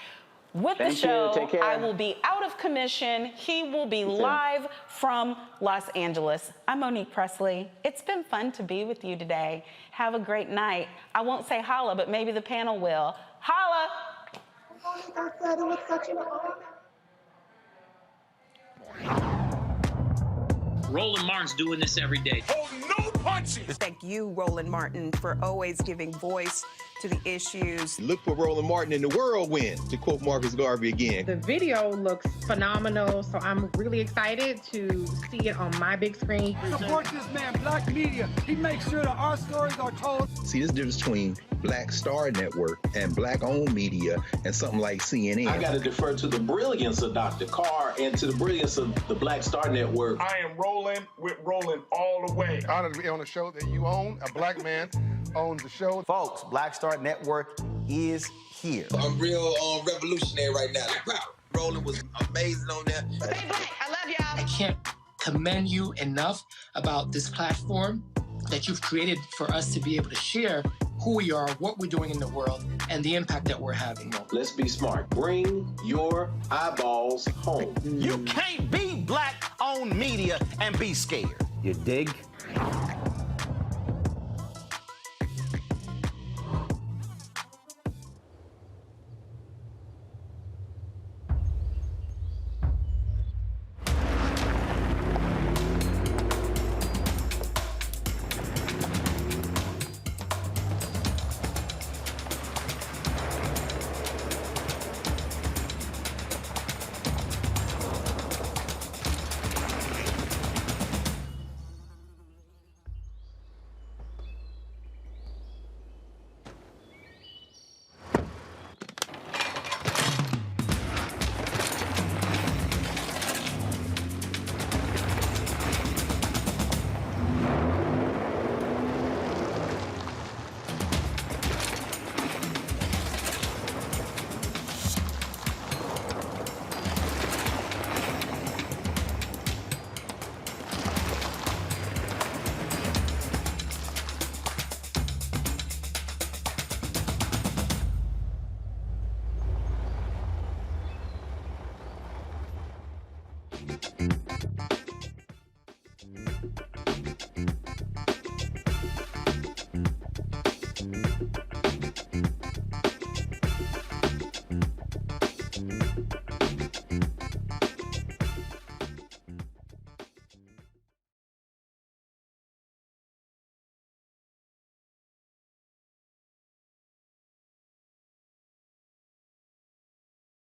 with the show. Take care. I will be out of commission. He will be live from Los Angeles. I'm Monique Presley. It's been fun to be with you today. Have a great night. I won't say holla, but maybe the panel will. Holla! I said it was such an honor. Roland Martin's doing this every day. Oh, no punches! Thank you, Roland Martin, for always giving voice to the issues. Look for Roland Martin in the whirlwind, to quote Marcus Garvey again. The video looks phenomenal, so I'm really excited to see it on my big screen. Support this man, Black media. He makes sure that our stories are told. See, this difference between Black Star Network and Black-owned media and something like CNN. I got to defer to the brilliance of Dr. Carr and to the brilliance of the Black Star Network. I am Roland with Roland all the way. Honored to be on a show that you own. A black man owns the show. Folks, Black Star Network is here. I'm real revolutionary right now. Roland was amazing on there. Stay black. I love y'all. I can't commend you enough about this platform that you've created for us to be able to share who we are, what we're doing in the world, and the impact that we're having. Let's be smart. Bring your eyeballs home. You can't be black-owned media and be scared. You dig?